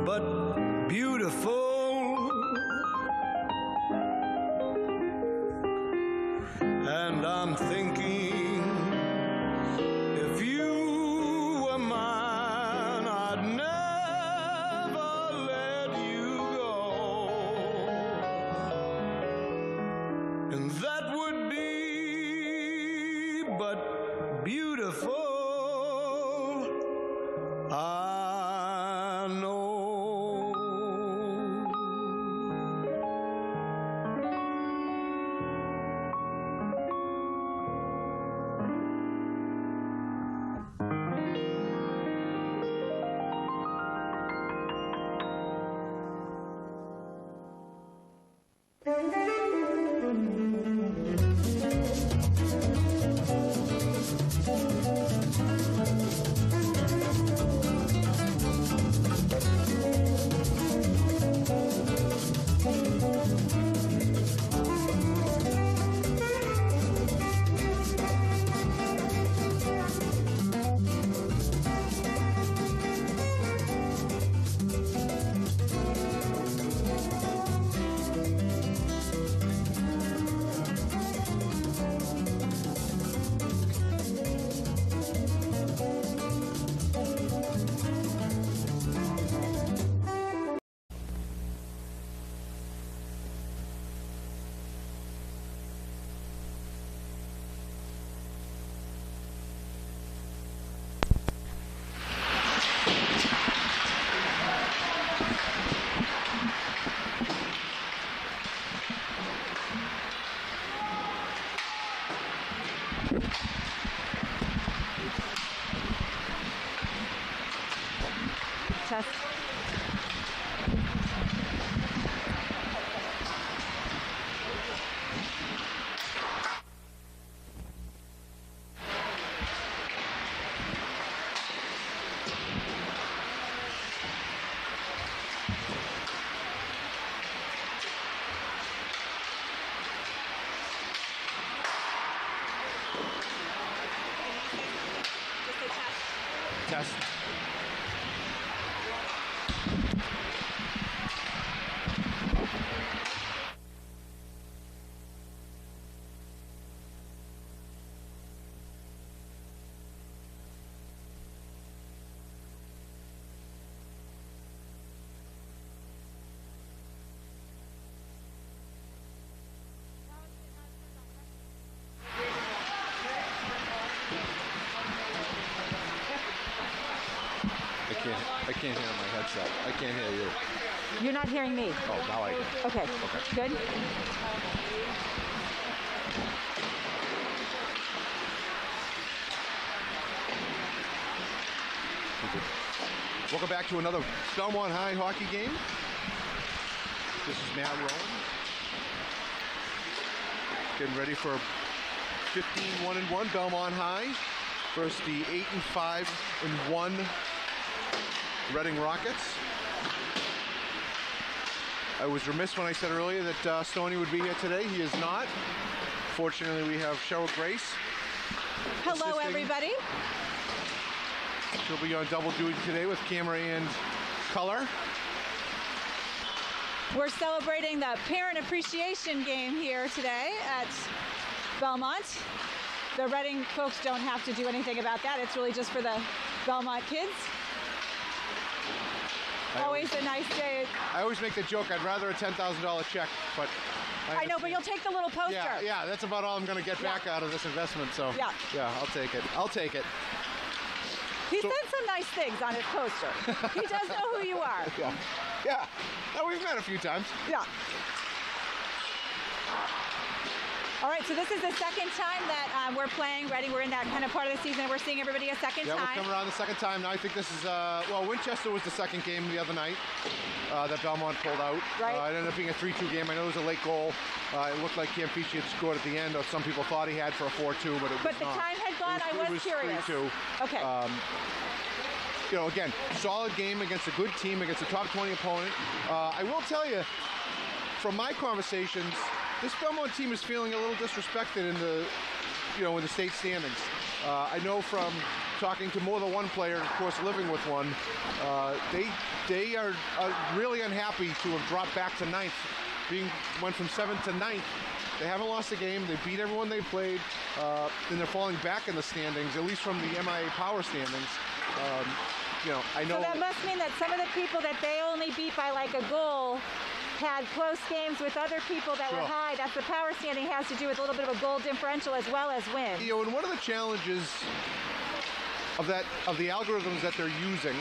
but beautiful. And I'm thinking, if you were mine, I'd never let you go. And that would be but beautiful. I know. Test. Test. I can't hear my headset. I can't hear you. You're not hearing me. Oh, now I can. Okay. Good. Welcome back to another Belmont High hockey game. This is Matt Rowan. Getting ready for 15-1-1 Belmont High versus the 8-5-1 Reading Rockets. I was remiss when I said earlier that Stoney would be here today. He is not. Fortunately, we have Cheryl Grace. Hello, everybody. She'll be on double duty today with camera and color. We're celebrating the Parent Appreciation Game here today at Belmont. The Reading folks don't have to do anything about that. It's really just for the Belmont kids. Always a nice day. I always make the joke, I'd rather a $10,000 check, but I know, but you'll take the little poster. Yeah, that's about all I'm going to get back out of this investment, so yeah, I'll take it. I'll take it. He said some nice things on his poster. He does know who you are. Yeah. No, we've met a few times. Yeah. All right, so this is the second time that we're playing Reading. We're in that kind of part of the season. We're seeing everybody a second time. Yeah, we're coming around the second time now. I think this is, well, Winchester was the second game the other night that Belmont pulled out. Right. It ended up being a 3-2 game. I know it was a late goal. It looked like Campeche had scored at the end, or some people thought he had for a 4-2, but it was not. But the time had gone. I was curious. 3-2. Okay. You know, again, solid game against a good team, against a top 20 opponent. I will tell you, from my conversations, this Belmont team is feeling a little disrespected in the, in the state standings. I know from talking to more than one player, of course living with one, they are really unhappy to have dropped back to ninth, went from 7th to 9th. They haven't lost a game. They beat everyone they played, and they're falling back in the standings, at least from the MIA Power standings. I know. So that must mean that some of the people that they only beat by like a goal had close games with other people that were high. That's the power standing has to do with a little bit of a goal differential as well as wins. And one of the challenges of the algorithms that they're using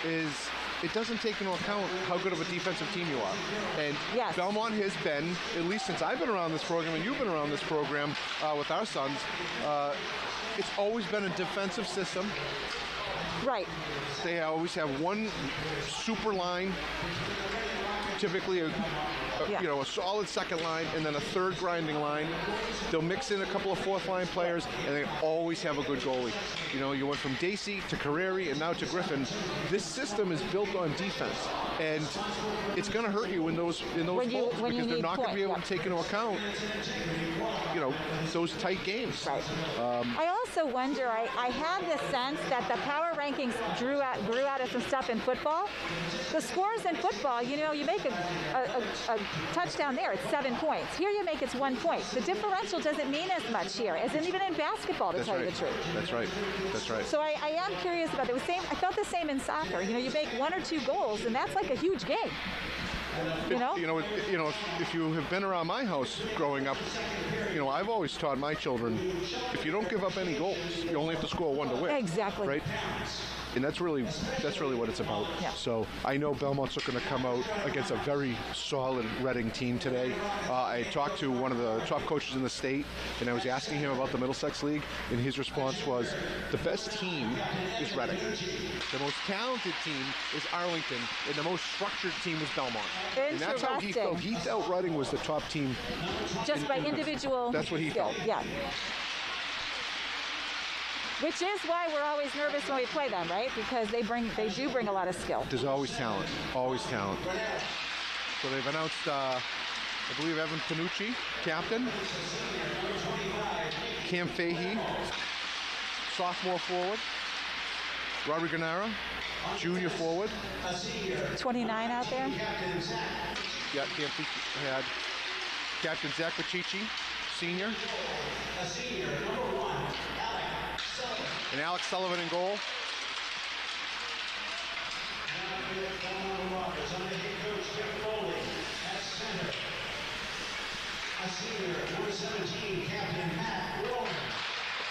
is it doesn't take into account how good of a defensive team you are. And yes. Belmont has been, at least since I've been around this program and you've been around this program with our sons, it's always been a defensive system. Right. They always have one super line, typically a solid second line, and then a third grinding line. They'll mix in a couple of fourth line players, and they always have a good goalie. You went from Dacey to Carreri and now to Griffin. This system is built on defense, and it's going to hurt you in those goals because they're not going to be able to take into account, those tight games. Right. I also wonder. I have this sense that the power rankings grew out of some stuff in football. The scores in football, you make a touchdown there, it's 7 points. Here you make it's 1 point. The differential doesn't mean as much here as even in basketball, to tell you the truth. That's right. So I am curious about it. I felt the same in soccer. You make 1 or 2 goals, and that's like a huge game. If you have been around my house growing up, I've always taught my children, if you don't give up any goals, you only have to score 1 to win. Exactly. Right? And that's really what it's about. Yeah. So I know Belmont's looking to come out against a very solid Reading team today. I talked to one of the top coaches in the state, and I was asking him about the Middlesex League, and his response was, the best team is Reading. The most talented team is Arlington, and the most structured team is Belmont. And that's how he felt. He felt Reading was the top team. Just by individual. That's what he felt. Yeah. Which is why we're always nervous when we play them, right? Because they do bring a lot of skill. There's always talent. So they've announced, I believe, Evan Panucci, captain. Cam Fahey, sophomore forward. Robert Granara, junior forward. 29 out there. Yeah, Cam Fahey had Captain Zach Pacici, senior. And Alex Sullivan in goal.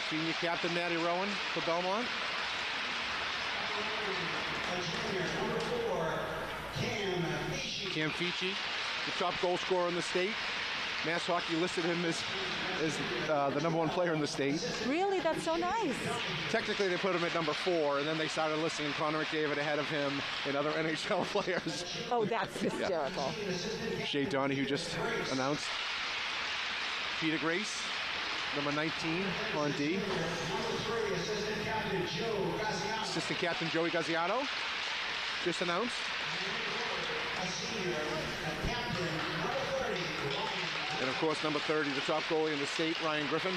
Senior captain Matty Rowan for Belmont. Cam Fichi, the top goal scorer in the state. Mass Hockey listed him as the #1 player in the state. Really? That's so nice. Technically, they put him at number 4, and then they started listing Connor McDavid ahead of him and other NHL players. Oh, that's hysterical. Yeah. Shea Donahue just announced. Peter Grace, number 19 on D. Assistant Captain Joey Gaziano just announced. And of course, number 30, the top goalie in the state, Ryan Griffin.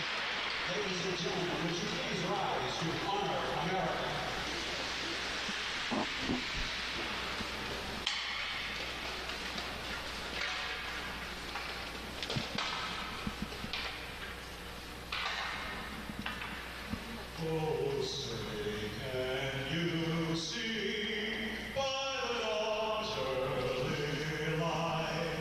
Ladies and gentlemen, would you please rise to honor America? Oh, say, can you see by the dawn's early light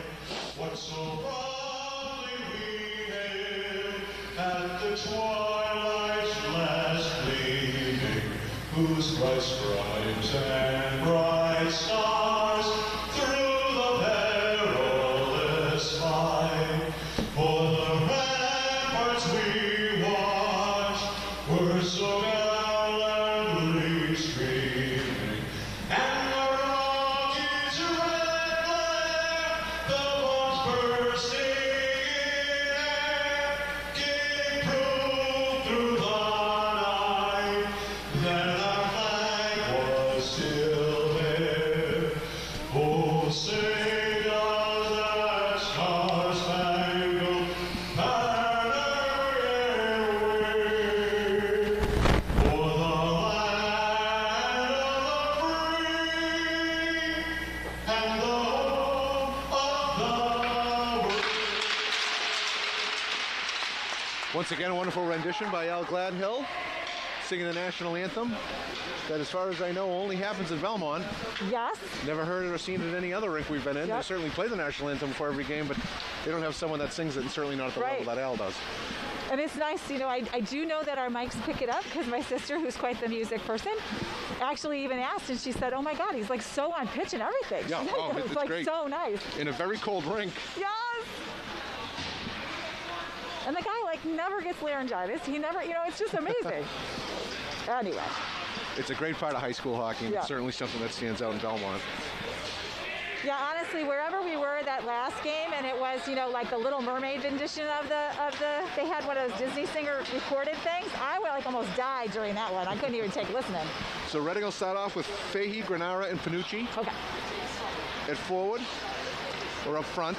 what so proudly we hailed at the twilight's last gleaming, whose bright stripes and bright stars through the perilous fight for the ramparts we watched were so gallantly streaming, and the Rockies' red glare, the bombs bursting in air, gave proof through the night that our flag was still there. Once again, a wonderful rendition by Al Gladhill, singing the national anthem. That, as far as I know, only happens in Belmont. Yes. Never heard it or seen it at any other rink we've been in. Yep. They certainly play the national anthem before every game, but they don't have someone that sings it, and certainly not at the level that Al does. And it's nice, you know, I do know that our mics pick it up because my sister, who's quite the music person, actually even asked, and she said, oh my God, he's like so on pitch and everything. Yeah, oh, it's it's like great. So nice. In a very cold rink. Yes. And the guy like never gets laryngitis. He never, you know, it's just amazing. Anyway. It's a great part of high school hockey, and it's certainly something that stands out in Belmont. Yeah, honestly, wherever we were that last game, and it was, you know, like the Little Mermaid rendition of the, they had one of those Disney singer recorded things. I like almost died during that one. I couldn't even take listening. So Reading will start off with Fahey, Granara, and Panucci. Okay. At forward, or up front,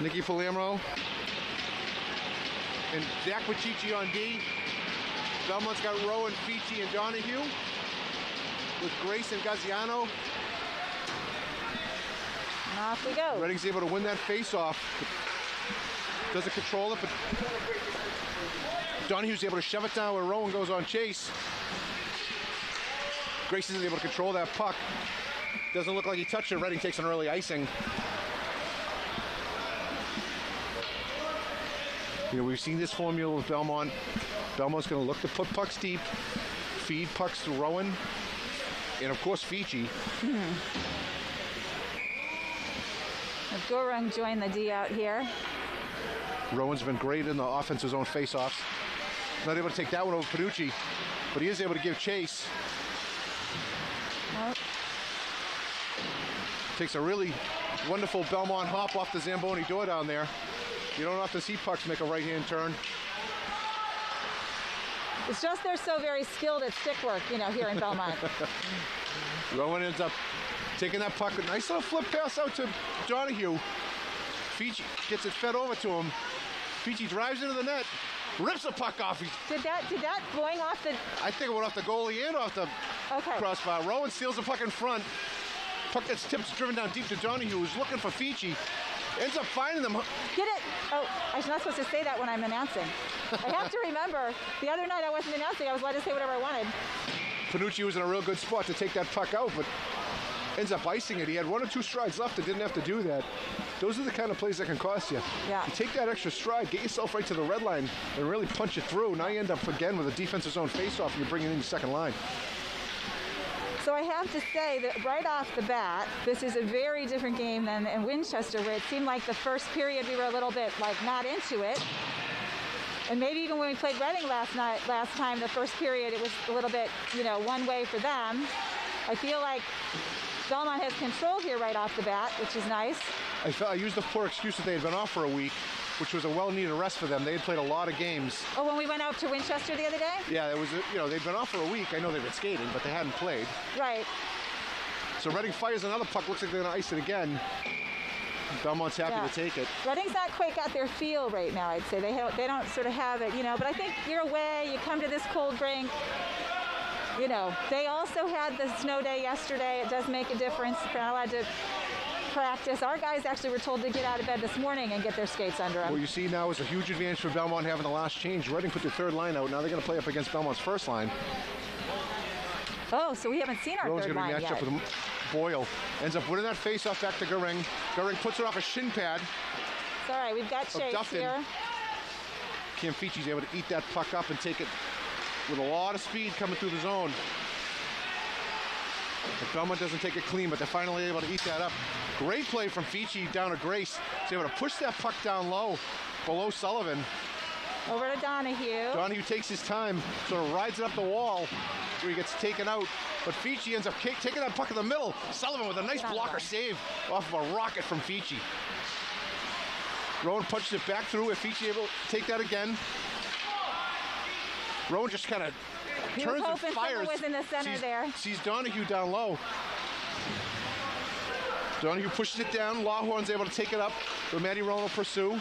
Nicky Palermo and Zach Pachichi on D. Belmont's got Rowan, Fici, and Donahue with Grace and Gaziano. And off we go. Reading's able to win that face-off. Doesn't control it, but Donahue's able to shove it down where Rowan goes on chase. Grace isn't able to control that puck. Doesn't look like he touched it. Reading takes an early icing. You know, we've seen this formula with Belmont. Belmont's going to look to put pucks deep, feed pucks to Rowan, and of course Fici. Gorung joined the D out here. Rowan's been great in the offensive zone face-offs. Not able to take that one over Panucci, but he is able to give chase. Nope. Takes a really wonderful Belmont hop off the Zamboni door down there. You don't often see pucks make a right-hand turn. It's just they're so very skilled at stick work, you know, here in Belmont. Rowan ends up taking that puck. A nice little flip pass out to Donahue. Fici gets it fed over to him. Fici drives into the net, rips the puck off. Did that going off the... I think it went off the goalie and off the crossbar. Rowan steals the puck in front. Puck gets tipped, driven down deep to Donahue, who's looking for Fici. Ends up finding them. Get it. Oh, I'm not supposed to say that when I'm announcing. I have to remember, the other night I wasn't announcing. I was allowed to say whatever I wanted. Panucci was in a real good spot to take that puck out, but ends up icing it. He had 1 or 2 strides left and didn't have to do that. Those are the kind of plays that can cost you. Yeah. You take that extra stride, get yourself right to the red line, and really punch it through. Now you end up again with a defensive zone face-off, and you're bringing in your second line. So I have to say that right off the bat, this is a very different game than in Winchester, where it seemed like the first period we were a little bit like not into it. And maybe even when we played Reading last time, the first period, it was a little bit, you know, one way for them. I feel like Belmont has control here right off the bat, which is nice. I used the poor excuse that they had been off for a week, which was a well-needed rest for them. They had played a lot of games. Oh, when we went out to Winchester the other day? Yeah, it was, you know, they'd been off for a week. I know they've been skating, but they hadn't played. Right. So Reading fires another puck. Looks like they're going to ice it again. Belmont's happy to take it. Reading's not quite got their feel right now, I'd say. They don't sort of have it, you know. But I think you're away. You come to this cold rink. You know, they also had the snow day yesterday. It does make a difference. They're not allowed to practice. Our guys actually were told to get out of bed this morning and get their skates under them. What you see now is a huge advantage for Belmont having the last change. Reading put their third line out. Now they're going to play up against Belmont's first line. Oh, so we haven't seen our Rowan's third line yet. Rowan's going to be matched up with Boyle. Ends up winning that face-off back to Goering. Goering puts it off a shin pad. It's all right. We've got Chase here. Cam Fici's able to eat that puck up and take it with a lot of speed coming through the zone. But Belmont doesn't take it clean, but they're finally able to eat that up. Great play from Fici down to Grace. He's able to push that puck down low, below Sullivan. Over to Donahue. Donahue takes his time, sort of rides it up the wall where he gets taken out. But Fici ends up taking that puck in the middle. Sullivan with a nice blocker save off of a rocket from Fici. Rowan punches it back through. If Fici able to take that again. Rowan just kind of turns and fires. Was in the center there. Sees Donahue down low. Donahue pushes it down. Lawhorn's able to take it up. But Matty Rowan will pursue.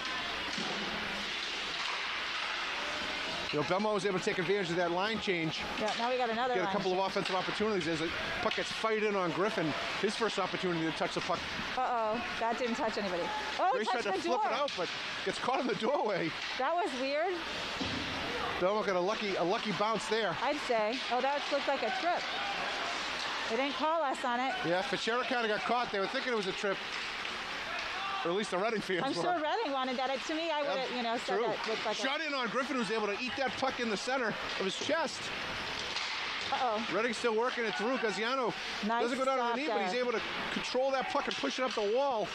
You know, Belmont was able to take advantage of that line change. Yeah, now we got another Get a line couple change. of offensive opportunities as the puck gets fired in on Griffin. His first opportunity to touch the puck. Uh-oh, that didn't touch anybody. Oh, it Grace tried touched to the flip door. it out, but gets caught in the doorway. That was weird, Belmont got a lucky bounce there. I'd say. Oh, that looked like a trip. They didn't call us on it. Yeah, Fitzgerald kind of got caught. They were thinking it was a trip. Or at least the Reading fans I'm were. sure Reading wanted that. To me, I would have, you know, said True. that looked like Shot in on Griffin, who's able to eat that puck in the center of his chest. Uh-oh. Reading still working it through. Gaziano Nice doesn't go down on stop the knee, but he's there. able to control that puck and push it up the wall.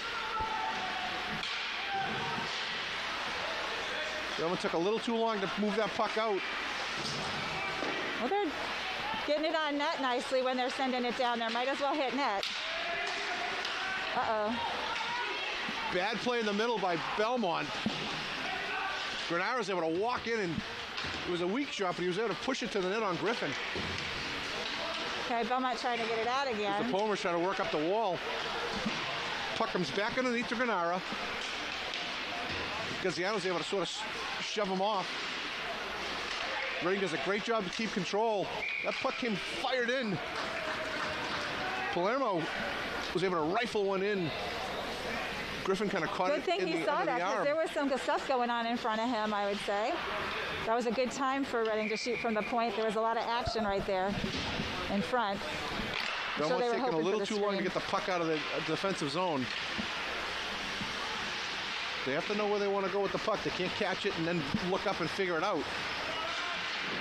Belmont took a little too long to move that puck out. Well, they're getting it on net nicely when they're sending it down there. Might as well hit net. Uh-oh. Bad play in the middle by Belmont. Granara's able to walk in, and it was a weak shot, but he was able to push it to the net on Griffin. Okay, Belmont trying to get it out The again. Palmer's trying to work up the wall. Puck comes back underneath to Granara. Gaziano's able to sort of shove him off. Reading does a great job to keep control. That puck came fired in. Palermo was able to rifle one in. Griffin kind of caught Good it thing in he the saw under that the because arm. there was some good stuff going on in front of him, I would say. That was a good time for Reading to shoot from the point. There was a lot of action right there in front. I'm sure Belmont's they were taking a hoping for little the too long to screen. get the puck out of the defensive zone. They have to know where they want to go with the puck. They can't catch it and then look up and figure it out.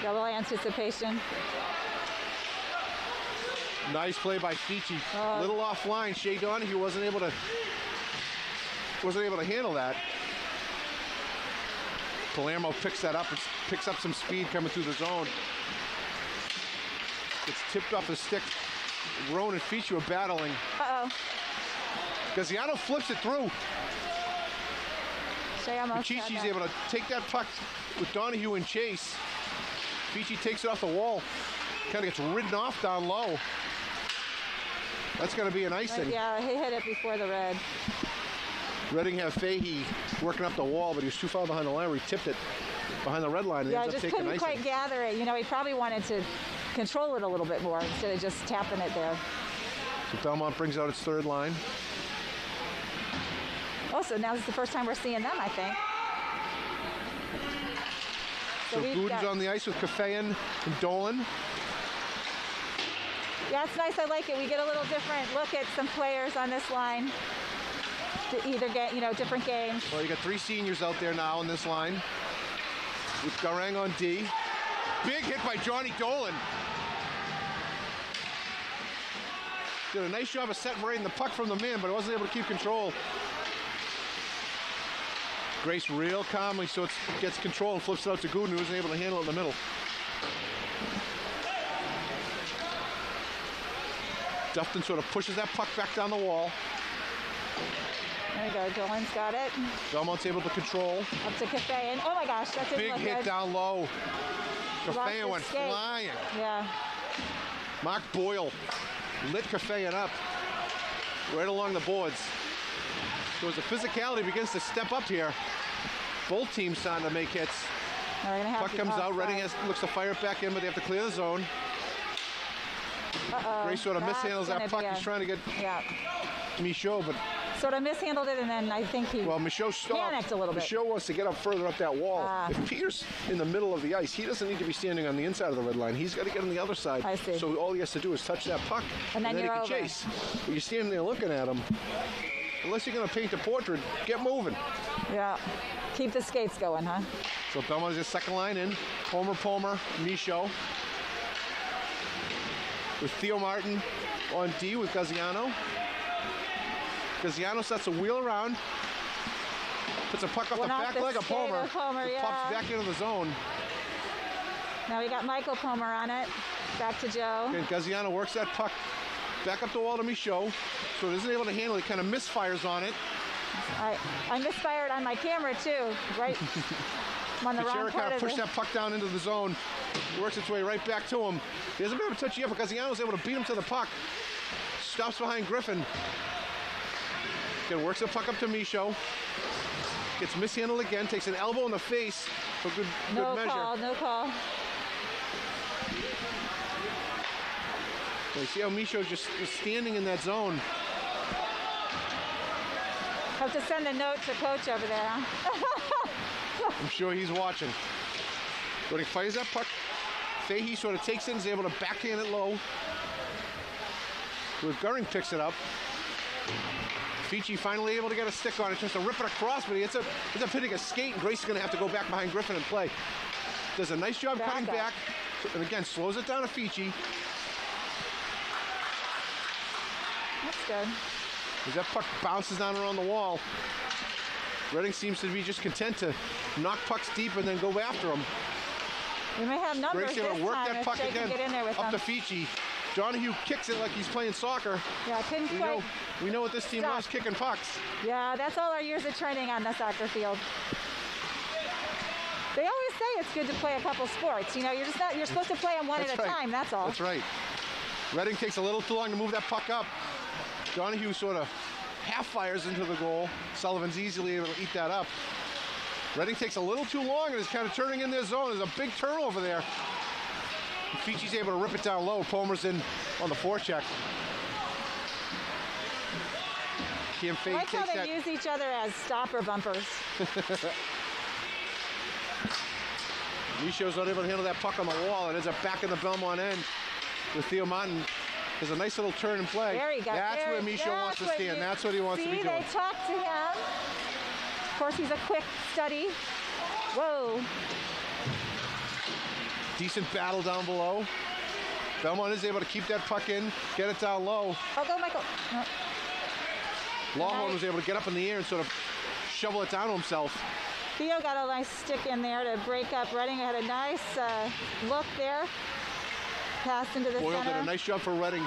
Got a little anticipation. Nice play by Fici. Oh. Little offline. Shea Donahue wasn't able to handle that. Palermo picks that up and picks up some speed coming through the zone. Gets tipped off his stick. Roan and Fici were battling. Uh-oh. Gaziano flips it through. Shea almost had Pichici's that. able to take that puck with Donahue in chase. Fici takes it off the wall. Kind of gets ridden off down low. That's going to be an icing. Yeah, he hit it before the red. Reading have Fahey working up the wall, but he was too far behind the line where he tipped it behind the red line and Yeah, ends up just taking couldn't icing. quite gather it. You know, he probably wanted to control it a little bit more instead of just tapping it there. So Belmont brings out its third line. Also, now is the first time we're seeing them, I think. So we've Gooden's got- on the ice with Kafeyan and Dolan. Yeah, it's nice. I like it. We get a little different look at some players on this line to either get, you know, different games. Well, you got three seniors out there now on this line with Garang on D. Big hit by Johnny Dolan. Did a nice job of separating the puck from the man, but wasn't able to keep control. Grace real calmly, so it gets control and flips it out to Gooden, who wasn't able to handle it in the middle. Dufton sort of pushes that puck back down the wall. There you go. Dolan's got it. Belmont's able to control. Up to Cafe. Oh my gosh, that didn't Big look hit good. down low. Lost Kafeyan his went skate. flying. Yeah. Mark Boyle lit Kafeyan up right along the boards. So as the physicality begins to step up here, both teams starting to make hits. Now we're gonna have Puck to comes out, Reading offside. looks to fire it back in, but they have to clear the zone. Uh-oh. Grace sort of That's mishandles that gonna puck. be He's trying to get Yeah. Michaud, but Sort of mishandled it, and then I think he well, Michaud stopped. panicked a little bit. Michaud wants to get up further up that wall. Ah. If Peter's in the middle of the ice, he doesn't need to be standing on the inside of the red line. He's got to get on the other side. I see. So all he has to do is touch that puck, And then he you're can over. chase. But you're standing there looking at him. Unless you're going to paint a portrait, get moving. Yeah. Keep the skates going, huh? So Belmont's his second line in. Palmer, Michaud. With Theo Martin on D with Gaziano. Gaziano sets a wheel around. Puts a puck off the Went off back the leg of skate Palmer. of Palmer, It yeah. pops back into the zone. Now we got Michael Palmer on it. Back to Joe. And Gaziano works that puck back up the wall to Michaud. So it isn't able to handle it. Kind of misfires on it. I misfired on my camera too. Right. I'm on the wrong Pichera part kind of of pushed the... that puck down into the zone. Works its way right back to him. He hasn't been able to touch it yet, but Gaziano's able to beat him to the puck. Stops behind Griffin. Again, works the puck up to Michaud. Gets mishandled again, takes an elbow in the face, for good No measure. call, no call. You see how Micho just is standing in that zone. Have to send a note to coach over there, huh? I'm sure he's watching. When he fires that puck, Fahey sort of takes it and is able to backhand it low. With Goering picks it up. Fichi finally able to get a stick on it, just to rip it across, but he ends up hitting a skate, and Grace is going to have to go back behind Griffin and play. Does a nice job cutting back, and again, slows it down to Fichi. That's good. As that puck bounces down around the wall, Reading seems to be just content to knock pucks deep and then go after them. We may have numbers Grace this able to work time that if puck Jay again can get in there with up them. to Fichi. Donahue kicks it like he's playing soccer. Yeah, I couldn't quite. We know what this team stop. loves, kicking pucks. Yeah, that's all our years of training on the soccer field. They always say it's good to play a couple sports. You know, you're supposed to play them one at a time, that's all. That's right. Reading takes a little too long to move that puck up. Donahue sort of half fires into the goal. Sullivan's easily able to eat that up. Reading takes a little too long and is kind of turning in their zone. There's a big turnover there. Fichi's able to rip it down low. Palmer's in on the forecheck. Cam Fahey I like how takes they that. use each other as stopper bumpers. Micho's not able to handle that puck on the wall and ends up back in the Belmont end with Theo Martin. There's a nice little turn and play. There you go. That's where Micho wants to stand. That's what he wants to be doing. See, they talk to him. Of course, he's a quick study. Whoa. Decent battle down below. Belmont is able to keep that puck in, get it down low. Oh, go, Michael. No. Lawhorn was able to get up in the air and sort of shovel it down to himself. Theo got a nice stick in there to break up Reading. Had a nice look there. Passed into the Boyle center. did a nice job for Reading,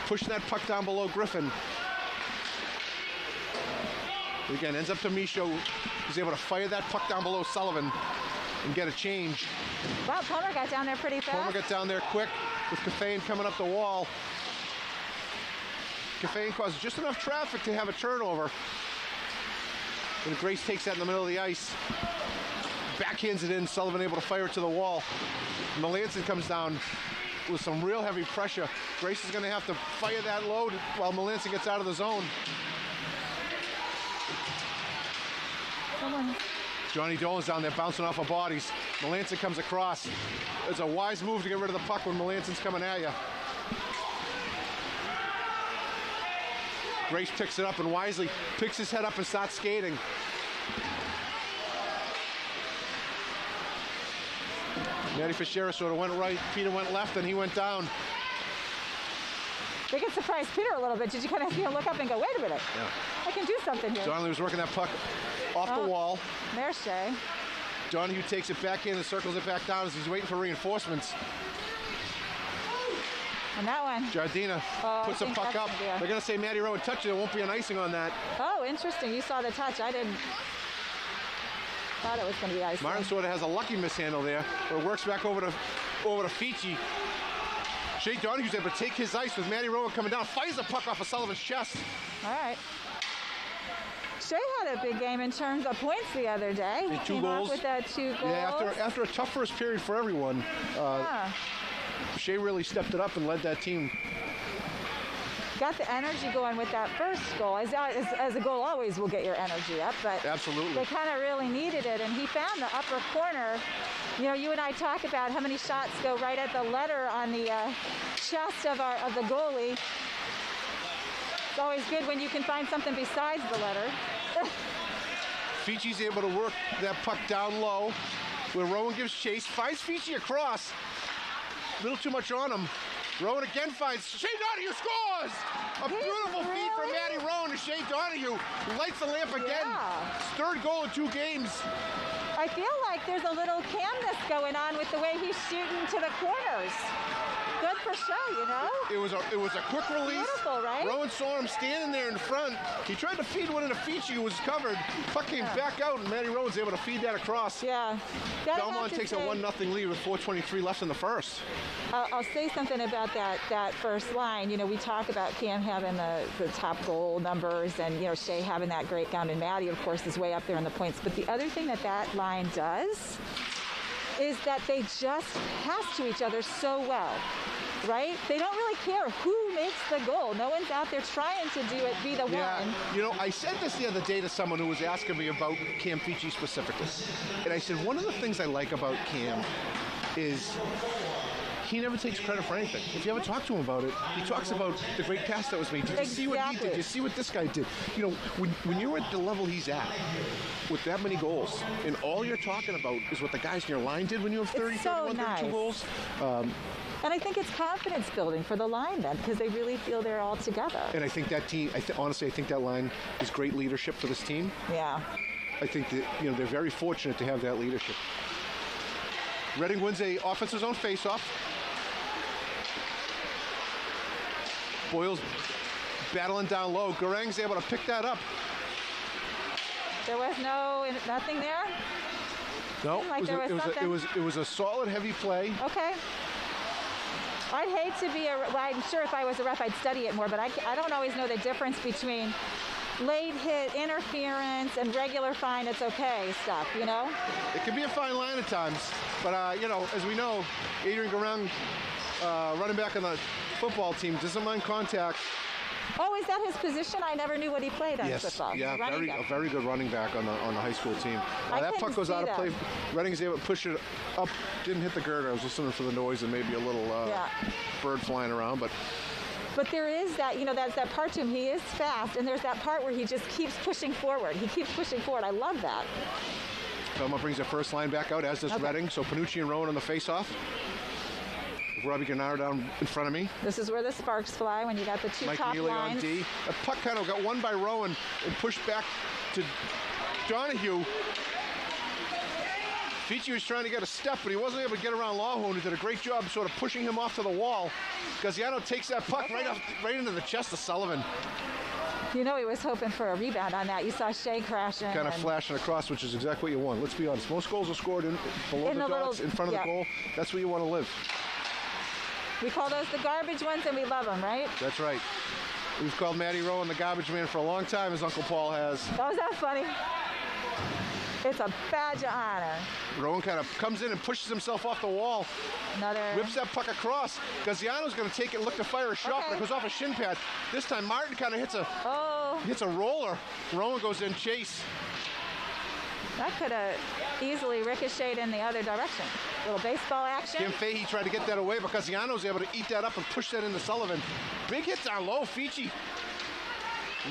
pushing that puck down below Griffin. Again, ends up to Micho. He's able to fire that puck down below Sullivan and get a change. Wow, Palmer got down there pretty fast. Palmer got down there quick with Caffeine coming up the wall. Caffeine caused just enough traffic to have a turnover. And Grace takes that in the middle of the ice. Backhands it in, Sullivan able to fire it to the wall. Melanson comes down with some real heavy pressure. Grace is going to have to fire that load while Melanson gets out of the zone. Someone. Johnny Dolan's down there bouncing off of bodies. Melanson comes across. It's a wise move to get rid of the puck when Melanson's coming at you. Grace picks it up and wisely picks his head up and starts skating. Matty Fischera sort of went right, Peter went left, and he went down. They get surprised Peter a little bit. Did you kind of look up and go, wait a minute, Yeah. I can do something here. Donnelly was working that puck off the wall. There's Shea. Donahue takes it back in and circles it back down as he's waiting for reinforcements. And that one. Jardina puts the puck up. They're going to say Matty Rowan touched it. There won't be an icing on that. Oh, interesting. You saw the touch. I didn't. Thought it was going to be icing. Martin sort of has a lucky mishandle there, but it works back over to Fichi. Shea Donahue's able to take his ice with Matty Rowan coming down, fires the puck off of Sullivan's chest. All right. Shea had a big game in terms of points the other day. He Two came goals. up with that 2 goals. Yeah, after a tough first period for everyone, Shea really stepped it up and led that team. Got the energy going with that first goal. As a goal always will get your energy up, but Absolutely. they kind of really needed it, and he found the upper corner. You know, you and I talk about how many shots go right at the letter on the chest of the goalie. It's always good when you can find something besides the letter. Fichi's able to work that puck down low, where Rowan gives chase, finds Fichi across. A little too much on him. Rowan again finds Shea Donahue scores! A beautiful feed from Matty Rowan to Shea Donahue. Lights the lamp again. Yeah. His third goal in 2 games. I feel like there's a little camness going on with the way he's shooting to the corners. Good for Shea, you know? It was a quick release. Beautiful, right? Rowan saw him standing there in front. He tried to feed one into Fichi, who was covered. Puck came back out, and Matty Rowan's able to feed that across. Yeah. Gotta have Belmont to takes a say- 1-0 lead with 4:23 left in the first. I'll say something about that first line. You know, we talk about Cam having the top goal numbers and, you know, Shea having that great gun, and Matty, of course, is way up there in the points. But the other thing that line line does is that they just pass to each other so well, right? They don't really care who makes the goal. No one's out there trying to do it, be the one. You know, I said this the other day to someone who was asking me about Cam Fichi specifically. And I said, one of the things I like about Cam is he never takes credit for anything. If you ever talk to him about it, he talks about the great pass that was made. Did you see what he did? Did you see what this guy did? You know, when you're at the level he's at, with that many goals, and all you're talking about is what the guys in your line did when you have 30, It's so 31, 32 nice. goals. And I think it's confidence building for the line then, because they really feel they're all together. And I think that team, honestly, I think that line is great leadership for this team. Yeah. I think that, you know, they're very fortunate to have that leadership. Reading wins a offensive zone faceoff. Boyle's battling down low. Garang's able to pick that up. There was nothing there? No, Like there was something? it was a solid, heavy play. Okay. I'd hate to be well, I'm sure if I was a ref, I'd study it more, but I don't always know the difference between late hit, interference, and regular fine, it's okay stuff, you know? It can be a fine line at times, but, you know, as we know, Adrian Garang, running back on the football team, doesn't mind contact. Oh, is that his position? I never knew what he played on football. Yeah, a very good running back on the high school team. That puck goes out of play. Reading's able to push it up. Didn't hit the girder. I was listening for the noise and maybe a little bird flying around, but there is that, you know, that's that part to him. He is fast, and there's that part where he just keeps pushing forward. He keeps pushing forward. I love that. Belmont brings their first line back out, as does Reading. So Panucci and Rowan on the face-off. Robbie Gennaro down in front of me. This is where the sparks fly when you got the two Mike top Neely lines. on D. The puck kind of got won by Rowan and pushed back to Donahue. Fichi was trying to get a step, but he wasn't able to get around Lawhorn, who did a great job sort of pushing him off to the wall. Gaziano takes that puck right into the chest of Sullivan. You know he was hoping for a rebound on that. You saw Shea crashing. Kind of flashing across, which is exactly what you want. Let's be honest. Most goals are scored below the dots, in front of the goal. That's where you want to live. We call those the garbage ones, and we love them, right? That's right. We've called Matty Rowan the garbage man for a long time, as Uncle Paul has. Oh, is that funny? It's a badge of honor. Rowan kind of comes in and pushes himself off the wall. Whips that puck across. Gaziano's going to take it and look to fire a shot, but it goes off a shin pad. This time Martin kind of hits a roller. Rowan goes in chase. That could have easily ricocheted in the other direction. Little baseball action. Kim Fahey tried to get that away, but Gaziano's able to eat that up and push that into Sullivan. Big hit down low. Fichi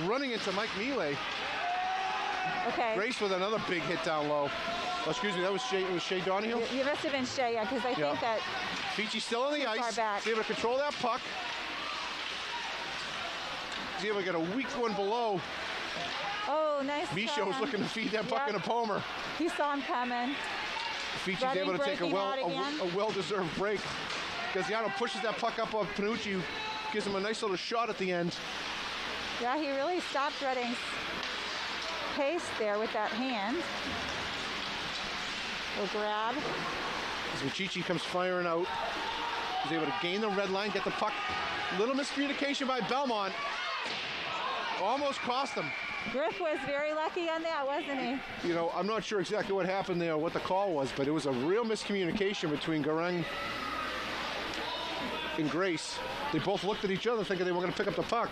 running into Mike Mealy. Okay. Grace with another big hit down low. Oh, excuse me, that was Shea. It was Shea Donahue? You must have been Shea, yeah, because I think that... Fichi still on the ice. He's able to control that puck. He's able to get a weak one below. Oh, nice. Misha was looking to feed that puck in a Palmer. He saw him coming. Fichi's able to take a well-deserved break. Gaziano pushes that puck up on Panucci, gives him a nice little shot at the end. Yeah, he really stopped Reading's pace there with that hand. Little grab. As Michichi comes firing out, he's able to gain the red line, get the puck. Little miscommunication by Belmont. Almost cost him. Griff was very lucky on that, wasn't he? You know, I'm not sure exactly what happened there, what the call was, but it was a real miscommunication between Garang and Grace. They both looked at each other thinking they were going to pick up the puck.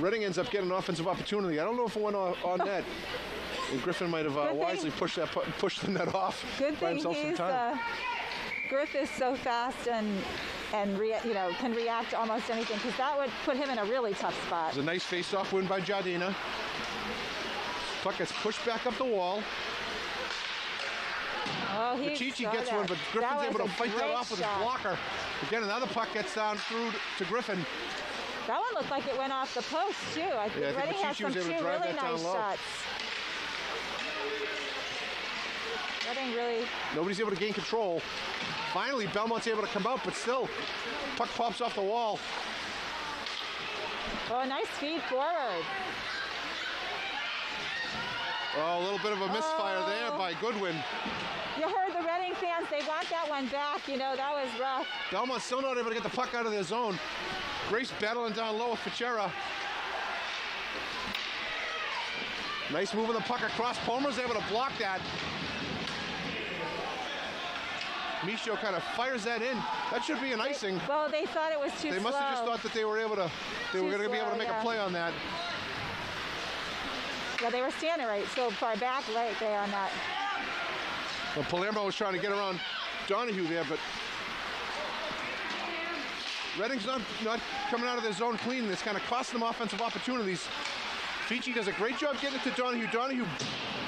Reading ends up getting an offensive opportunity. I don't know if it went on net. And Griffin might have wisely pushed the net off. Good thing he's Griff is so fast and can react to almost anything, because that would put him in a really tough spot. It's a nice face-off win by Jardina. Puck gets pushed back up the wall. Oh, Michichi gets one, but Griffin's able to fight that off with his blocker. Again, another puck gets down through to Griffin. That one looked like it went off the post, too. I think Reading has some two really nice shots. Reading really... Nobody's able to gain control. Finally, Belmont's able to come out, but still, puck pops off the wall. Oh, nice feed forward. Oh, a little bit of a misfire there by Goodwin. You heard the Reading fans, they want that one back. You know, that was rough. Belmont's still not able to get the puck out of their zone. Grace battling down low with Fichera. Nice move of the puck across. Palmer's able to block that. Michaud kind of fires that in. That should be an icing. Well, they thought it was too slow. They must have just thought that they were able to. They were going to be able to make a play on that. Yeah, they were standing right so far back right there on that. Well, Palermo was trying to get around Donahue there, but Reading's not coming out of their zone clean, and it's kind of costing them offensive opportunities. Fici does a great job getting it to Donahue. Donahue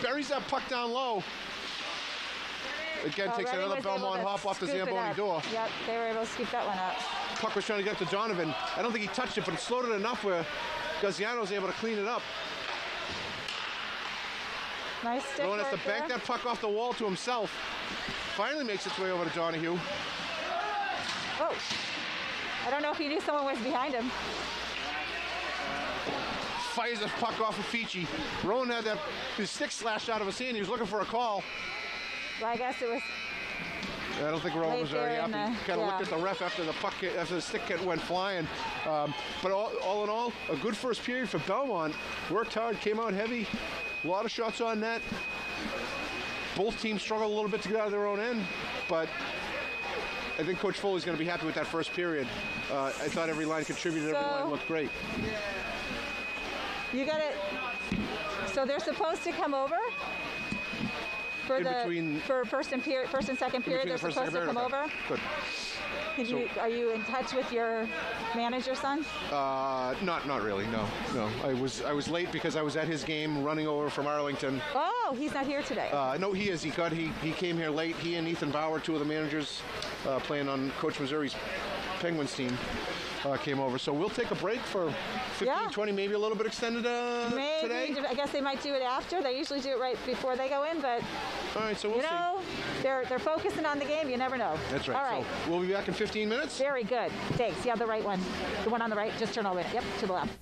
buries that puck down low. Again, takes another Belmont hop off the Zamboni door. Yep, they were able to scoop that one up. Puck was trying to get to Donovan. I don't think he touched it, but it slowed it enough where Gaziano's able to clean it up. Nice stick Rowan has work to bank there. that puck off the wall to himself. Finally makes its way over to Donahue. Oh, I don't know if he knew someone was behind him. Fires the puck off of Fici. Rowan had his stick slashed out of his hand. He was looking for a call. Well, I guess it was. I don't think Rowan was very happy. He kind of looked at the ref after the stick went flying. But all in all, a good first period for Belmont. Worked hard, came out heavy. A lot of shots on net. Both teams struggled a little bit to get out of their own end, but I think Coach Foley's going to be happy with that first period. I thought every line contributed, every line looked great. You got it. So they're supposed to come over for for first and second period. They're supposed to come over. Good. Are you in touch with your manager, son? Not really. No. I was late because I was at his game, running over from Arlington. Oh, he's not here today. No, he is. He came here late. He and Ethan Bauer, two of the managers, playing on Coach Missouri's Penguins team, came over. So we'll take a break for 15, 20, maybe a little bit extended today. I guess they might do it after. They usually do it right before they go in, but all right, so we'll see. They're focusing on the game. You never know. That's right. All right. So we'll be back in 15 minutes. Very good. Thanks. Yeah, the right one. The one on the right. Just turn over. Yep, to the left.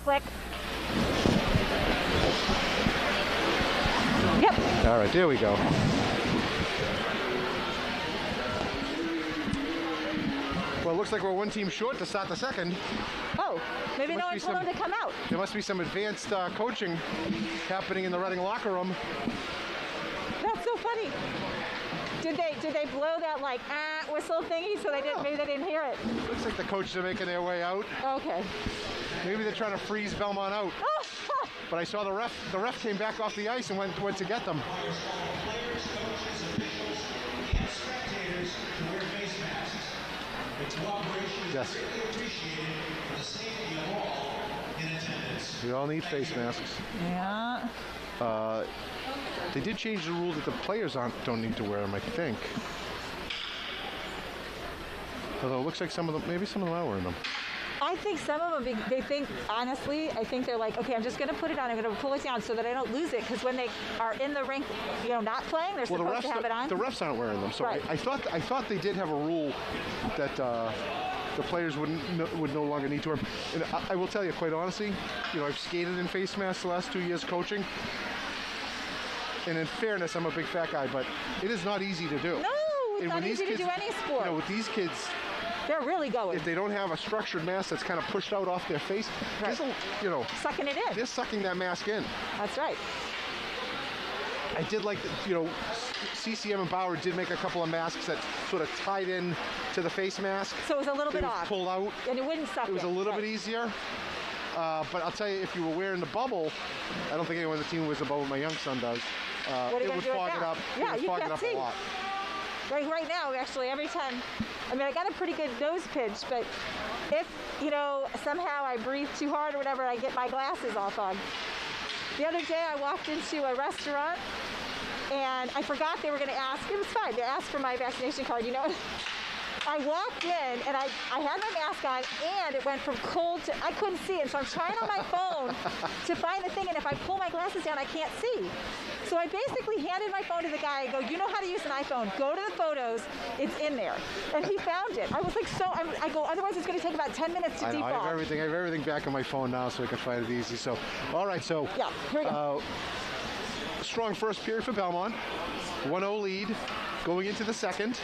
Click. Yep. All right, there we go. Well, it looks like we're one team short to start the second. Oh, maybe There no must one be told him to come out. There must be some advanced coaching happening in the Reading locker room. That's so funny. Did they blow that like whistle thingy so they didn't? Maybe they didn't hear it. Looks like the coaches are making their way out. Okay. Maybe they're trying to freeze Belmont out. But I saw the ref. The ref came back off the ice and went to get them. Spectators to wear face masks. The cooperation is greatly appreciated for the safety of all in attendance. We all need face masks. Yeah. They did change the rule that the players don't need to wear them, I think. Although it looks like maybe some of them are wearing them. I think some of them, they think, honestly, I think they're like, okay, I'm just going to put it on. I'm going to pull it down so that I don't lose it. Because when they are in the rink, not playing, they're supposed to have it on. The refs aren't wearing them. So right. I thought they did have a rule that the players would no longer need to wear them. And I will tell you, quite honestly, I've skated in face masks the last 2 years coaching. And in fairness, I'm a big fat guy, but it is not easy to do. No, it's and not easy to do any sport. With these kids, they're really going. if they don't have a structured mask that's kind of pushed out off their face, right. Sucking it in. They're sucking that mask in. That's right. I did like, CCM and Bauer did make a couple of masks that sort of tied in to the face mask. So it was a little bit off. Pulled out. And it wouldn't suck It was a little right. bit easier. But I'll tell you, if you were wearing the bubble, I don't think anyone on the team wears the bubble. My young son does. It would fog it up. Yeah, it would fog it up a lot. Like right now, actually, every time, I got a pretty good nose pinch, but if, somehow I breathe too hard or whatever, I get my glasses all fogged. The other day, I walked into a restaurant, and I forgot they were going to ask. It was fine. They asked for my vaccination card, I walked in, and I had my mask on, and it went from cold to, I couldn't see it. So I'm trying on my phone to find the thing, and if I pull my glasses down, I can't see. So I basically handed my phone to the guy. I go, you know how to use an iPhone. Go to the photos. It's in there. And he found it. I was like, I go, otherwise it's going to take about 10 minutes to defog. I have everything back on my phone now, so I can find it easy. So, all right, so. Yeah, here we go. Strong first period for Belmont. 1-0 lead going into the second.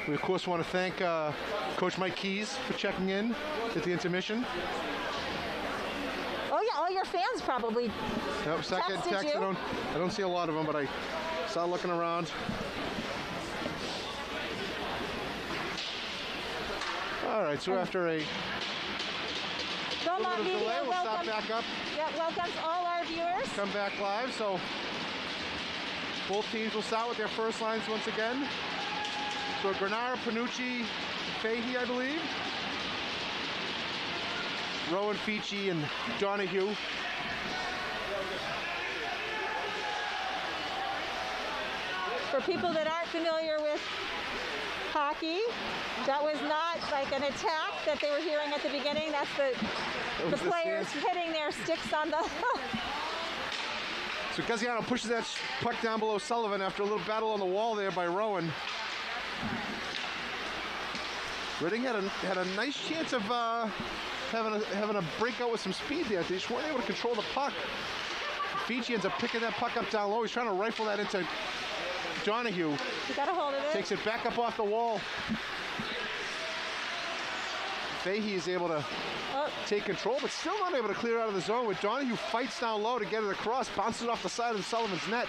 We, of course, want to thank Coach Mike Keys for checking in at the intermission. Oh, yeah, all your fans probably second texted text. you. I don't see a lot of them, but I saw looking around. All right, so after a Belmont delay, Media, we'll stop back up. Yeah, welcomes all our viewers. Come back live. So both teams will start with their first lines once again. So Granara, Panucci, Fahey, I believe. Rowan, Feechy, and Donahue. For people that aren't familiar with hockey, that was not like an attack that they were hearing at the beginning. That's the players hitting their sticks on the... So Gaziano pushes that puck down below Sullivan after a little battle on the wall there by Rowan. Reading had a nice chance of having a breakout with some speed there. They just weren't able to control the puck. Feechy ends up picking that puck up down low. He's trying to rifle that into Donahue. He got a hold of it. Takes it back up off the wall. Fahey is able to take control, but still not able to clear out of the zone. With Donahue fights down low to get it across, bounces off the side of Sullivan's net.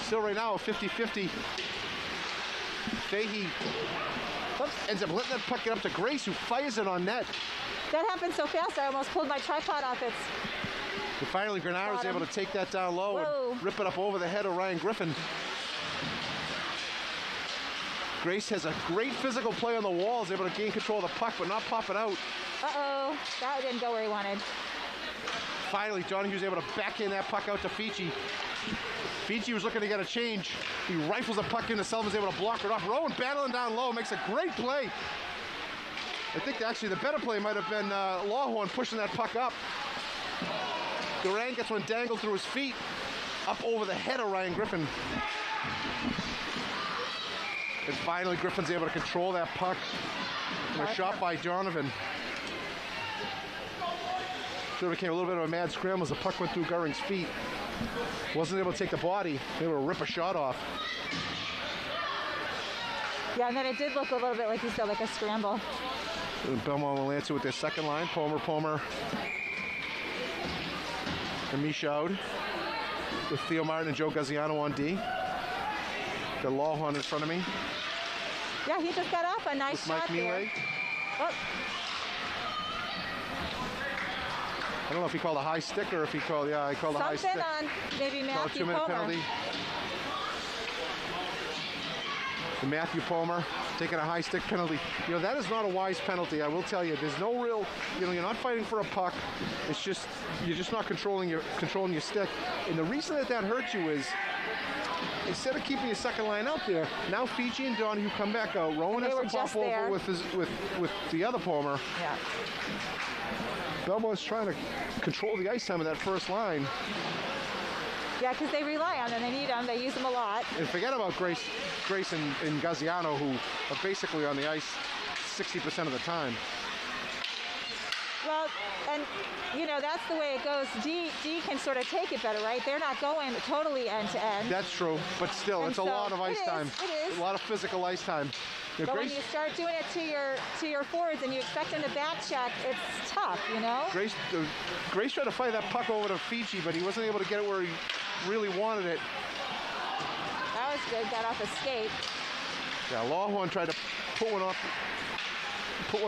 Still right now a 50-50. Fahey ends up letting that puck get up to Grace, who fires it on net. That happened so fast, I almost pulled my tripod off its... And finally, Granara is able to take that down low and rip it up over the head of Ryan Griffin. Grace has a great physical play on the wall, is able to gain control of the puck, but not pop it out. Uh-oh, that didn't go where he wanted. Finally, Donahue's able to backhand that puck out to Feechy. Feechy was looking to get a change. He rifles the puck into Sullivan's able to block it off. Rowan battling down low, makes a great play. I think actually the better play might have been Lawhorn pushing that puck up. Durant gets one dangled through his feet, up over the head of Ryan Griffin. And finally, Griffin's able to control that puck. And a shot by Donovan. Sort of became a little bit of a mad scramble as the puck went through Goering's feet. Wasn't able to take the body, able to rip a shot off. Yeah, and then it did look a little bit, like you said, like a scramble. And Belmont will answer with their second line. Palmer, and Michaud with Theo Martin and Joe Gaziano on D. Got Lawhorn in front of me. Yeah, he just got off a nice With shot Mike there. Mealy. Oh, I don't know if he called a high stick or if he called, he called a high stick. something on maybe Called a Matthew 2-minute Palmer. penalty. And Matthew Palmer taking a high stick penalty. You know, that is not a wise penalty, I will tell you. There's no real, you know, you're not fighting for a puck. It's just, you're just not controlling your stick. And the reason that hurts you is, instead of keeping your second line out there, now Fiji and Donahue come back out. Rowan has were to just pop there. over with the other Palmer. Yeah. Belmont's trying to control the ice time of that first line. Yeah, because they rely on them. They need them. They use them a lot. And forget about Grace and Gaziano, who are basically on the ice 60% of the time. Well, and, you know, that's the way it goes. D can sort of take it better, right? They're not going totally end to end. That's true, but still, And it's a so lot of ice time. It is. A lot of physical ice time. You know, But when you start doing it to your forwards and you expect them to back check, it's tough, you know? Grace tried to fight that puck over to Fiji, but he wasn't able to get it where he really wanted it. That was good. Got off a skate. Yeah, Lawhorn tried to put one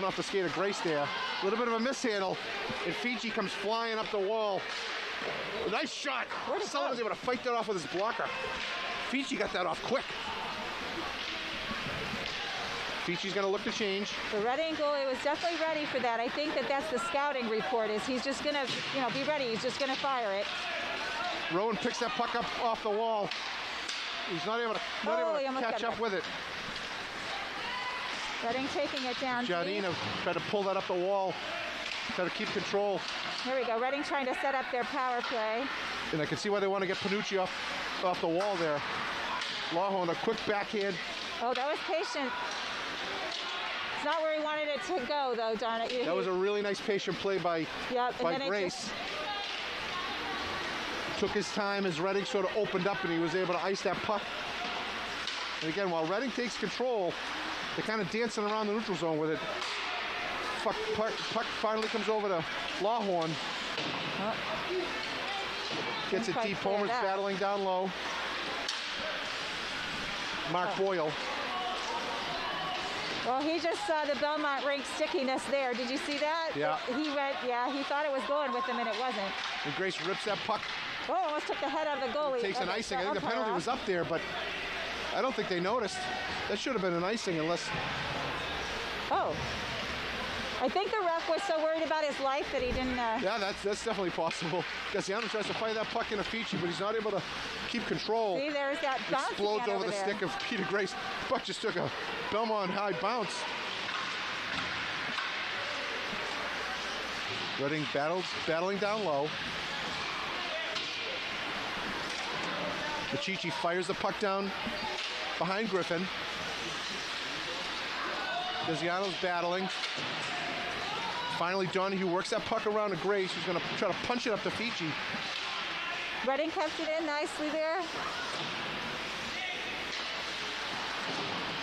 off the skate of Grace there. A little bit of a mishandle, and Fiji comes flying up the wall. A nice shot. Where'd it Sullivan's go? able to fight that off with his blocker. Fiji got that off quick. Fiji's going to look to change. The Reading goalie was definitely ready for that. I think that's the scouting report. Is he's just gonna, you know, be ready. He's just gonna fire it. Rowan picks that puck up off the wall. He's not able to, He almost catch got up it. with it. Reading taking it down. Giardino tried to pull that up the wall, try to keep control. Here we go. Reading trying to set up their power play. And I can see why they want to get Panucci off the wall there. Lawhorn, a quick backhand. Oh, that was patient. It's not where he wanted it to go, though, darn it. That was a really nice patient play by Yep, and then it Grace. just- Took his time as Reading sort of opened up and he was able to ice that puck. And again, while Reading takes control, they're kind of dancing around the neutral zone with it. Puck finally comes over to Lawhorn. Oh, Gets it Didn't deep. quite clear Palmer's that. battling down low. Mark Boyle. well, he just saw the Belmont rink stickiness there. Did you see that? Yeah. He thought it was going with him, and it wasn't. And Grace rips that puck. Oh, almost took the head of the goalie. Takes an icing. I think the umpire penalty off. was up there, but I don't think they noticed. That should have been an icing unless... Oh. I think the ref was so worried about his life that he didn't... Yeah, that's definitely possible. Gaziano tries to fight that puck in a Fiji, but he's not able to keep control. See, there's that bounce Explodes again over the there. stick of Peter Grace. Puck just took a Belmont high bounce. Reading battling down low. Machichi fires the puck down behind Griffin. Gaziano's battling. Finally, Donahue works that puck around to Grace, who's going to try to punch it up to Fiji. Reading kept it in nicely there.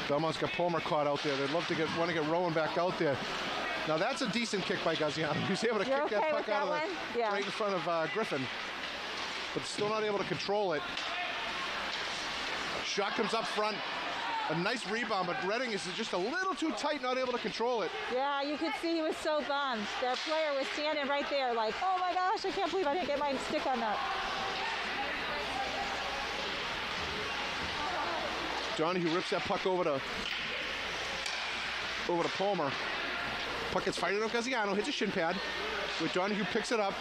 Belmont's got Palmer caught out there. They'd love to want to get Rowan back out there. Now that's a decent kick by Gaziano. He's able to You're kick okay that with puck out that of one? Yeah. right in front of Griffin, but still not able to control it. Shot comes up front. A nice rebound, but Reading is just a little too tight, not able to control it. Yeah, you could see he was so bummed. The player was standing right there like, oh my gosh, I can't believe I didn't get my stick on that. Donahue rips that puck over to Palmer. Puck gets fired out. Gaziano hits a shin pad. With Donahue picks it up.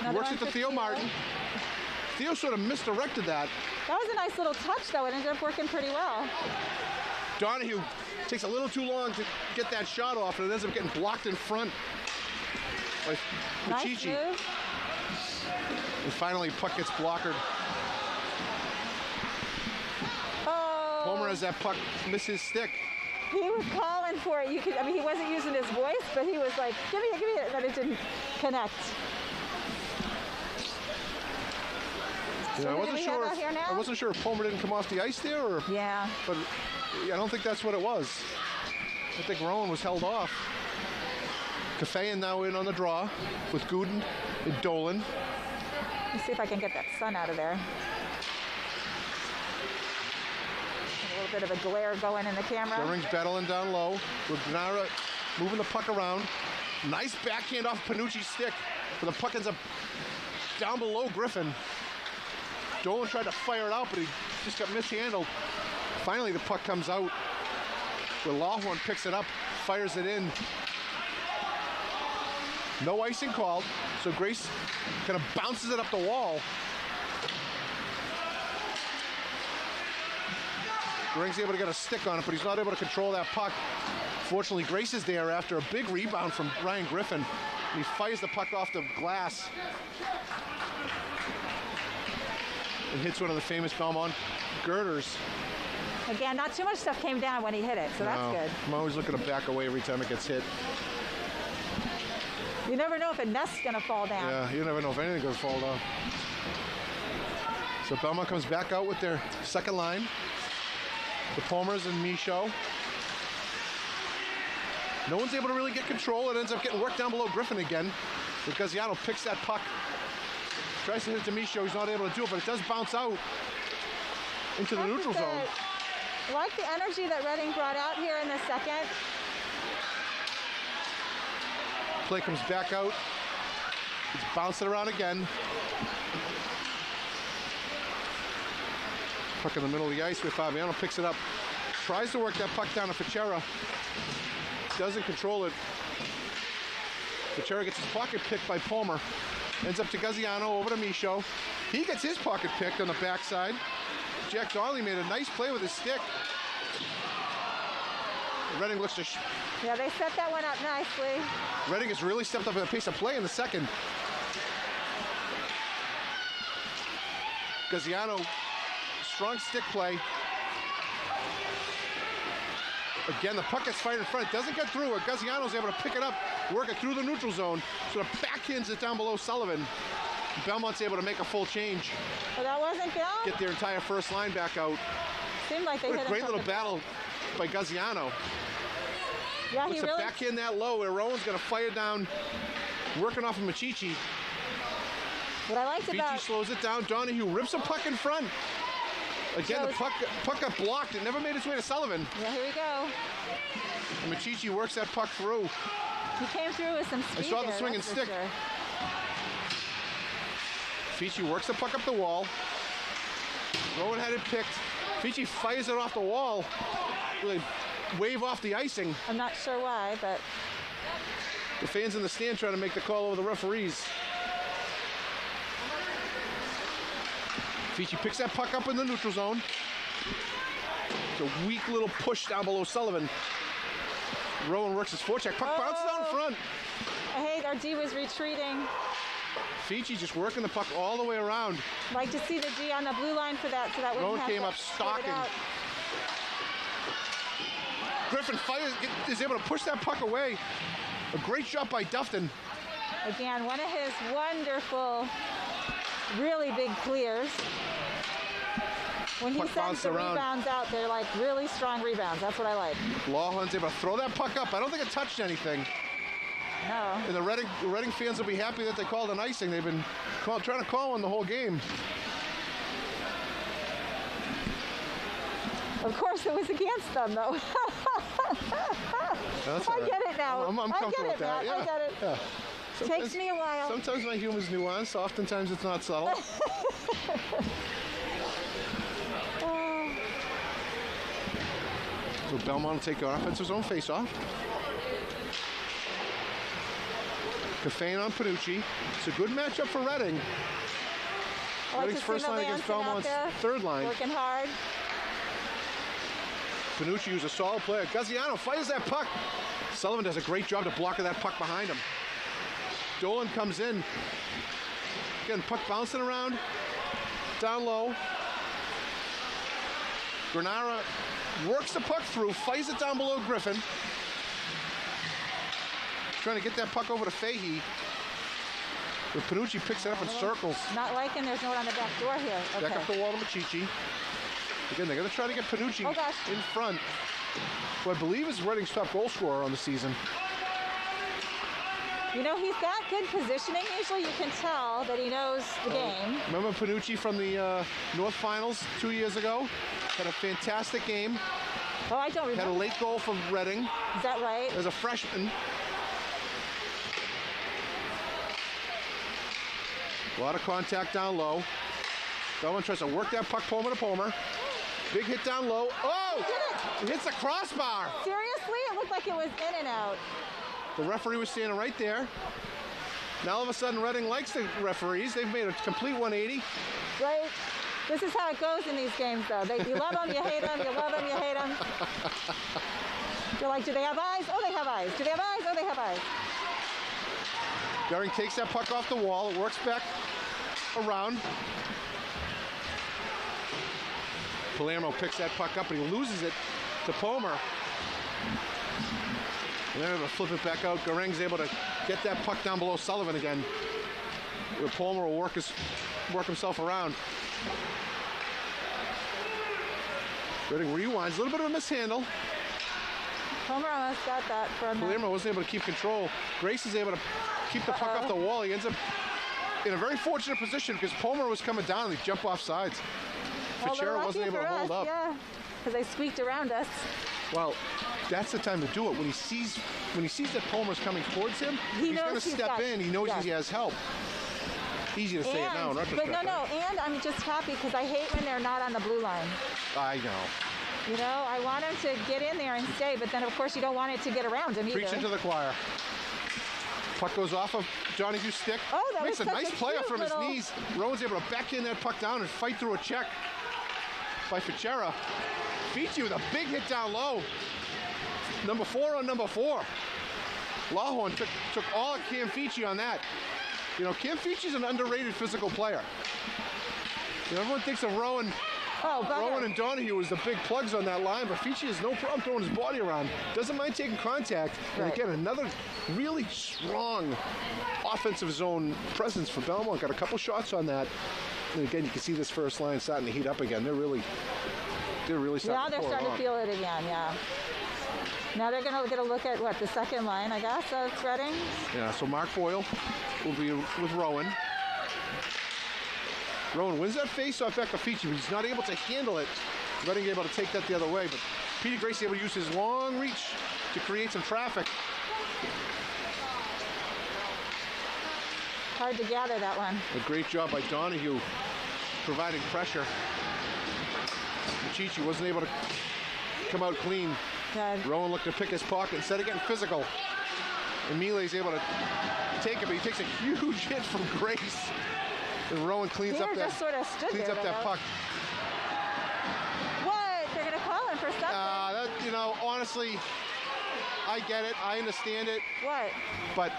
Another Works one it to for Theo Martin. Theo sort of misdirected that. That was a nice little touch, though. It ended up working pretty well. Donahue takes a little too long to get that shot off, and it ends up getting blocked in front by Nice Machichi. move. And finally, puck gets blockered. Oh, Palmer as that puck missed his stick. He was calling for it. I mean, he wasn't using his voice, but he was like, give me it, but it didn't connect. Yeah, I wasn't sure if Palmer didn't come off the ice there, or yeah. But I don't think that's what it was. I think Rowan was held off. Kafayan now in on the draw with Gooden and Dolan. Let's see if I can get that sun out of there. A little bit of a glare going in the camera. Goering's battling down low. With Granara moving the puck around. Nice backhand off Panucci's stick. But the puck ends up down below Griffin. Dolan tried to fire it out, but he just got mishandled. Finally, the puck comes out. Where Lawhorn picks it up, fires it in. No icing called, so Grace kind of bounces it up the wall. Goering's able to get a stick on it, but he's not able to control that puck. Fortunately, Grace is there after a big rebound from Ryan Griffin. And he fires the puck off the glass. And hits one of the famous Belmont girders. Again, not too much stuff came down when he hit it, so that's good. I'm always looking to back away every time it gets hit. You never know if a nest's going to fall down. Yeah, you never know if anything's going to fall down. So Belmont comes back out with their second line. The Palmers and Michaud. No one's able to really get control. It ends up getting worked down below Griffin again. Because Yano picks that puck. Tries to hit it to Michaud. He's not able to do it, but it does bounce out into the neutral zone. I like the energy that Reading brought out here in the second. Play comes back out. It's bouncing around again. Puck in the middle of the ice with Fabiano, picks it up. Tries to work that puck down to Fichera. Doesn't control it. Fichera gets his pocket picked by Palmer. Ends up to Gaziano, over to Michaud. He gets his pocket picked on the backside. Jack Donnelly made a nice play with his stick. Reading looks to... Yeah, they set that one up nicely. Reading has really stepped up at the pace of play in the second. Gaziano, strong stick play. Again, the puck gets fired in front. It doesn't get through. Gaziano's able to pick it up, work it through the neutral zone. So the backhands it down below Sullivan. Belmont's able to make a full change. But that wasn't good. Get their entire first line back out. Seemed like they what hit a great little battle by Gaziano. Yeah, he really... backhand that low where Rowan's going to fire down, working off of Machichi. What I liked about... Machichi slows it down. Donahue rips a puck in front. Again, the puck got blocked. It never made its way to Sullivan. Yeah, here we go. And Machichi works that puck through. He came through with some speed. I saw the swing and stick. Sure. Fichi works the puck up the wall. Rowan had it picked. Fichi fires it off the wall. Really wave off the icing. I'm not sure why, but... The fans in the stand trying to make the call over the referees. Fichi picks that puck up in the neutral zone. It's a weak little push down below Sullivan. Rowan works his forecheck. Puck bounces down front. I hate our D was retreating. Fichi just working the puck all the way around. Like to see the D on the blue line for that, so that wouldn't Rowan have came to up stalking. Griffin is able to push that puck away. A great shot by Dufton. Again, one of his wonderful, really big clears. When he sends the rebounds out, they're like really strong rebounds. That's what I like. Lawhorn's able to throw that puck up. I don't think it touched anything. No. And the Reading fans will be happy that they called an icing. They've been trying to call one the whole game. Of course, it was against them, though. I get it now. I'm comfortable with that. Yeah. I get it. Yeah. Takes me a while. Sometimes my humor's nuanced. Oftentimes it's not subtle. So Belmont will take our offensive zone face-off. Caffeine on Panucci. It's a good matchup for Reading. Reading's first line against Belmont's third line. Working hard. Panucci, who's a solid player. Gaziano fires that puck. Sullivan does a great job to block that puck behind him. Dolan comes in. Again, puck bouncing around. Down low. Granara works the puck through, fires it down below Griffin. Trying to get that puck over to Fahey. But Panucci picks it up and circles. Not liking there's no one on the back door here. Okay. Back up the wall to Machichi. Again, they're going to try to get Panucci in front, who I believe is Reading's top goal scorer on the season. You know, he's got good positioning. Usually you can tell that he knows the game. Remember Panucci from the North Finals 2 years ago? Had a fantastic game. Oh, I don't remember. Had a late goal from Reading. Is that right? As a freshman. A lot of contact down low. Bellman tries to work that puck Palmer to Palmer. Big hit down low. Oh! He hits the crossbar. Seriously? It looked like it was in and out. The referee was standing right there. Now all of a sudden Reading likes the referees. They've made a complete 180. Right? This is how it goes in these games, though. You love them, you hate them, you love them, you hate them. You're like, do they have eyes? Oh, they have eyes. Do they have eyes? Oh, they have eyes. Goering takes that puck off the wall. It works back around. Palermo picks that puck up, and he loses it to Palmer. And they're able to flip it back out. Goreng's able to get that puck down below Sullivan again, where Palmer will work himself around. Reading rewinds. A little bit of a mishandle. Palmer almost got that from Palermo wasn't able to keep control. Grace is able to keep the puck off the wall. He ends up in a very fortunate position because Palmer was coming down and he jumped off sides. Fitzgerald wasn't able to hold up. Yeah, because they squeaked around us. Well, that's the time to do it. When he sees that Palmer's coming towards him, he's going to step in. He knows he has help. Easy to say it now. But no, and I'm just happy because I hate when they're not on the blue line. I know. You know, I want him to get in there and stay, but then of course you don't want it to get around him either. Preaching to the choir. Puck goes off of Donahue's stick. Oh, that makes was a nice play up from his little... knees. Rowan's able to back in that puck down and fight through a check by Fitzgerald. Fichi with a big hit down low. Number 4 on number 4. Lawhorn took all of Cam Fichi on that. You know, Cam Fichi's an underrated physical player. You know, everyone thinks of Rowan and Donahue as the big plugs on that line, but Fichi has no problem throwing his body around. Doesn't mind taking contact. Right. And again, another really strong offensive zone presence for Belmont. Got a couple shots on that. And again, you can see this first line starting to heat up again. They're really starting to pour it on. Now they're starting to feel it again, yeah. Now they're going to get a look at, what, the second line, I guess, of Reading? Yeah, so Mark Boyle will be with Rowan. Rowan wins that face-off back to Fichi, but he's not able to handle it. Reading able to take that the other way, but Peter Grace able to use his long reach to create some traffic. Hard to gather that one. A great job by Donahue providing pressure. Machichi wasn't able to come out clean. Good. Rowan looked to pick his pocket instead of getting physical. And Mile's able to take it, but he takes a huge hit from Grace. And Rowan cleans up that, sort of that puck. What? They're going to call him for something. You know, honestly, I get it. I understand it. What? But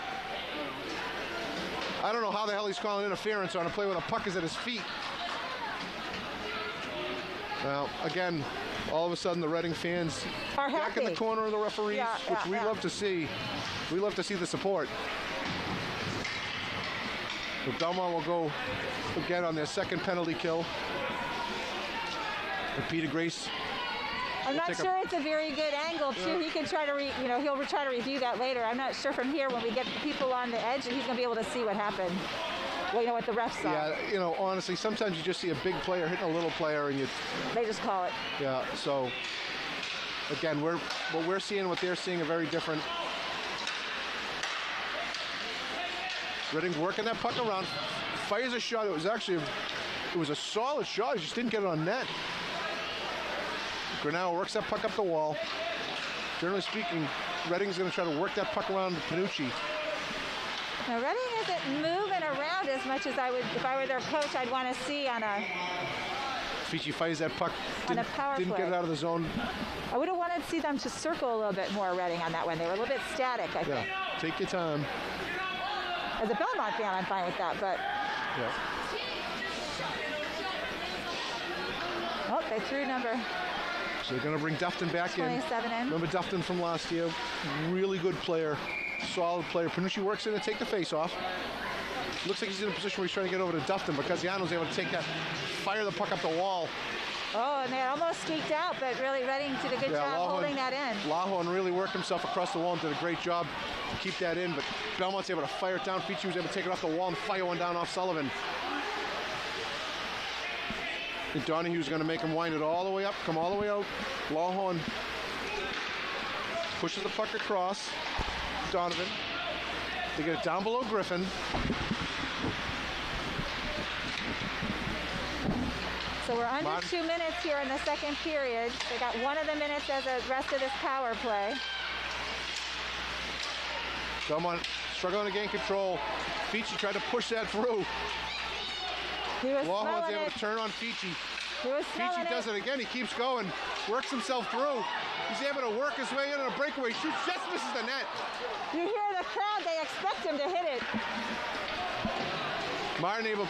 I don't know how the hell he's calling interference on a play when a puck is at his feet. Well, again, all of a sudden the Reading fans are back in the corner of the referees, which we love to see. We love to see the support. But Belmont will go again on their second penalty kill. And Peter Grace. I'm not sure it's a very good angle, too. He can try to, he'll try to review that later. I'm not sure from here when we get the people on the edge, he's going to be able to see what happened. Well, you know what the refs saw. Yeah, you know, honestly, sometimes you just see a big player hitting a little player, and they just call it. Yeah. So again, what we're seeing, what they're seeing, are very different. Reading working that puck around, fires a shot. It was a solid shot. He just didn't get it on net. Granell works that puck up the wall. Generally speaking, Reading's going to try to work that puck around Panucci. Now, Reading isn't moving around as much as I would, if I were their coach, I'd want to see on a... Fichi fires that puck. On a power play. Didn't get it out of the zone. I would have wanted to see them to circle a little bit more, Reading, on that one. They were a little bit static, I think. Take your time. As a Belmont fan, I'm fine with that, but... Yeah. Oh, they threw number So they're going to bring Dufton back 27 in. Remember Dufton from last year? Really good player, solid player. Panucci works in to take the face off. Looks like he's in a position where he's trying to get over to Dufton, but Gaziano's able to take that, fire the puck up the wall. Oh, and they almost squeaked out, but really Reading did a good job holding that in. Lahoan really worked himself across the wall and did a great job to keep that in, but Belmont's able to fire it down. Fici was able to take it off the wall and fire one down off Sullivan. And Donahue's going to make him wind it all the way up, come all the way out. Lahoan pushes the puck across. Donovan. They get it down below Griffin. So we're under 2 minutes here in the second period. They got 1 of the minutes as the rest of this power play. Belmont struggling to gain control. Fici tried to push that through. Lahoan's able to turn on Fici. Fici does it again. He keeps going, works himself through. He's able to work his way in on a breakaway. Shoots, just misses the net. You hear the crowd, they expect him to hit it. Martin able to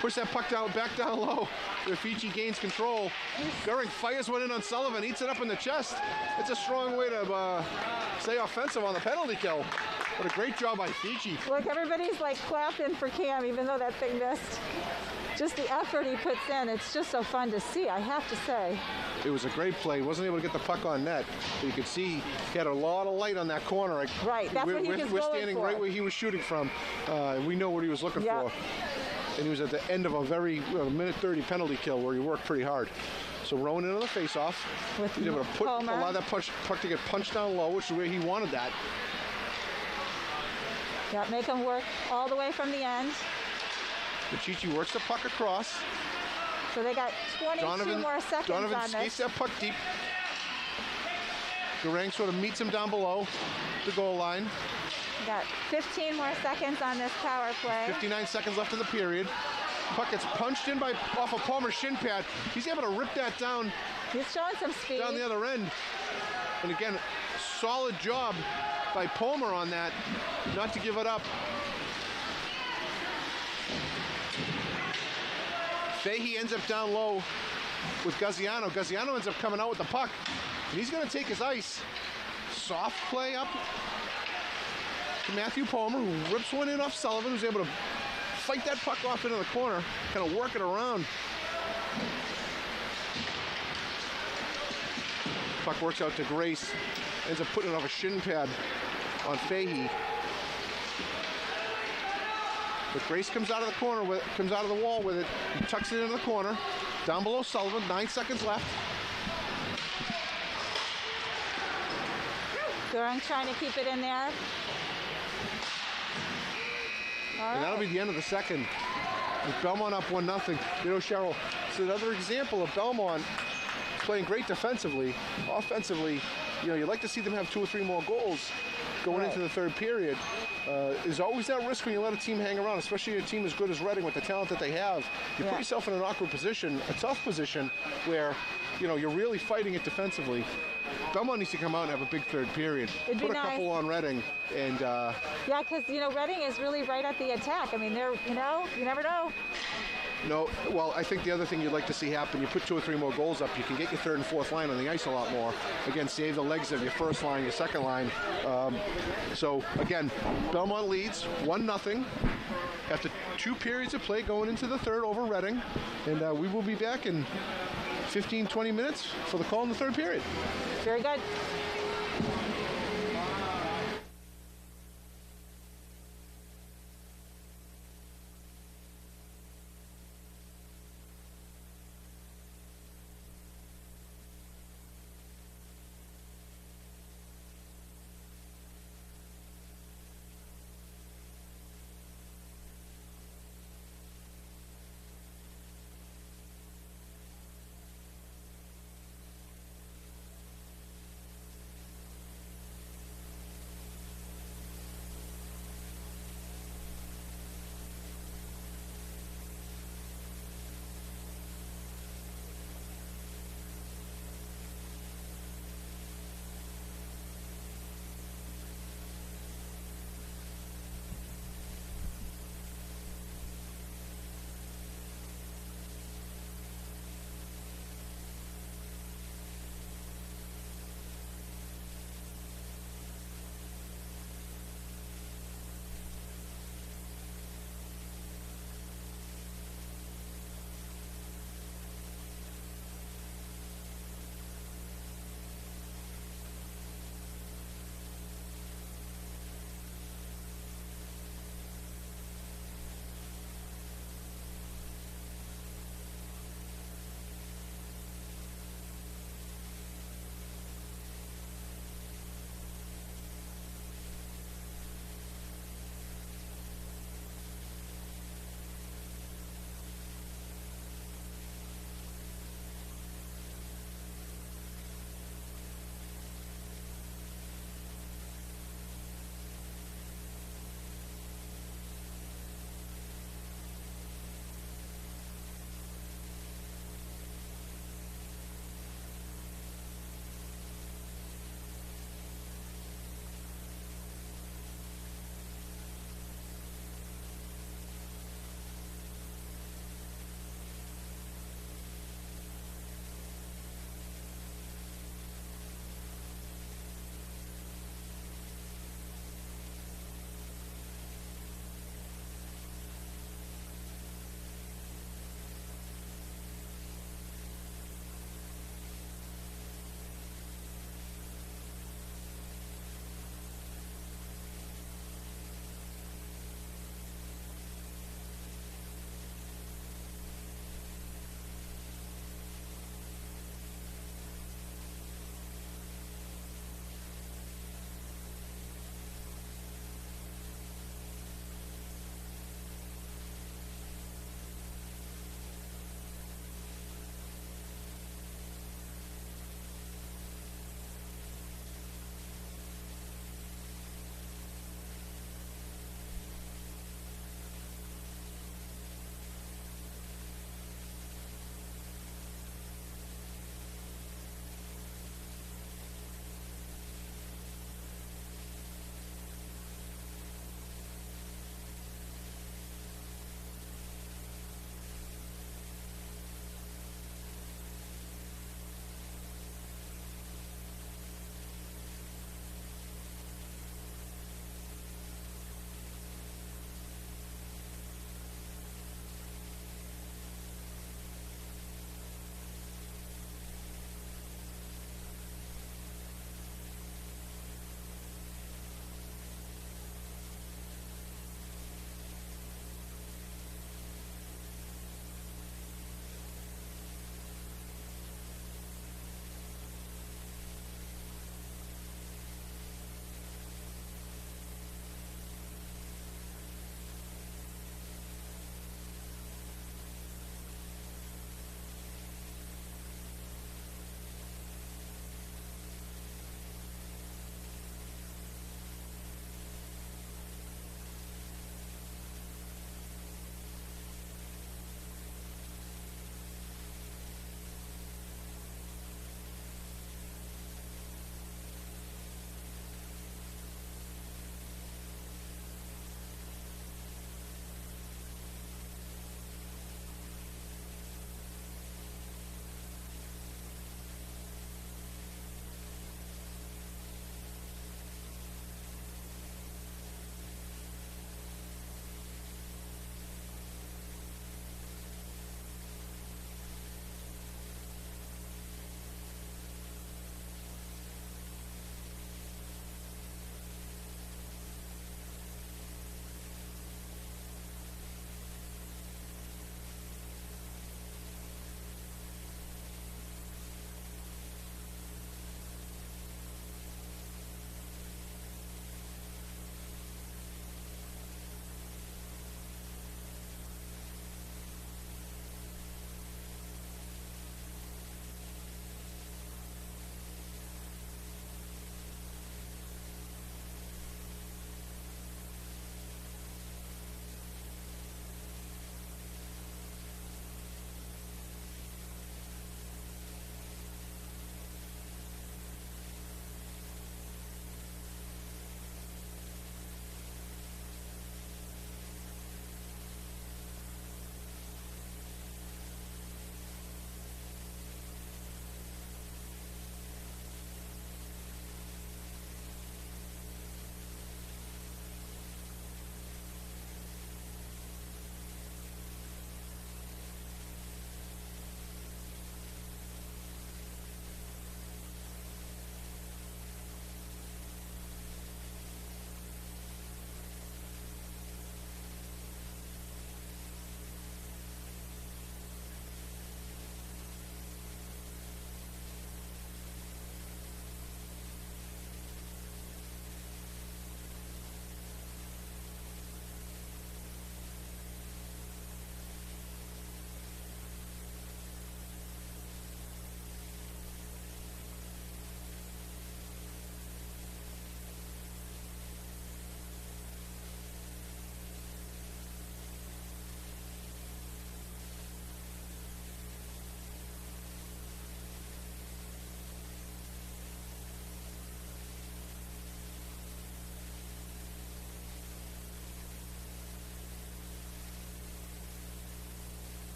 push that puck down, back down low, where Fici gains control. Goering fires one in on Sullivan, eats it up in the chest. It's a strong way to stay offensive on the penalty kill. What a great job by Fici. Look, everybody's like clapping for Cam, even though that thing missed. Just the effort he puts in, it's just so fun to see, I have to say. It was a great play. He wasn't able to get the puck on net, but you could see he had a lot of light on that corner. Right, that's what he was going for. We're standing right where he was shooting from. We know what he was looking for. And he was at the end of a very minute 30 penalty kill where he worked pretty hard. So Rowan into the face-off. He's able to allow that puck to get punched down low, which is where he wanted that. Yeah, make him work all the way from the end. Pachichi works the puck across. So they got 22 more seconds Donovan on skates this. that puck deep. Garang sort of meets him down below the goal line. We got 15 more seconds on this power play. 59 seconds left in the period. Puck gets punched in off of Palmer's shin pad. He's able to rip that down. He's showing some speed. Down the other end. And again, solid job by Palmer on that, not to give it up. Fahey ends up down low with Gaziano. Gaziano ends up coming out with the puck. And he's going to take his ice. Soft play up to Matthew Palmer, who rips one in off Sullivan, who's able to fight that puck off into the corner, kind of work it around. Puck works out to Grace. Ends up putting it off a shin pad on Fahey. But Grace comes out of the corner with it, comes out of the wall with it. He tucks it into the corner. Down below Sullivan, 9 seconds left. Goring trying to keep it in there. And that'll be the end of the second. With Belmont up 1-0. You know, Cheryl, it's another example of Belmont playing great defensively. Offensively, you know, you'd like to see them have 2 or 3 more goals going into the third period. There's always that risk when you let a team hang around, especially a team as good as Reading with the talent that they have. You put yourself in an awkward position, a tough position, where, you know, you're really fighting it defensively. Belmont needs to come out and have a big third period. Put a couple on Reading, and yeah, because, you know, Reading is really right at the attack. I mean, they're, you know, you never know. No, well, I think the other thing you'd like to see happen, you put 2 or 3 more goals up, you can get your third and fourth line on the ice a lot more. Again, save the legs of your first line, your second line. So, again, Belmont leads 1-0 after 2 periods of play going into the third over Reading. And we will be back in 15-20 minutes for the call in the third period. Very good.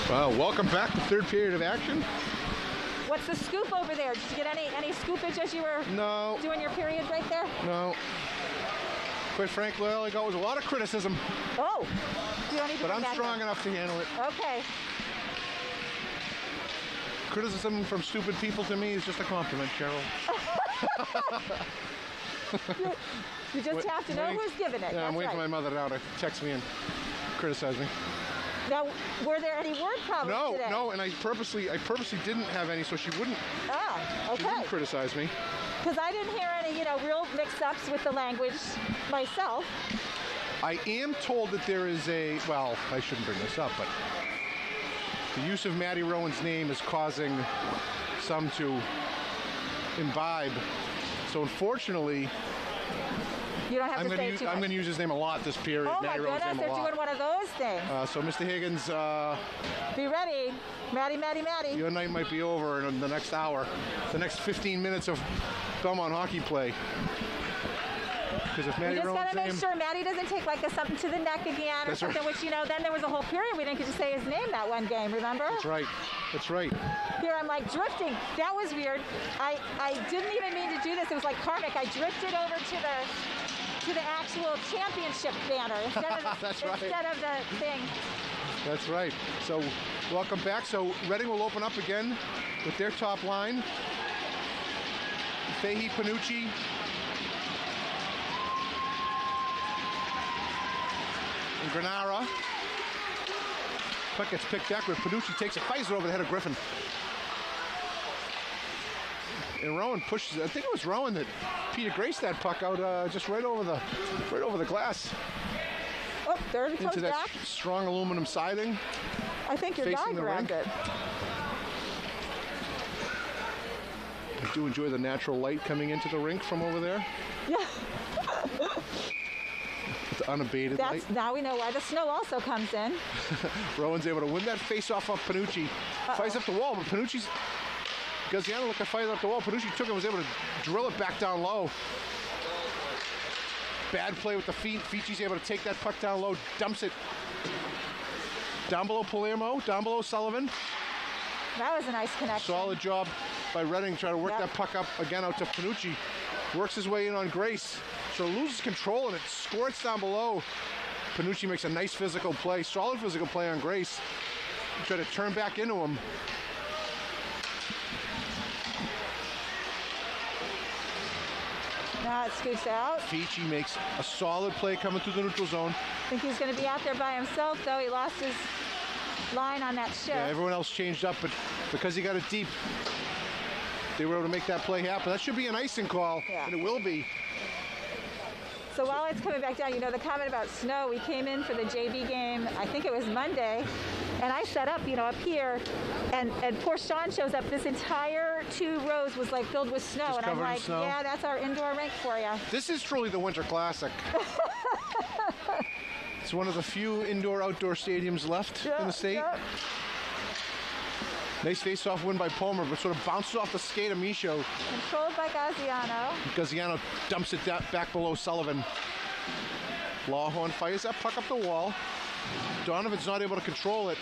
Welcome back to third period of action. What's the scoop over there? Did you get any scoopage as you were doing your period right there? No. Quite frankly, all I got was a lot of criticism. Oh, you don't need to. But I'm strong enough to handle it. Okay. Criticism from stupid people to me is just a compliment, Cheryl. You just have to know who's giving it. Yeah, I'm waiting for my mother now to text me and criticize me. Now, were there any word problems today? No, and I purposely didn't have any so she wouldn't. Ah, okay. She wouldn't criticize me. Because I didn't hear any, real mix-ups with the language myself. I am told that there is well, I shouldn't bring this up, but the use of Maddie Rowan's name is causing some to imbibe. So unfortunately, you don't have to say too much. I'm going to use his name a lot this period. Oh my goodness, they're doing one of those things. So Mr. Higgins, be ready. Maddie. Your night might be over in the next hour. The next 15 minutes of Belmont hockey play. Because if Maddie Rowan's just got to make sure Maddie doesn't take something to the neck again or something, which, then there was a whole period we didn't get to say his name that one game, remember? That's right. Here I'm drifting. That was weird. I didn't even mean to do this. It was like karmic. I drifted over to the actual championship banner instead of the thing. That's right. So welcome back. So Reading will open up again with their top line. Fahey, Panucci, and Granara. Puck gets picked backward. Panucci takes it, fires it over the head of Griffin. And Rowan pushes. I think it was Rowan that Peter graced that puck out just right over the glass. Oh, there it comes into that back. Strong aluminum siding. I think your dog grabbed it. I do enjoy the natural light coming into the rink from over there. Yeah. The unabated light. Now we know why the snow also comes in. Rowan's able to win that face-off off Panucci. Fires up the wall, but Panucci's... Gaziano looked at fire up the wall. Panucci took it and was able to drill it back down low. Bad play with the feet. Ficci's able to take that puck down low, dumps it down below Palermo, down below Sullivan. That was a nice connection. Solid job by Reading trying to work that puck up again out to Panucci. Works his way in on Grace. So loses control and it squirts down below. Panucci makes a nice physical play, solid physical play on Grace. Try to turn back into him. Now it scoots out. Ficci makes a solid play coming through the neutral zone. I think he's going to be out there by himself, though. He lost his line on that shift. Yeah, everyone else changed up, but because he got it deep, they were able to make that play happen. That should be an icing call, and it will be. So while it's coming back down, the comment about snow, we came in for the JV game, I think it was Monday, and I set up, up here, and poor Sean shows up. This entire 2 rows was filled with snow, Just and I'm like, snow. Yeah, that's our indoor rink for you. This is truly the Winter Classic. It's one of the few indoor-outdoor stadiums left in the state. Yeah. Nice face-off win by Palmer, but sort of bounces off the skate of Michaud. Controlled by Gaziano. Gaziano dumps it back below Sullivan. Lawhorn fires that puck up the wall. Donovan's not able to control it.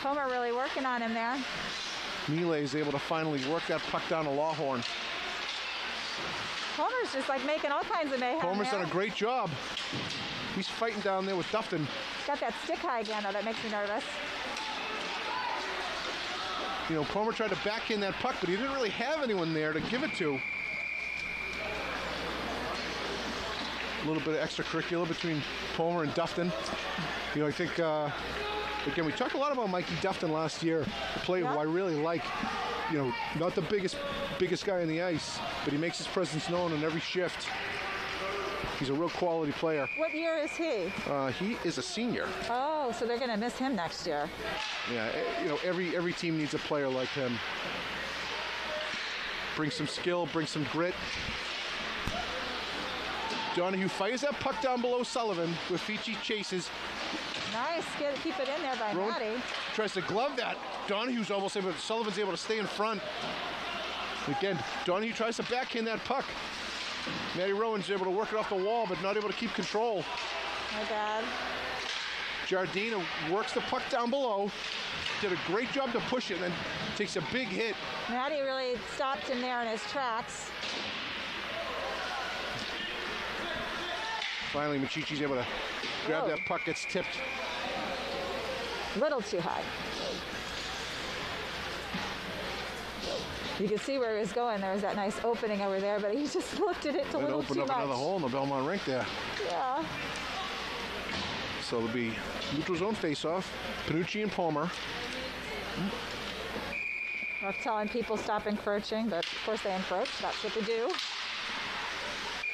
Palmer really working on him there. Miele is able to finally work that puck down to Lawhorn. Palmer's just making all kinds of mayhem. Palmer's done a great job. He's fighting down there with Dufton. Got that stick high again, though. That makes me nervous. Palmer tried to back in that puck, but he didn't really have anyone there to give it to. A little bit of extracurricular between Palmer and Dufton. I think, again, we talked a lot about Mikey Dufton last year, a player who I really like. Not the biggest guy on the ice, but he makes his presence known on every shift. He's a real quality player. What year is he? He is a senior. Oh, so they're going to miss him next year. Yeah, every team needs a player like him. Brings some skill, brings some grit. Donahue fires that puck down below Sullivan with Ficci chases. Nice, keep it in there by Matty. Tries to glove that. Donahue's almost able, Sullivan's able to stay in front. Again, Donahue tries to backhand that puck. Matty Rowan's able to work it off the wall, but not able to keep control. My bad. Jardine works the puck down below. Did a great job to push it, and then takes a big hit. Maddie really stopped him there in his tracks. Finally, Machichi's able to grab that puck, gets tipped. Little too high. You can see where he was going. There was that nice opening over there, but he just looked at it a little too much. Opened up another hole in the Belmont rink there. Yeah. So it'll be neutral zone face-off. Panucci and Palmer. We're telling people stop encroaching, but of course they encroach. That's what they do.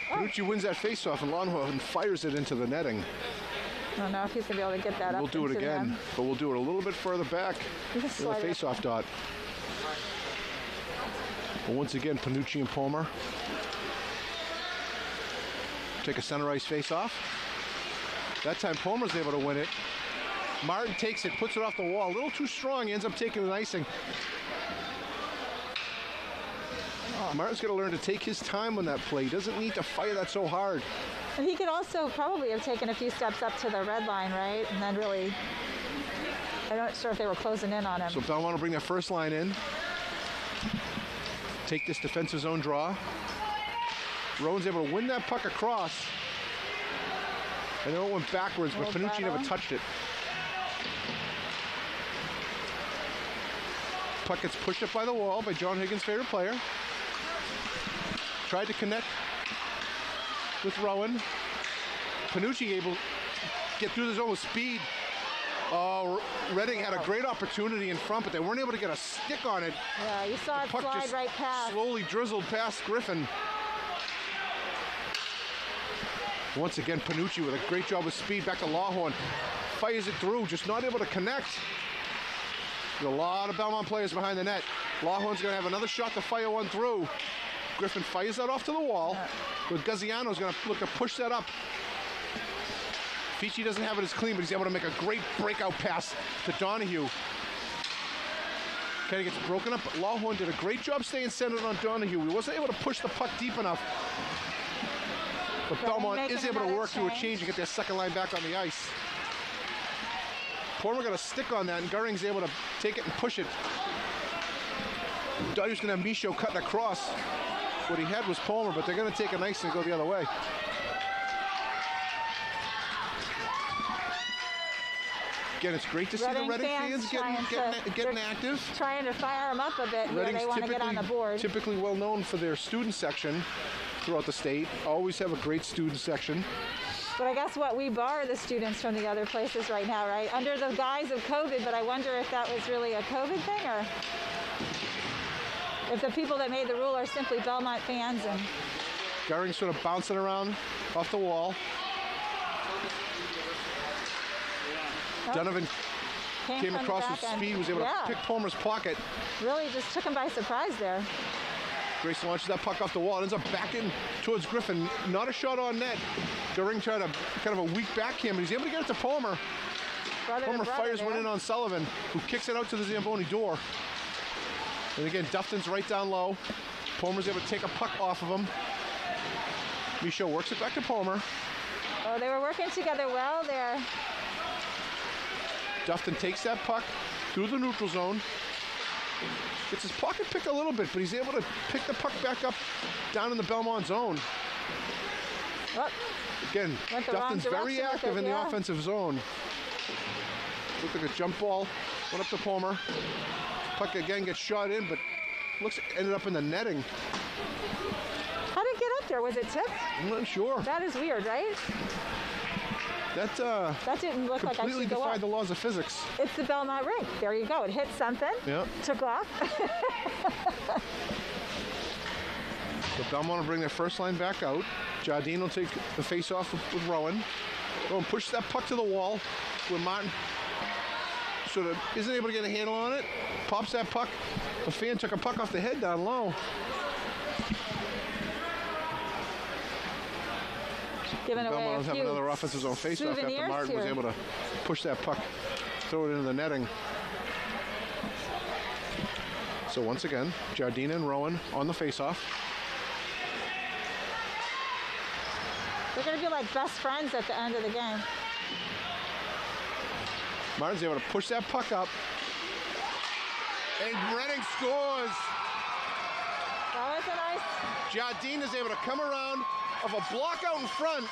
Panucci wins that face-off, and Longhorn fires it into the netting. I don't know if he's going to be able to get that up. We'll do it again, them. but we'll do it a little bit further back in the face-off dot. But once again, Panucci and Palmer take a center ice face-off. That time Palmer's able to win it. Martin takes it, puts it off the wall. A little too strong, he ends up taking an icing. Martin's got to learn to take his time on that play. He doesn't need to fire that so hard. And he could also probably have taken a few steps up to the red line, right? And then really, I'm not sure if they were closing in on him. So Belmont will bring their first line in. Take this defensive zone draw. Rowan's able to win that puck across. I know it went backwards, but Panucci never touched it. Puck gets pushed up by the wall by John Higgins' favorite player. Tried to connect with Rowan. Panucci able to get through the zone with speed. Oh, Redding had a great opportunity in front, but they weren't able to get a stick on it. Yeah, you saw it slide right past. Slowly drizzled past Griffin. Once again, Panucci with a great job with speed. Back to Lawhorn. Fires it through, just not able to connect. There's a lot of Belmont players behind the net. Lawhorn's going to have another shot to fire one through. Griffin fires that off to the wall. But Gaziano's going to look to push that up. Fici doesn't have it as clean, but he's able to make a great breakout pass to Donahue. Kind of gets broken up, but Lawhorn did a great job staying centered on Donahue. He wasn't able to push the puck deep enough. But Belmont is able to work through a change and get their second line back on the ice. Palmer got a stick on that, and Goering's able to take it and push it. Donahue's going to have Michaud cutting across. What he had was Palmer, but they're going to take an ice and go the other way. Again, it's great to see the Reading fans getting active. Trying to fire them up a bit here. They want to get on the board. Typically well known for their student section throughout the state. Always have a great student section. But I guess what we bar the students from the other places right now, right? Under the guise of COVID, but I wonder if that was really a COVID thing or if the people that made the rule are simply Belmont fans. And Goering sort of bouncing around off the wall. Donovan came across with speed, was able to pick Palmer's pocket. Really just took him by surprise there. Grayson launches that puck off the wall. It ends up back in towards Griffin. Not a shot on net. Goering tried a kind of a weak backhand, but he's able to get it to Palmer. Palmer fires one in on Sullivan, who kicks it out to the Zamboni door. And again, Dufton's right down low. Palmer's able to take a puck off of him. Michaud works it back to Palmer. Oh, they were working together well there. Dufton takes that puck through the neutral zone. Gets his pocket picked a little bit, but he's able to pick the puck back up down in the Belmont zone. Oh, again, Dufton's very active in the offensive zone. Looked like a jump ball. Went up to Palmer. Puck again gets shot in, but ended up in the netting. How did it get up there? Was it tipped? I'm not sure. That is weird, right? That didn't look like I should go up. completely defied the laws of physics. It's the Belmont Rink. There you go. It hit something. Yep. Took off. So Belmont will bring their first line back out. Jardine will take the face-off with Rowan. Rowan pushes that puck to the wall where Martin sort of isn't able to get a handle on it. Pops that puck. The fan took a puck off the head down low. Giving away Belmont will have another offensive zone face-off after Martin was able to push that puck, throw it into the netting. So once again, Jardine and Rowan on the face-off. They're going to be like best friends at the end of the game. Martin's able to push that puck up. And Reading scores. That was a nice. Jardine is able to come around of a block out in front.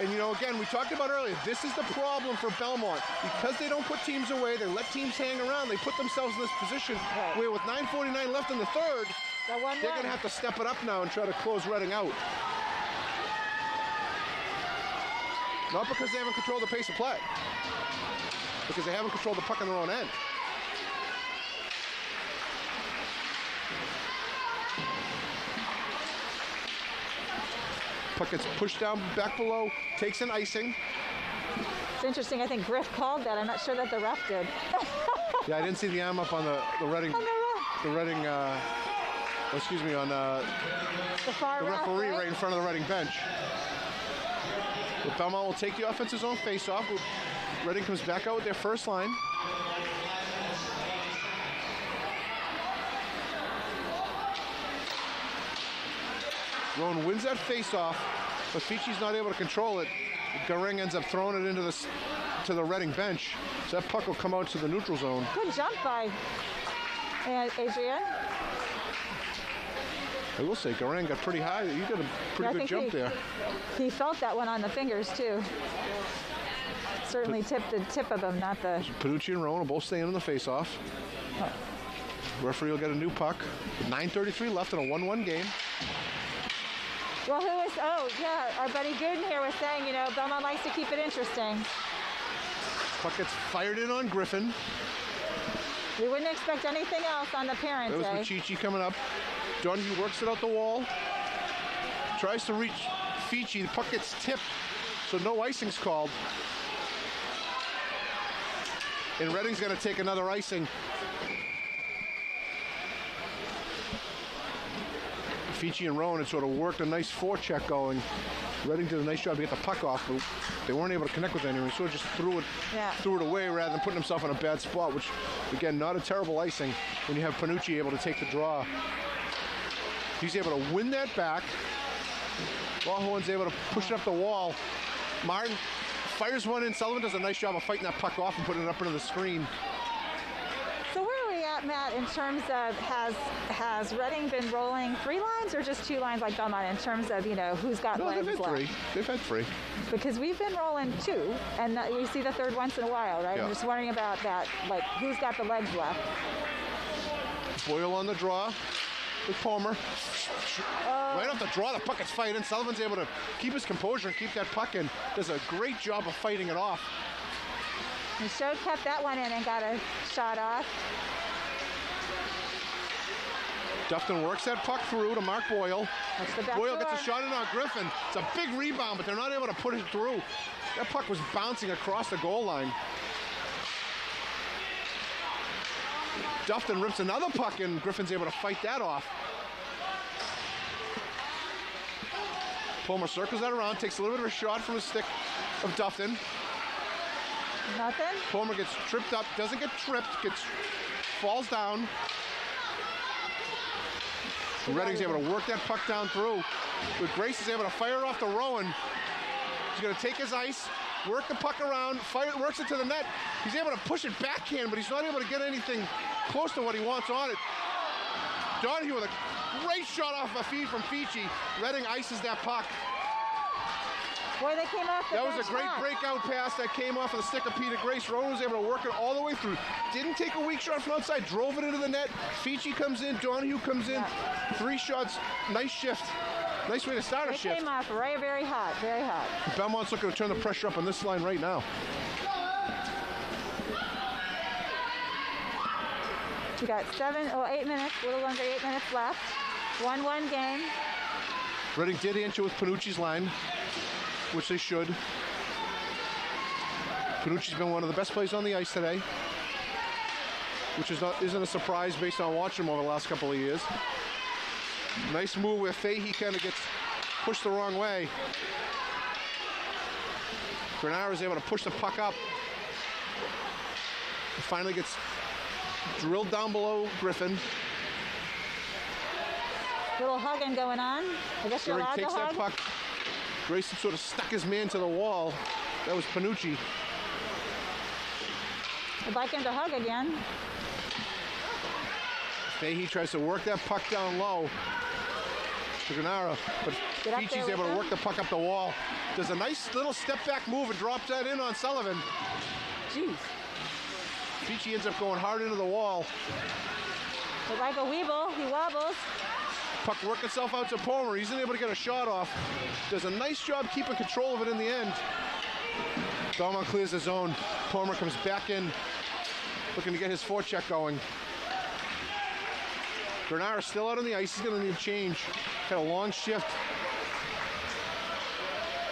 And, you know, again, we talked about earlier, this is the problem for Belmont. Because they don't put teams away, they let teams hang around, they put themselves in this position where with 9:49 left in the third, they're going to have to step it up now and try to close Reading out. Not because they haven't controlled the pace of play, because they haven't controlled the puck on their own end. Puck gets pushed down back below, takes an icing. It's interesting. I think Griff called that. I'm not sure that the ref did. Yeah, I didn't see the arm up on the Reading. On the Reading. Excuse me, on the referee right in front of the Reading bench. But Belmont will take the offensive zone face-off. Reading comes back out with their first line. Rowan wins that face-off, but Ficci's not able to control it. Garing ends up throwing it into the Reading bench. So that puck will come out to the neutral zone. Good jump by Adrian. I will say, Garing got pretty high. You got a pretty good jump there. He felt that one on the fingers, too. Certainly tipped the tip of him, not the... Panucci and Rowan will both stay in the face-off. Oh. Referee will get a new puck. 9:33 left in a 1-1 game. Well, oh, yeah, our buddy Gooden here was saying, you know, Belmont likes to keep it interesting. Puck gets fired in on Griffin. We wouldn't expect anything else on the parent day. That was Machichi coming up. Donahue works it out the wall. Tries to reach Ficci. The puck gets tipped, so no icing's called. And Reading's going to take another icing. Ficci and Rowan had sort of worked a nice forecheck going. Reading did a nice job to get the puck off, but they weren't able to connect with anyone. Sort of just threw it away rather than putting himself in a bad spot, which, again, not a terrible icing when you have Panucci able to take the draw. He's able to win that back. Lawhorn's able to push it up the wall. Martin fires one in. Sullivan does a nice job of fighting that puck off and putting it up into the screen. So where are we at, Matt, in terms of has Reading been rolling 3 lines or just 2 lines like Belmont in terms of, you know, who's got legs they've had left? 3. They've had 3. Because we've been rolling 2, and we see the third once in a while, right? Yeah. I'm just wondering about that, like who's got the legs left. Boyle on the draw with Palmer. Right off the draw, the puck gets fired in. Sullivan's able to keep his composure and keep that puck in. Does a great job of fighting it off. And Shode kept that one in and got a shot off. Dufton works that puck through to Mark Boyle. Boyle gets a shot in on Griffin. It's a big rebound, but they're not able to put it through. That puck was bouncing across the goal line. Dufton rips another puck and Griffin's able to fight that off. Palmer circles that around, takes a little bit of a shot from the stick of Dufton. Nothing. Palmer gets tripped up, doesn't get tripped, falls down. Reading's able to work that puck down through. But Grace is able to fire off to Rowan. He's going to take his ice, work the puck around, works it to the net. He's able to push it backhand, but he's not able to get anything close to what he wants on it. Donahue with a great shot off a feed from Ficci. Reading ices that puck. Boy, they came off the That was a great breakout pass that came off of the stick of Peter Grace. Rowan was able to work it all the way through. Didn't take a weak shot from outside, drove it into the net. Ficci comes in, Donahue comes in. 3 shots, nice shift. Nice way to start a shift. It came off very hot, very hot. Belmont's looking to turn the pressure up on this line right now. We got 8 minutes, a little under 8 minutes left. 1-1 game. Reading did answer with Panucci's line, which they should. Panucci's been one of the best players on the ice today, which isn't a surprise based on watching him over the last couple of years. Nice move where Fahey kind of gets pushed the wrong way. Granara is able to push the puck up. Finally gets drilled down below Griffin. Little hugging going on. I guess you're allowed to hug. Takes that puck. Grayson sort of stuck his man to the wall. That was Panucci. If I can to hug again. Fahey tries to work that puck down low to Granara, but Feechy's able to work the puck up the wall. Does a nice little step back move and drops that in on Sullivan. Jeez. Feechy ends up going hard into the wall. But like a weeble, he wobbles. Puck worked itself out to Palmer. He's able to get a shot off. Does a nice job keeping control of it in the end. Belmont clears the zone. Palmer comes back in, looking to get his forecheck going. Granara still out on the ice. He's going to need a change. Had a long shift.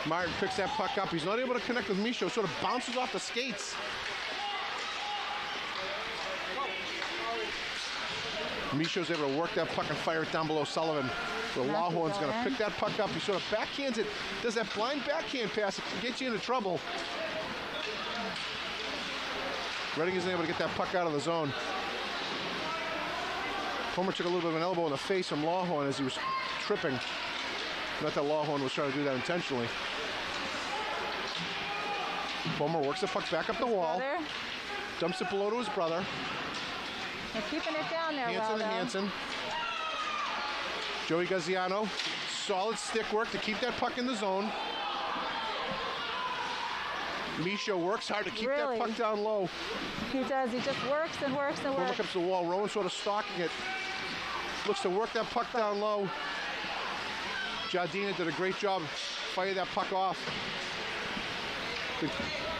Martin picks that puck up. He's not able to connect with Michaud. Sort of bounces off the skates. Michaud's able to work that puck and fire it down below Sullivan. The Lawhorn's going to pick that puck up. He sort of backhands it. Does that blind backhand pass. It can get you into trouble. Redding isn't able to get that puck out of the zone. Palmer took a little bit of an elbow in the face from Lawhorn as he was tripping. Not that Lawhorn was trying to do that intentionally. Palmer works the puck back up the wall. Dumps it below to his brother. They're keeping it down there, Hansen and Hansen. Joey Gaziano, solid stick work to keep that puck in the zone. Michaud works hard to keep that puck down low. He does. He just works and works and works. Palmer comes to the wall. Rowan sort of stalking it. Looks to work that puck down low. Jardina did a great job. Fire that puck off.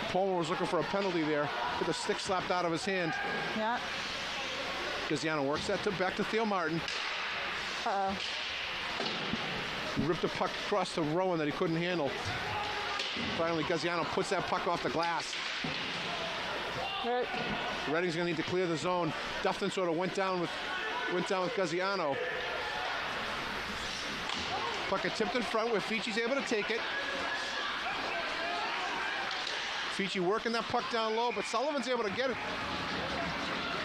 Palmer was looking for a penalty there. Get the stick slapped out of his hand. Yeah. Gaziano works that back to Theo Martin. Uh-oh. Ripped the puck across to Rowan that he couldn't handle. Finally, Gaziano puts that puck off the glass. Hurt. Redding's going to need to clear the zone. Dufton sort of went down with Gaziano. Puck is tipped in front where Feechy's able to take it. Feechy working that puck down low, but Sullivan's able to get it.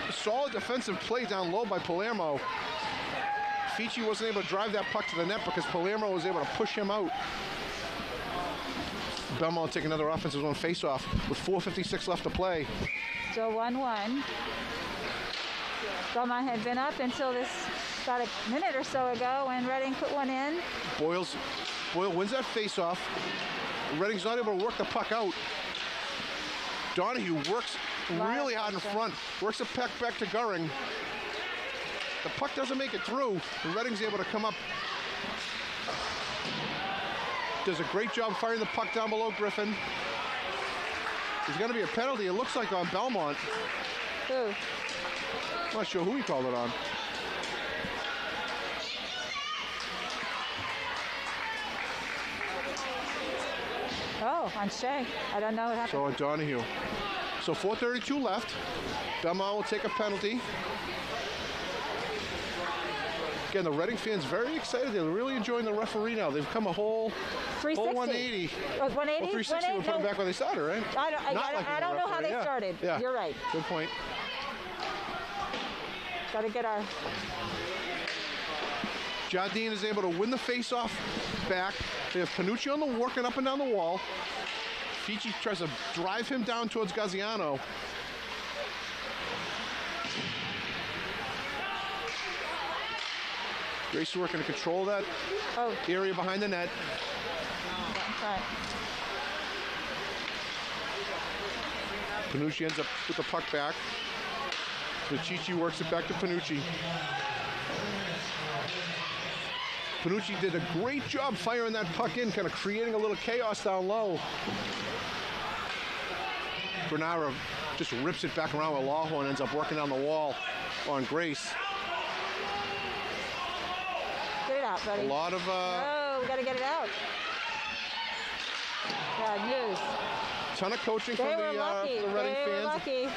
A solid defensive play down low by Palermo. Feechy wasn't able to drive that puck to the net because Palermo was able to push him out. Belmont will take another offensive zone face-off with 4:56 left to play. Still 1-1. Belmont had been up until this about a minute or so ago when Redding put one in. Boyle wins that face-off. Redding's not able to work the puck out. Donahue works really hard in front. Works the puck back to Goering. The puck doesn't make it through. And Redding's able to come up. Does a great job firing the puck down below Griffin. There's going to be a penalty, it looks like, on Belmont. Who? I'm not sure who he called it on. Oh, on Shea. I don't know what happened. So on Donahue. So 4:32 left. Belmont will take a penalty. Again, the Reading fans very excited. They're really enjoying the referee now. They've come a whole 180. 180? Well, 360 will put them back where they started, right? I don't know how they started. Yeah. You're right. Good point. Got to get our... Jardine is able to win the face-off back. They have Panucci on the working up and down the wall. Feechy tries to drive him down towards Gaziano. Grace working to control that area behind the net. Right. Panucci ends up with the puck back. Chichi works it back to Panucci. Panucci did a great job firing that puck in, kind of creating a little chaos down low. Granara just rips it back around where Lawhorn ends up working down the wall on Grace. Get it out, buddy. A lot of... Oh, we got to get it out. Bad news. Ton of coaching from the Reading fans. They were lucky.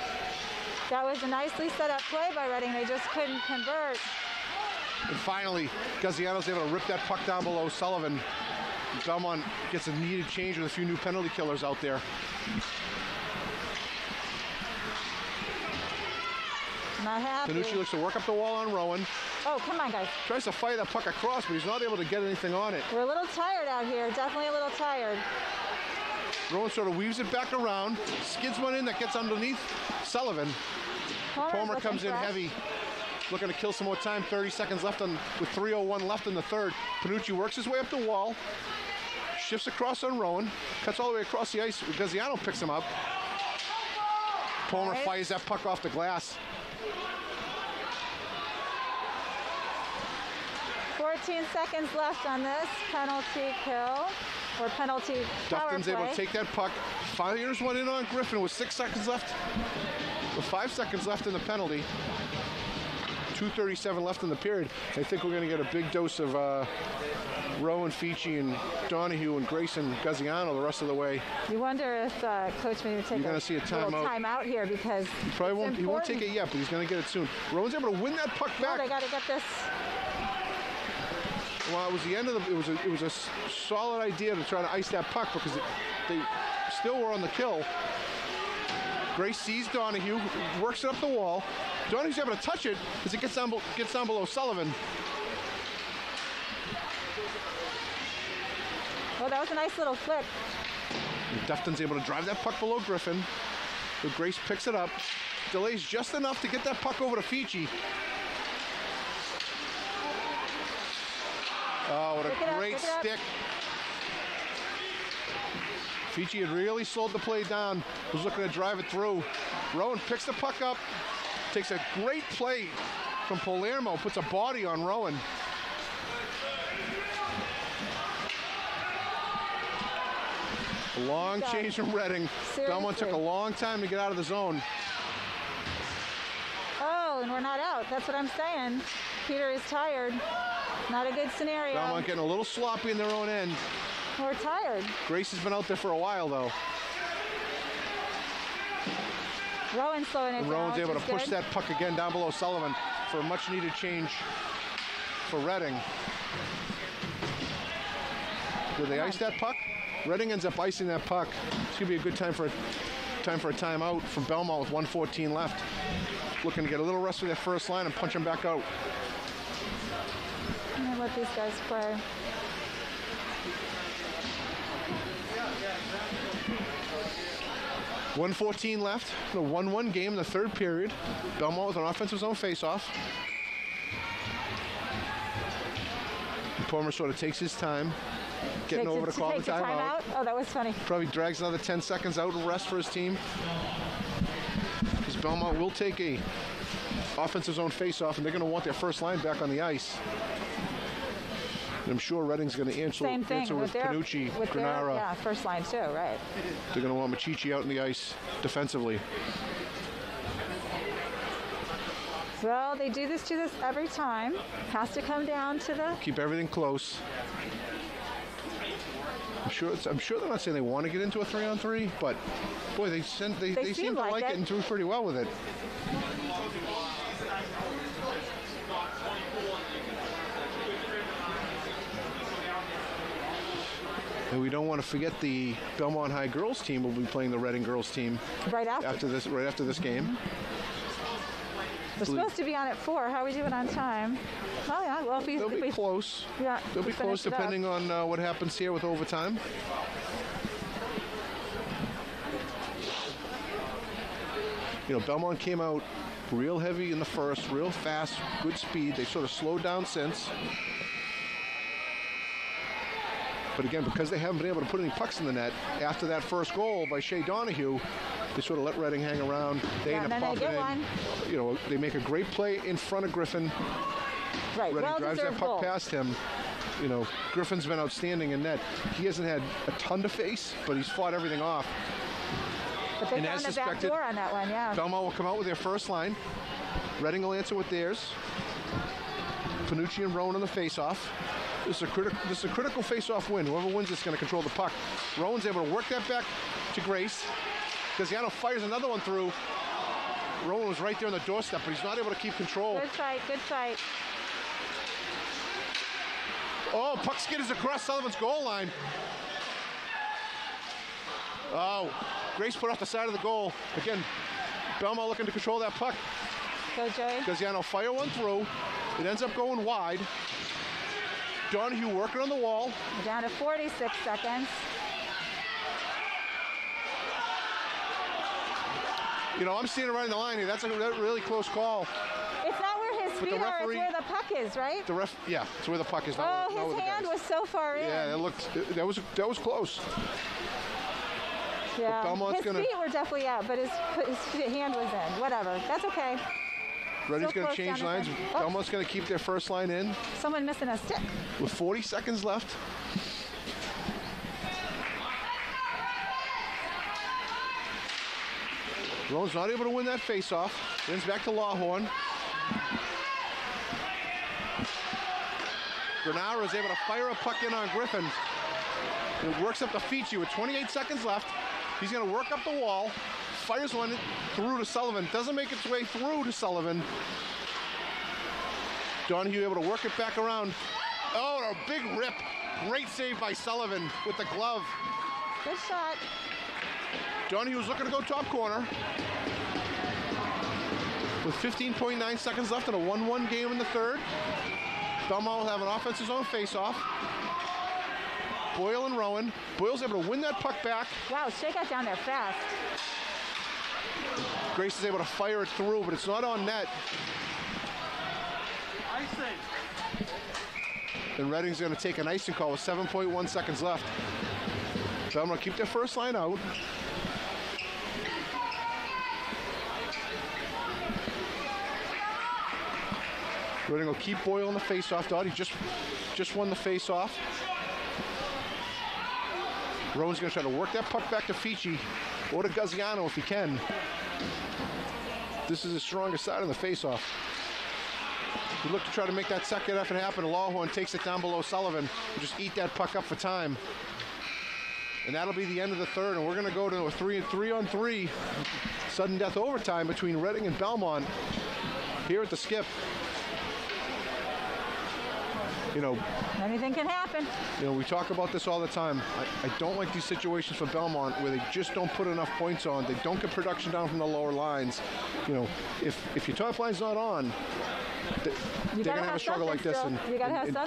That was a nicely set up play by Reading. They just couldn't convert. And finally, Gaziano's able to rip that puck down below Sullivan. Belmont gets a needed change with a few new penalty killers out there. Not happy. Panucci looks to work up the wall on Rowan. Oh, come on, guys. Tries to fire that puck across, but he's not able to get anything on it. We're a little tired out here. Definitely a little tired. Rowan sort of weaves it back around, skids one in that gets underneath Sullivan. Palmer comes in heavy, looking to kill some more time. 30 seconds left with 3:01 left in the third. Panucci works his way up the wall, shifts across on Rowan, cuts all the way across the ice. Gaziano picks him up. Palmer fires that puck off the glass. 14 seconds left on this penalty kill, or penalty power Dufton's play. able to take that puck, fires one in on Griffin with 6 seconds left, with 5 seconds left in the penalty. 2:37 left in the period. I think we're going to get a big dose of Rowan, Fici, and Donahue, and Grayson, Gaziano the rest of the way. You wonder if Coach may take little timeout here, because he probably won't. He won't take it yet, but he's going to get it soon. Rowan's able to win that puck back. Oh, they got to get this. Well, it was the end of the. It was a solid idea to try to ice that puck because they still were on the kill. Grace sees Donahue, works it up the wall. Donahue's able to touch it as it gets down below Sullivan. Well, that was a nice little flick. And Dufton's able to drive that puck below Griffin. But Grace picks it up, delays just enough to get that puck over to Fici. Oh, what a great stick. Fici had really slowed the play down, was looking to drive it through. Rowan picks the puck up, takes a great play from Palermo, puts a body on Rowan. A long change from Reading. Belmont took a long time to get out of the zone. Oh, and we're not out. That's what I'm saying. Peter is tired. Not a good scenario. Belmont getting a little sloppy in their own end. We're tired. Grace has been out there for a while, though. Rowan's slowing it down. Rowan's able to push that puck again down below Sullivan for a much-needed change for Reading. Did they ice that puck? Reading ends up icing that puck. It's going to be a good time for a timeout from Belmont with 1:14 left. Looking to get a little rest with their first line and punch them back out. I'm going to let these guys play. .114 left. A 1-1 game in the third period. Belmont with an offensive zone faceoff. Palmer sort of takes his time, getting over to call the timeout. Oh, that was funny. Probably drags another 10 seconds out of rest for his team. Because Belmont will take a offensive zone faceoff, and they're going to want their first line back on the ice. And I'm sure Reading's going to answer with Panucci, Granara. Yeah, first line too, right. They're going to want Machichi out in the ice defensively. Well, they do this to us every time. Has to come down to the... Keep everything close. I'm sure they're not saying they want to get into a 3-on-3, but boy, they seem to like it and do pretty well with it. And we don't want to forget the Belmont High girls team will be playing the Reading girls team right after this game. We're supposed to be on at 4. How are we doing on time? Oh yeah, well they'll be close. Yeah, they'll be close depending on what happens here with overtime. You know, Belmont came out real heavy in the first, real fast, good speed. They sort of slowed down since. But again, because they haven't been able to put any pucks in the net after that first goal by Shea Donahue, they sort of let Reading hang around. They end up popping in. You know, they make a great play in front of Griffin. Right, Reading drives that puck goal past him. You know, Griffin's been outstanding in net. He hasn't had a ton to face, but he's fought everything off. But they found the back door on that one, yeah. Belmont will come out with their first line. Reading will answer with theirs. Panucci and Rowan on the face-off. This is a critical face-off win. Whoever wins this is going to control the puck. Rowan's able to work that back to Grace. Gaziano fires another one through. Rowan was right there on the doorstep, but he's not able to keep control. Good fight, good fight. Oh, puck skidders across Sullivan's goal line. Oh, Grace put off the side of the goal. Again, Belmont looking to control that puck. Go, Jay. Gaziano fire one through. It ends up going wide. Donahue working on the wall. We're down to 46 seconds. You know, I'm standing right in the line here. That's a really close call. It's not where his feet are, it's where the puck is, right? Yeah, it's where the puck is. Oh, his hand was so far in. Yeah, that was close. Yeah, Belmont's his feet were definitely out, but his hand was in. Whatever, that's okay. Reading's going to change lines. Belmont's going to keep their first line in. Someone missing a stick. With 40 seconds left. Rowan's not able to win that faceoff. Ends back to Lawhorn. Granaro is able to fire a puck in on Griffin. It works up to Fichi with 28 seconds left. He's going to work up the wall. Fires one through to Sullivan. Doesn't make its way through to Sullivan. Donahue able to work it back around. Oh, a big rip. Great save by Sullivan with the glove. Good shot. Donahue was looking to go top corner. With 15.9 seconds left in a 1-1 game in the third. Belmont will have an offensive zone face-off. Boyle and Rowan. Boyle's able to win that puck back. Wow, Shea got down there fast. Grace is able to fire it through, but it's not on net. Icing. And Reading's going to take an icing call with 7.1 seconds left. Belmont keep their first line out. Reading will keep Boyle in the face-off dot. He just won the face-off. Rowan's going to try to work that puck back to Fichi or to Gaziano if he can. This is his strongest side on the face-off. He looked to try to make that second effort happen. Lawhorn takes it down below Sullivan. He'll just eat that puck up for time. And that'll be the end of the third. And we're going to go to a 3-on-3 sudden death overtime between Reading and Belmont here at the Skip. You know, anything can happen. You know, we talk about this all the time. I don't like these situations for Belmont where they just don't put enough points on. They don't get production down from the lower lines. You know, if your top line's not on, they're going to have a struggle like this. And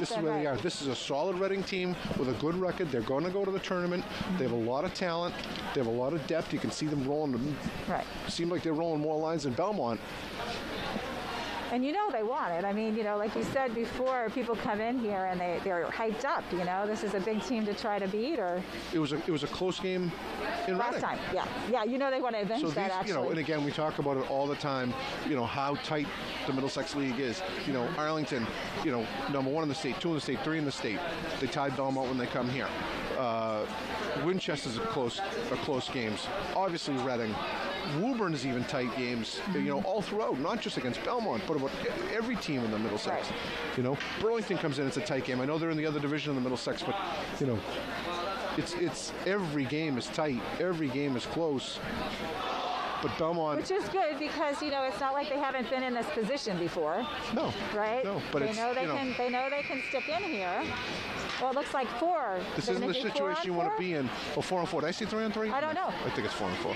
this is where they are. This is a solid Reading team with a good record. They're going to go to the tournament. They have a lot of talent. They have a lot of depth. You can see them rolling. Right. Seem like they're rolling more lines than Belmont. And you know they want it. I mean, you know, like you said before, people come in here and they're hyped up. You know, this is a big team to try to beat. Or it was a close game in last Reading. time. Yeah. You know they want to avenge that. Actually, you know, and again, we talk about it all the time. You know how tight the Middlesex League is. You know, Arlington. You know, number 1 in the state, 2 in the state, 3 in the state. They tied Belmont when they come here. Winchester's a close games. Obviously, Reading. Woburn is even tight games, you know, all throughout, not just against Belmont, but about every team in the Middlesex. Right. You know, Burlington comes in, it's a tight game. I know they're in the other division in the Middlesex, but, you know, it's every game is tight, every game is close. But Belmont, which is good because, you know, it's not like they haven't been in this position before. No. Right? No, but they know they can stick in here. Well, it looks like 4. This isn't the situation you want to be in. Oh, 4-on-4. Did I say 3-on-3? I don't know. I think it's 4-on-4.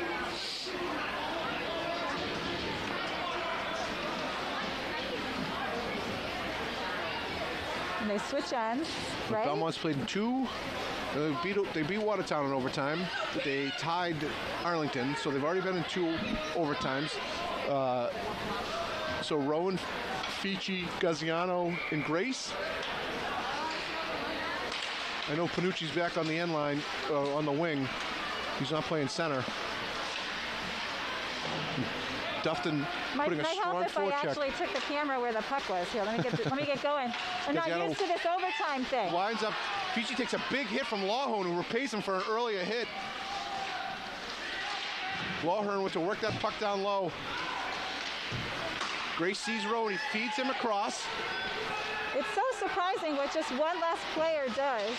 And they switch ends, right? Belmont's played in 2. They beat Watertown in overtime. They tied Arlington, so they've already been in 2 overtimes. So Rowan, Fichi, Gaziano, and Grace. I know Panucci's back on the end line, on the wing. He's not playing center. Dufton putting a strong forecheck. Might help if I actually took the camera where the puck was. Here, let me get going. I'm not used to this overtime thing. Lines up. Fichi takes a big hit from Lawhorn, who repays him for an earlier hit. Lawhorn went to work that puck down low. Grace sees Rowan. He feeds him across. It's so surprising what just one less player does.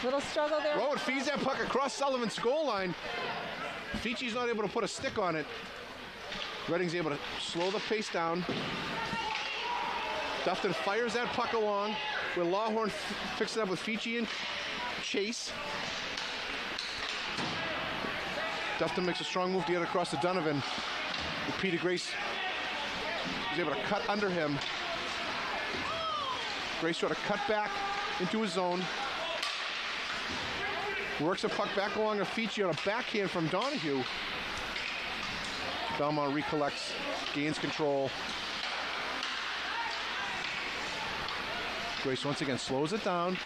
Little struggle there. Rowan feeds that puck across Sullivan's goal line. Fichi's not able to put a stick on it. Reading's able to slow the pace down. Dufton fires that puck along, where Lawhorn fixes it up with Fichi and Chase. Dufton makes a strong move to get across to Donovan. With Peter Grace, he's able to cut under him. Grace trying to cut back into his zone. Works a puck back along a Fici on a backhand from Donahue. Belmont recollects, gains control. Grace once again slows it down.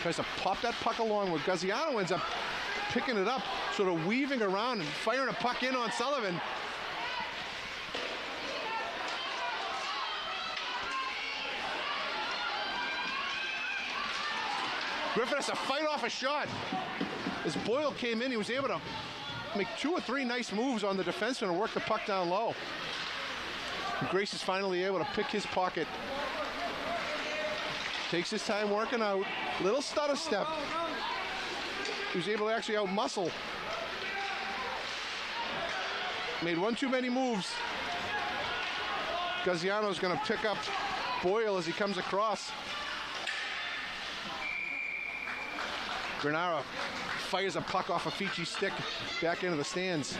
Tries to pop that puck along where Gaziano ends up picking it up, sort of weaving around and firing a puck in on Sullivan. Griffin has to fight off a shot. As Boyle came in, he was able to make 2 or 3 nice moves on the defenseman and work the puck down low. And Grace is finally able to pick his pocket. Takes his time working out. Little stutter step. He was able to actually out-muscle. Made 1 too many moves. Gaziano's going to pick up Boyle as he comes across. Granara fires a puck off a Fici stick back into the stands.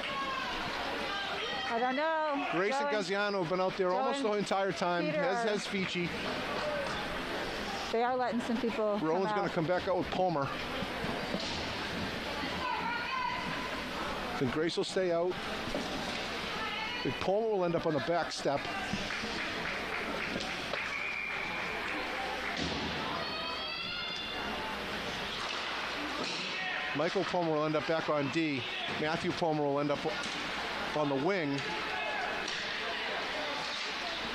I don't know. Grace and Gaziano have been out there almost the entire time, as has Fici. They are letting some people Rowan's going to come back out with Palmer. Then Grace will stay out. Then Palmer will end up on the back step. Michael Palmer will end up back on D. Matthew Palmer will end up on the wing.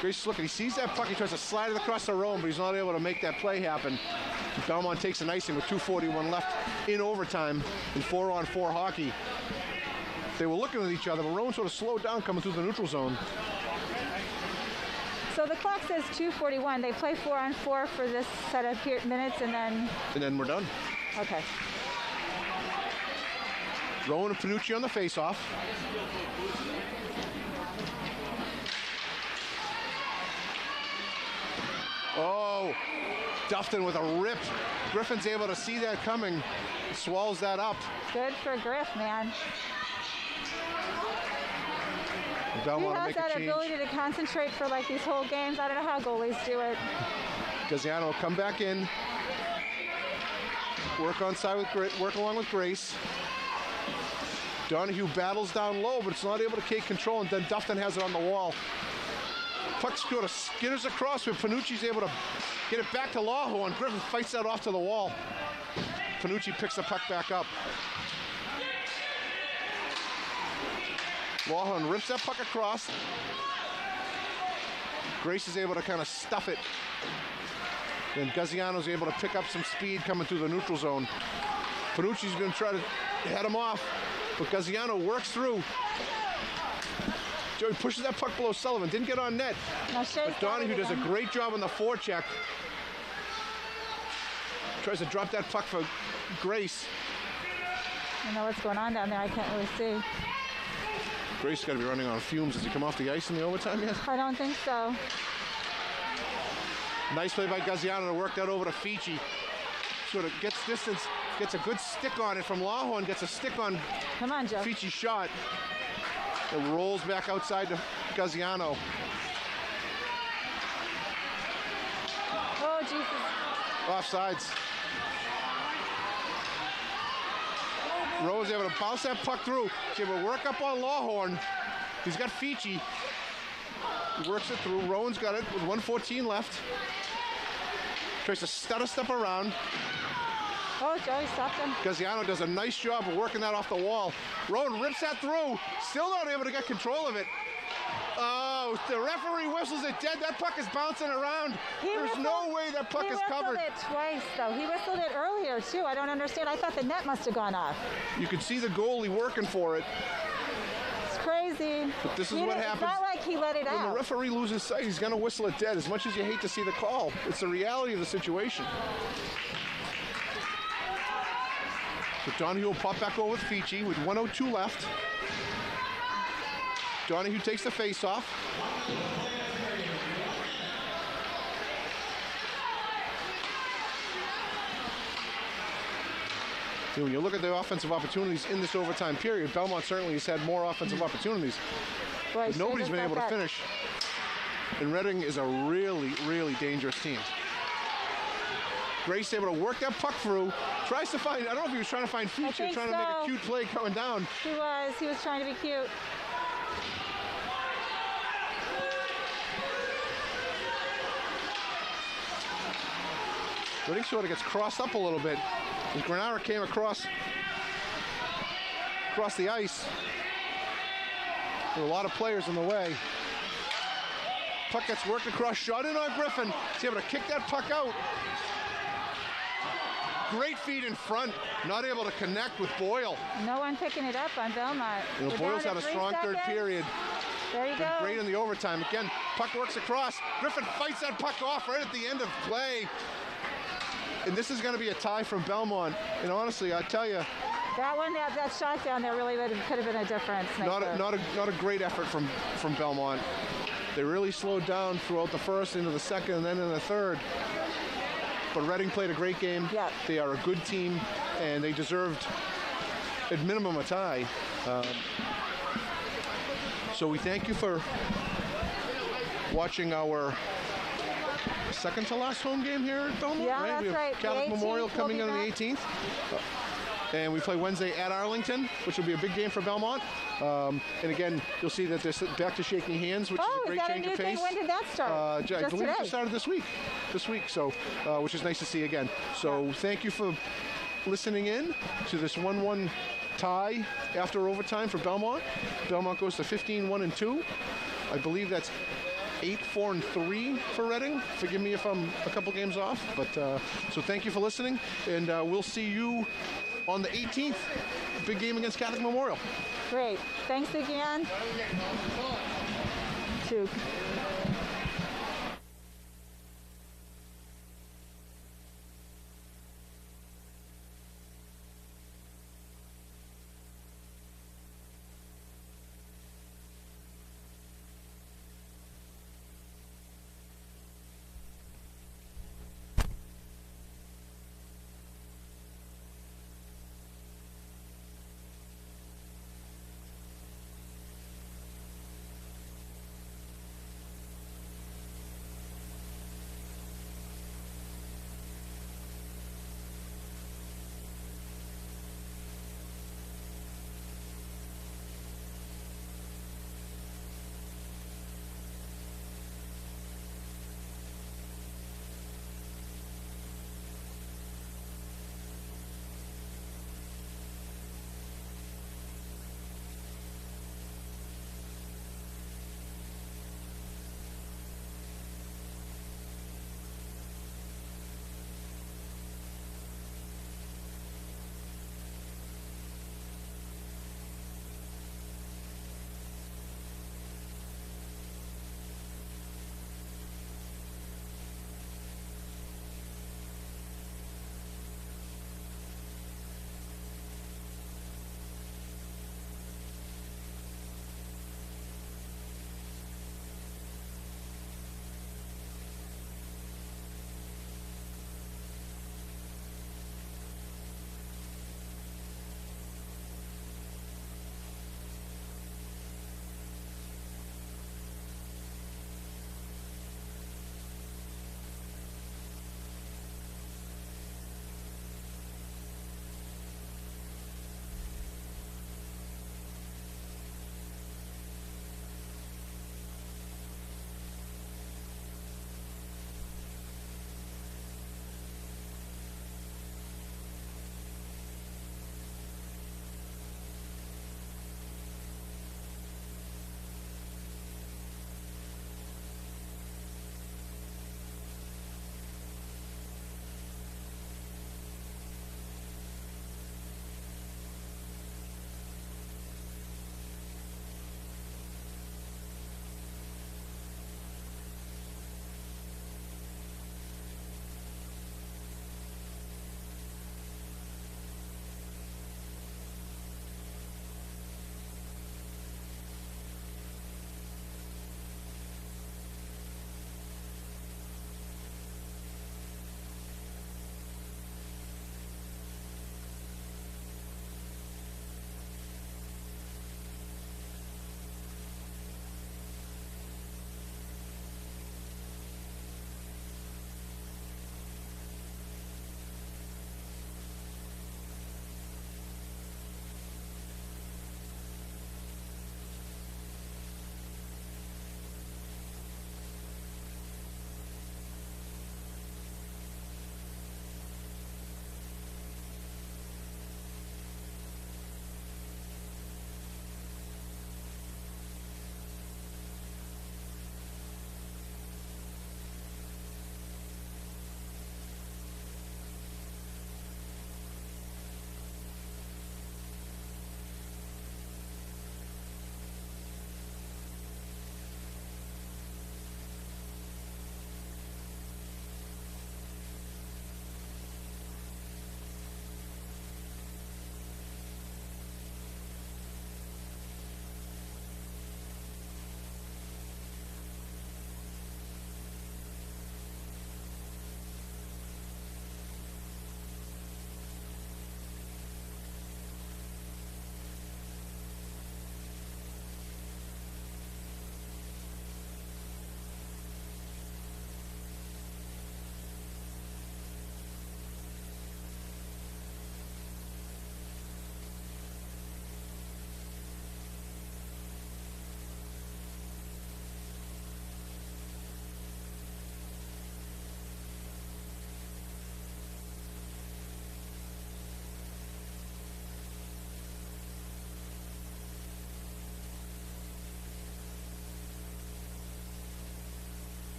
Grace is looking, he sees that puck, he tries to slide it across the row, but he's not able to make that play happen. Belmont takes an icing with 2:41 left in overtime in 4-on-4 hockey. They were looking at each other, but Rowan sort of slowed down coming through the neutral zone. So the clock says 2:41. They play 4-on-4 for this set of minutes, and then we're done. Okay. Rowan and Panucci on the face-off. Oh, Dufton with a rip. Griffin's able to see that coming. Swallows that up. Good for Griff, man. Belmont he has that ability to concentrate for like these whole games. I don't know how goalies do it. Gaziano will come back in. Work along with Grace. Donahue battles down low, but it's not able to take control, and then Dufton has it on the wall. Puck sort of skitters across, but Panucci's able to get it back to Laho, and Griffin fights that off to the wall. Panucci picks the puck back up. Lawhorn rips that puck across. Grace is able to kind of stuff it. Then Gaziano's able to pick up some speed coming through the neutral zone. Panucci's going to try to head him off, but Gaziano works through. Joey pushes that puck below Sullivan. Didn't get on net. But Donahue does a great job on the forecheck. Tries to drop that puck for Grace. I don't know what's going on down there. I can't really see. Grace has got to be running on fumes. Does he come off the ice in the overtime yet? I don't think so. Nice play by Gaziano to work that over to Fici. Sort of gets distance, gets a good stick on it from Lawhorn, gets a stick on Come on, Joe. Fici's shot. It rolls back outside to Gaziano. Oh, Jesus. Offsides. Rowe's able to bounce that puck through. He's able to work up on Lawhorn. He's got Fici. He works it through. Rowan's got it with 1:14 left. Tries to stutter step around. Oh, Joey stopped him. Gaziano does a nice job of working that off the wall. Rowan rips that through. Still not able to get control of it. Oh, the referee whistles it dead. That puck is bouncing around. There's no way that puck is covered. He whistled it twice, though. He whistled it earlier, too. I don't understand. I thought the net must have gone off. You can see the goalie working for it. It's crazy. But this is what happens. It's not like he let it out. When the referee loses sight, he's going to whistle it dead. As much as you hate to see the call, it's the reality of the situation. But Donahue will pop back over with Fici with 1:02 left. Donahue takes the face-off. When you look at the offensive opportunities in this overtime period, Belmont certainly has had more offensive opportunities. Boy, but nobody's been able to finish. And Reading is a really, really dangerous team. Grace able to work that puck through. Tries to find, I don't know if he was trying to find feature, think trying to make a so. cute play coming down. He was trying to be cute. Reading sort of gets crossed up a little bit. As Granara came across the ice. There were a lot of players in the way. Puck gets worked across, shot in on Griffin. He's able to kick that puck out. Great feed in front, not able to connect with Boyle. No one picking it up on Belmont. You know, We're Boyle's down had to a 3 strong third seconds. period. There you Been go. great in the overtime. Again, puck works across. Griffin fights that puck off right at the end of play. And this is going to be a tie from Belmont. And honestly, I tell you, That one, that shot down there really could have been a difference maker. not a great effort from Belmont. They really slowed down throughout the first, into the second, and then in the third. But Reading played a great game. Yeah. They are a good team, and they deserved, at minimum, a tie. So we thank you for watching our second to last home game here at Belmont. Yeah, right? that's We have right. The Catholic 18th, Memorial we'll coming be in on the back. 18th. And we play Wednesday at Arlington, which will be a big game for Belmont. And again, you'll see that they're back to shaking hands, which is a Is great that a change new of pace. thing? When did that start? I Just believe it today. just started this week. So, which is nice to see again. So thank you for listening in to this 1-1 tie after overtime for Belmont. Belmont goes to 15-1-2. I believe that's 8-4-3 for Reading. Forgive me if I'm a couple games off, but so thank you for listening, and we'll see you on the 18th. Big game against Catholic Memorial. Great. Thanks again. To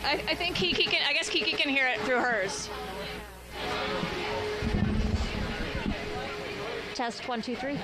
I think Kiki can. I guess Kiki can hear it through hers. Test 1, 2, 3.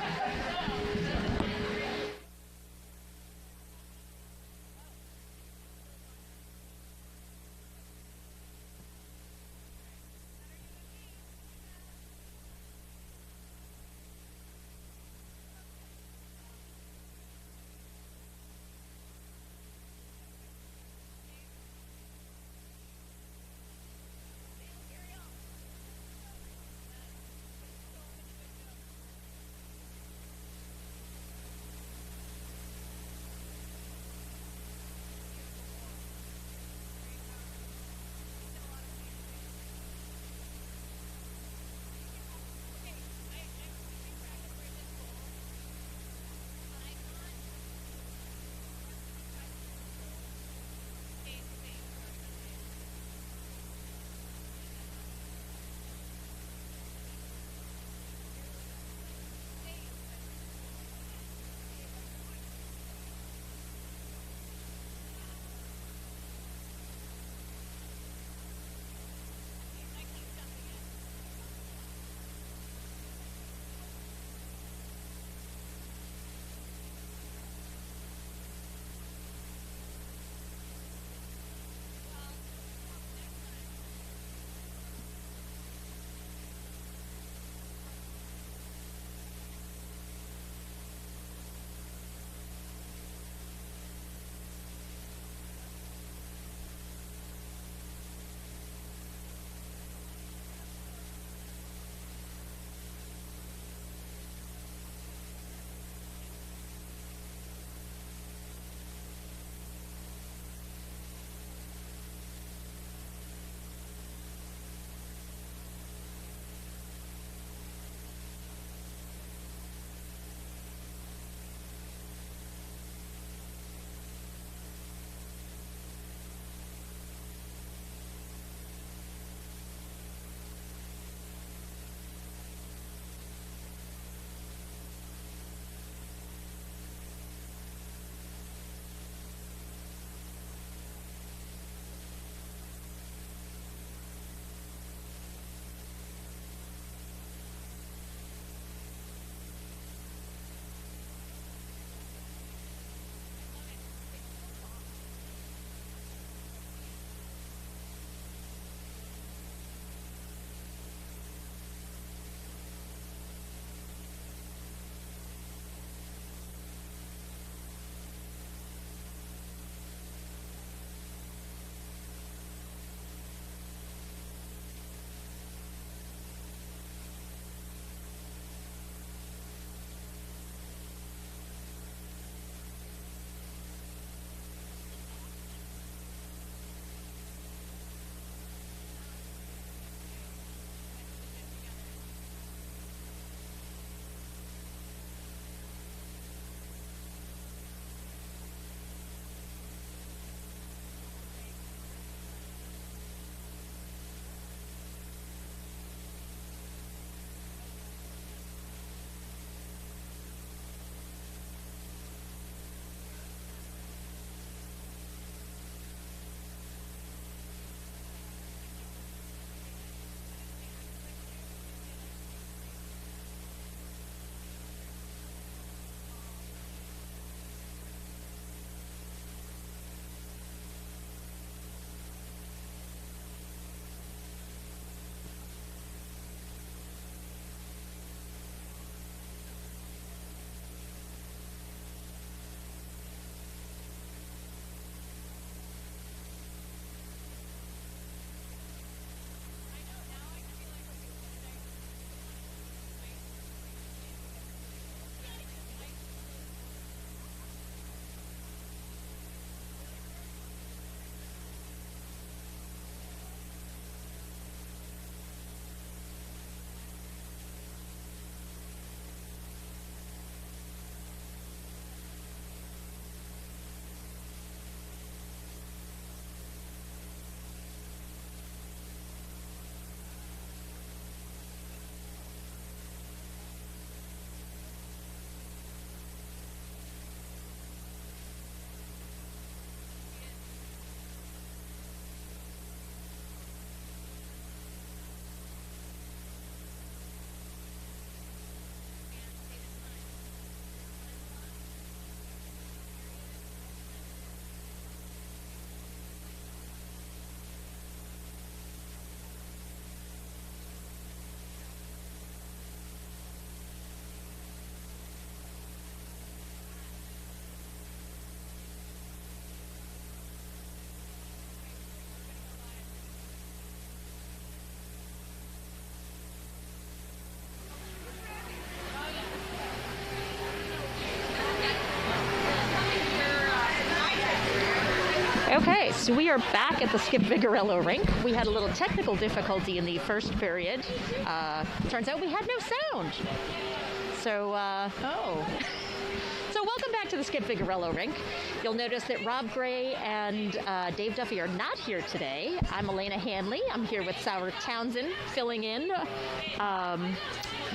So we are back at the Skip Viglirolo Rink. We had a little technical difficulty in the first period. Turns out we had no sound. So, So welcome back to the Skip Viglirolo Rink. You'll notice that Rob Gray and Dave Duffy are not here today. I'm Elena Hanley. I'm here with Sarah Townsend, filling in,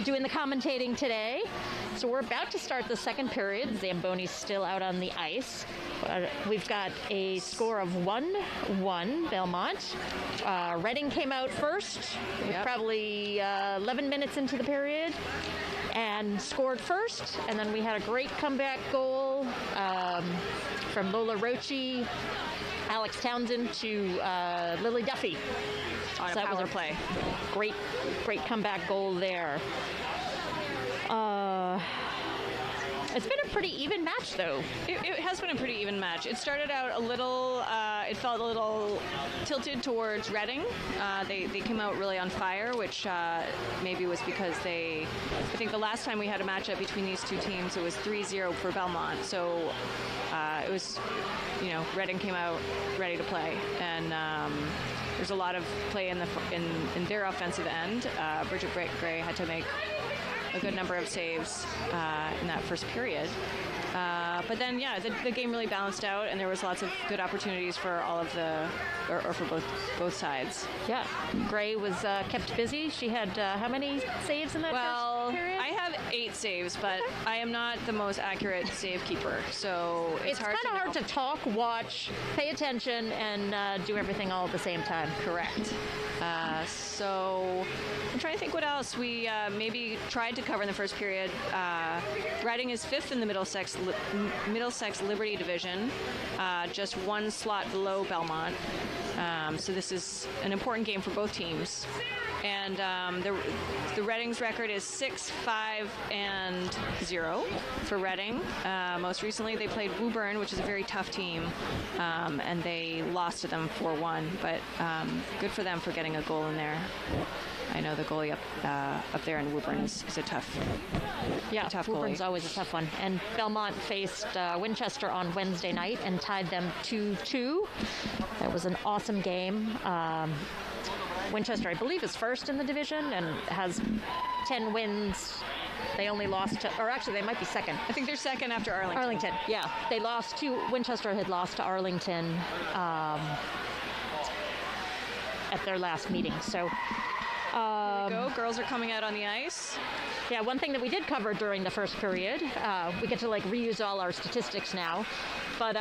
doing the commentating today. So we're about to start the second period. Zamboni's still out on the ice. We've got a score of 1-1 Belmont. Reading came out first, probably 11 minutes into the period, and scored first. And then we had a great comeback goal from Lola Rochi, Alex Townsend to Lily Duffy. On So that was power a play. Great comeback goal there. It's been a pretty even match, though. It has been a pretty even match. It started out a little, it felt a little tilted towards Reading. They came out really on fire, which maybe was because I think the last time we had a matchup between these two teams, it was 3-0 for Belmont. So it was, Reading came out ready to play. And there's a lot of play in their offensive end. Bridget Gray had to make a good number of saves in that first period. But then, the game really balanced out, and there was lots of good opportunities for all of or for both sides. Yeah, Gray was kept busy. She had how many saves in that first period? I have 8 saves, but I am not the most accurate save keeper, so it's kind of hard to talk, watch, pay attention, and do everything all at the same time. Correct. So I'm trying to think what else we maybe tried to cover in the first period. Reading is 5th in the Middlesex Liberty Division, just one slot below Belmont. So this is an important game for both teams. And the Reading's record is 6-5-0 for Reading. Most recently, they played Woburn, which is a very tough team, and they lost to them 4-1. But good for them for getting a goal in there. I know the goalie up there in Woburn is a tough Woburn's goalie. always a tough one. And Belmont faced Winchester on Wednesday night and tied them 2-2. That was an awesome game. Winchester, I believe, is first in the division and has 10 wins. They only lost to, or actually they might be second. I think they're second after Arlington. Yeah. They lost to, Winchester had lost to Arlington at their last meeting. So there we go. Girls are coming out on the ice. Yeah, one thing that we did cover during the first period, we get to reuse all our statistics now, but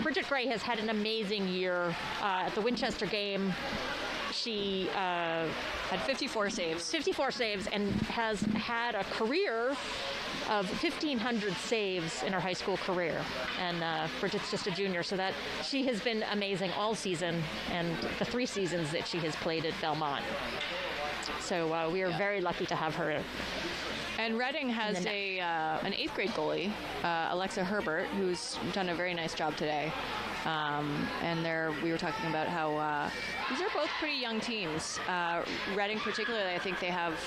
Bridget Gray has had an amazing year at the Winchester game. She had 54 saves. 54 saves and has had a career of 1,500 saves in her high school career. And Bridget's just a junior, so that she has been amazing all season and the 3 seasons that she has played at Belmont. So we are very lucky to have her. And Reading has an 8th grade goalie, Alexa Herbert, who's done a very nice job today. And we were talking about how these are both pretty young teams. Reading particularly, I think they have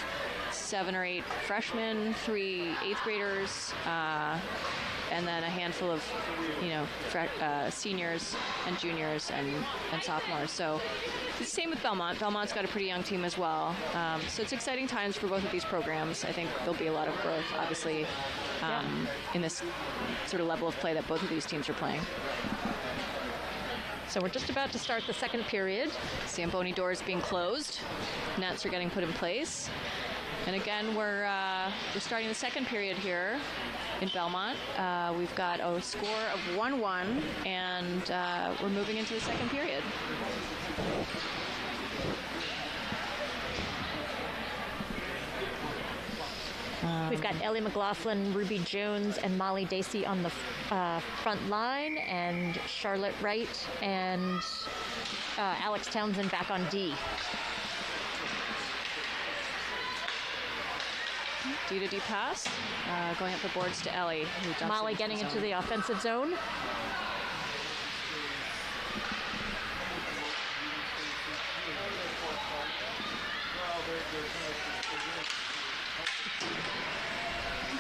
7 or 8 freshmen, 3 8th graders, and then a handful of, seniors and juniors and sophomores. So it's the same with Belmont. Belmont's got a pretty young team as well. So it's exciting times for both of these programs. I think there'll be a lot of growth, obviously, in this sort of level of play that both of these teams are playing. So we're just about to start the second period. Zamboni doors being closed. Nets are getting put in place. And again, we're starting the second period here in Belmont. We've got a score of 1-1, and we're moving into the second period. We've got Ellie McLaughlin, Ruby Jones, and Molly Dacey on the front line, and Charlotte Wright and Alex Townsend back on D. D to D pass, going up the boards to Ellie. Molly getting into the offensive zone.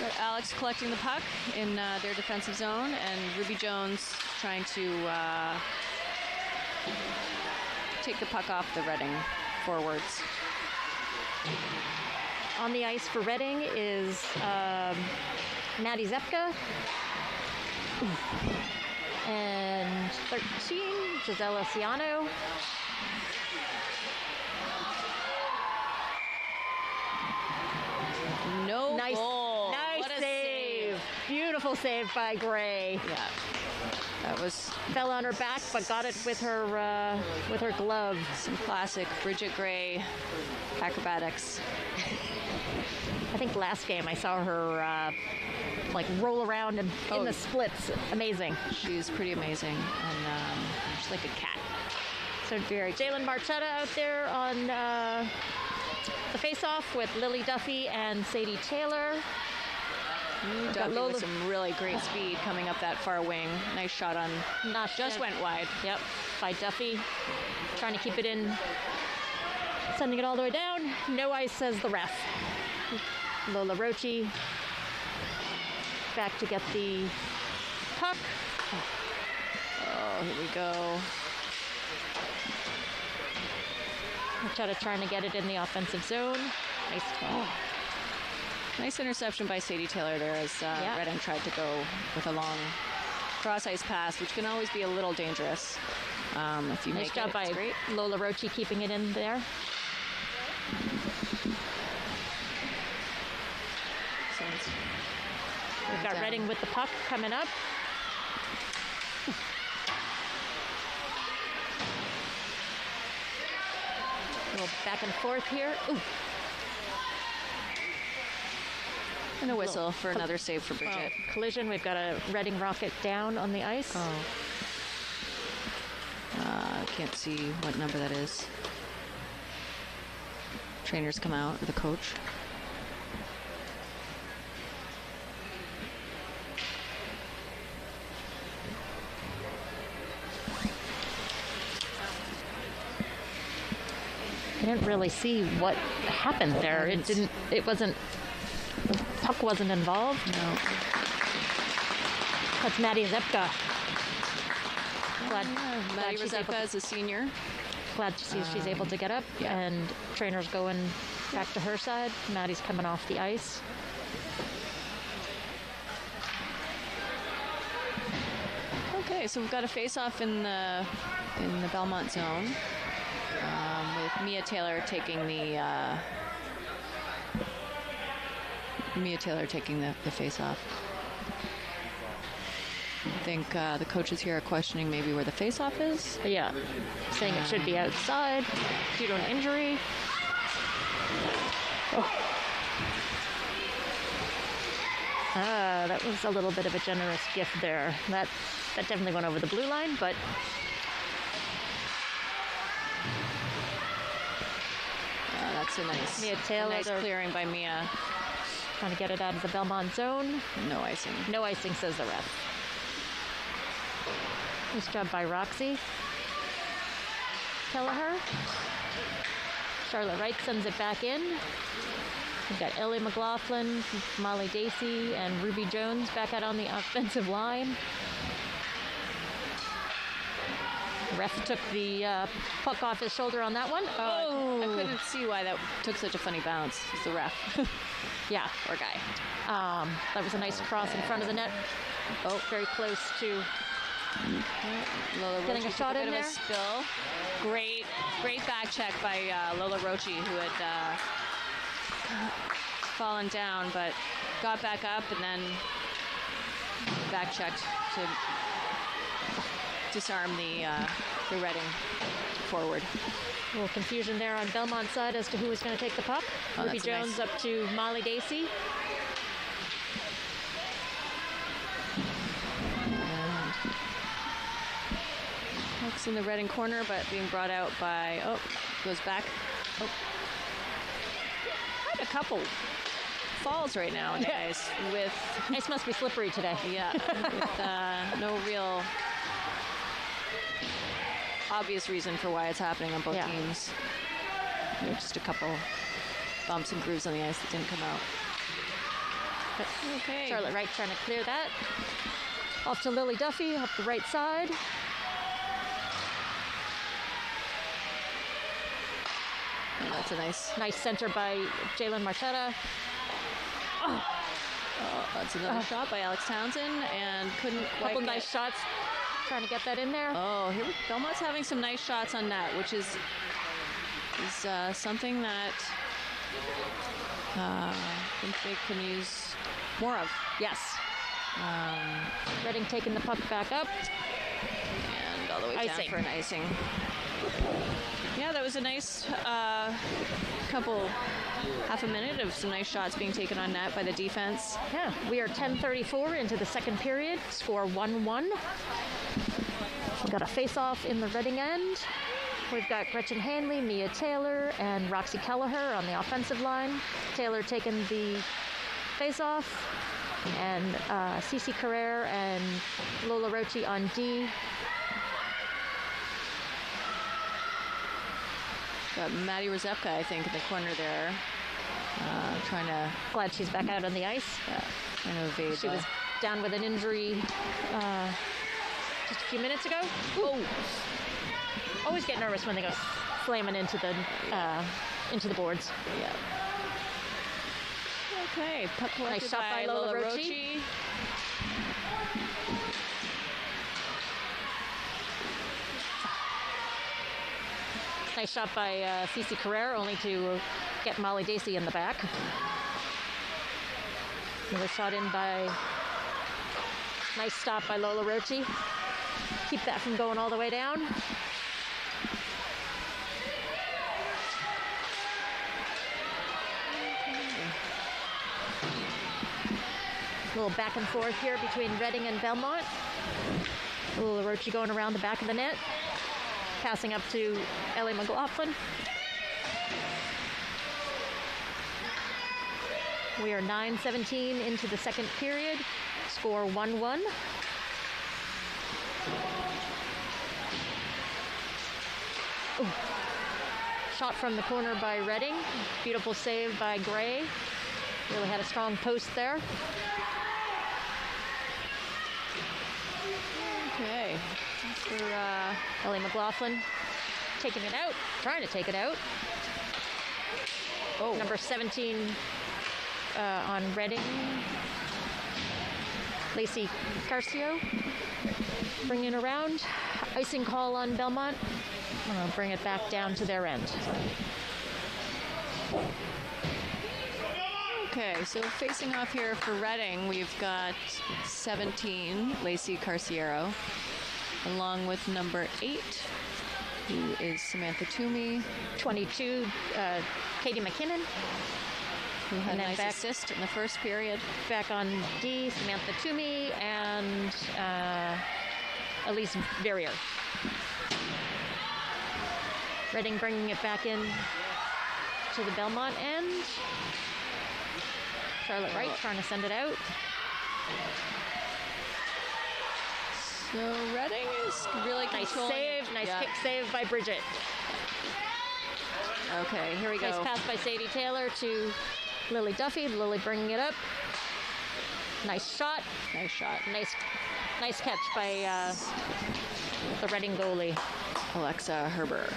Got Alex collecting the puck in their defensive zone, and Ruby Jones trying to take the puck off the Reading forwards. On the ice for Reading is Maddie Zepka. And 13, Gisela Ciano. No Nice, goal. nice What a save. Beautiful save by Gray. Yeah. That was Fell on her back, but got it with her glove. some classic Bridget Gray acrobatics. I think last game I saw her like roll around in the splits. Amazing. She's pretty amazing, and she's like a cat. So Jalen Marchetta out there on the face-off with Lily Duffy and Sadie Taylor. Duffy Lola with some really great speed coming up that far wing. Nice shot on. Just went wide. Yep, by Duffy. Trying to keep it in. Sending it all the way down. No ice, says the ref. Lola Rochi back to get the puck. Oh, here we go. Marchetta trying to get it in the offensive zone. Nice. Oh. Nice interception by Sadie Taylor there as Reading tried to go with a long cross-ice pass, which can always be a little dangerous. If you Nice make job it, by it's great. Lola Rochi keeping it in there. So it's We've got down. Reading with the puck coming up. A little back and forth here. Ooh. And a whistle for another save for Bridget. Collision. We've got a Reading Rocket down on the ice. I can't see what number that is. Trainers come out, or the coach. I didn't really see what happened there. It wasn't, the puck wasn't involved. No. That's Maddie Zepka. Glad Maddie she's able Rozepka is a senior. Glad to see she's able to get up, yeah. and Trainer's going back to her side. Maddie's coming off the ice. Okay, so we've got a face-off in the Belmont zone with Mia Taylor taking the face-off. I think the coaches here are questioning maybe where the face-off is. Yeah, saying it should be outside due to an injury. That was a little bit of a generous gift there. That definitely went over the blue line, but That's a nice, Mia Taylor, nice clearing by Mia. trying to get it out of the Belmont zone. No icing. No icing, says the ref. Nice job by Roxy Kelleher. Charlotte Wright sends it back in. We've got Ellie McLaughlin, Molly Dacey, and Ruby Jones back out on the offensive line. Ref took the puck off his shoulder on that one. I couldn't see why that took such a funny bounce. It's the ref. Yeah. Poor guy. That was a nice cross in front of the net. Oh, very close to Lola getting Rochi a shot took in bit there. of a spill. Great back check by Lola Rochi, who had fallen down, but got back up and then back checked to disarm the Reading forward. A little confusion there on Belmont's side as to who was going to take the puck. Oh, Ruby that's a Jones nice- up to Molly Dacey. Puck's in the Reading corner, but being brought out by, goes back. Oh. Quite a couple falls right now, guys, with, Ice must be slippery today. yeah, with no real obvious reason for why it's happening on both Yeah. teams. There's just a couple bumps and grooves on the ice that didn't come out. But Okay. Charlotte Wright trying to clear that. Off to Lily Duffy, up the right side. That's a nice center by Jalen Marchetta. Oh, that's another shot by Alex Townsend, and couldn't quite Couple nice shots, trying to get that in there. Oh, here Belmont's having some nice shots on net, which is something that I think they can use more of. Yes. Reading taking the puck back up. And all the way down for an icing. Yeah, that was a nice half a minute of some nice shots being taken on net by the defense. Yeah, we are 10:34 into the second period. Score 1-1. We've got a face-off in the Reading end. We've got Gretchen Hanley, Mia Taylor, and Roxy Kelleher on the offensive line. Taylor taking the face-off, and Cece Carrere and Lola Rochi on D. Got Maddie Rozepka, I think, in the corner there. Trying to... Glad she's back out on the ice. Yeah, trying to evade. She was down with an injury just a few minutes ago. Oh! Always get nervous when they go slamming into the boards. Yeah. Okay, puck collected nice shot by Lola Rochi. Nice shot by Cece Carrere, only to get Molly Dacey in the back. Another shot in by... Nice stop by Lola Rochi. Keep that from going all the way down. A little back and forth here between Reading and Belmont. Lola Rochi going around the back of the net. Passing up to Ellie McLaughlin. We are 9:17 into the second period. Score 1-1. Ooh. Shot from the corner by Reading. Beautiful save by Gray. Really had a strong post there. Okay. For Ellie McLaughlin taking it out, trying to take it out. Oh. Number 17 on Reading. Lacey Carcio bringing around. Icing call on Belmont. I'm going to bring it back down to their end. Okay, so facing off here for Reading, we've got 17, Lacey Carciero, along with number 8, who is Samantha Toomey. 22, Katie McKinnon. Who had a nice assist in the first period. Back on D, Samantha Toomey, and Elise Verrier. Reading bringing it back in to the Belmont end. Charlotte Wright trying to send it out. So Reading is really controlling it. Nice kick save by Bridget. Okay, here we go. Nice pass by Sadie Taylor to Lily Duffy. Lily bringing it up. Nice shot. Nice shot. Nice catch by the Reading goalie. Alexa Herbert.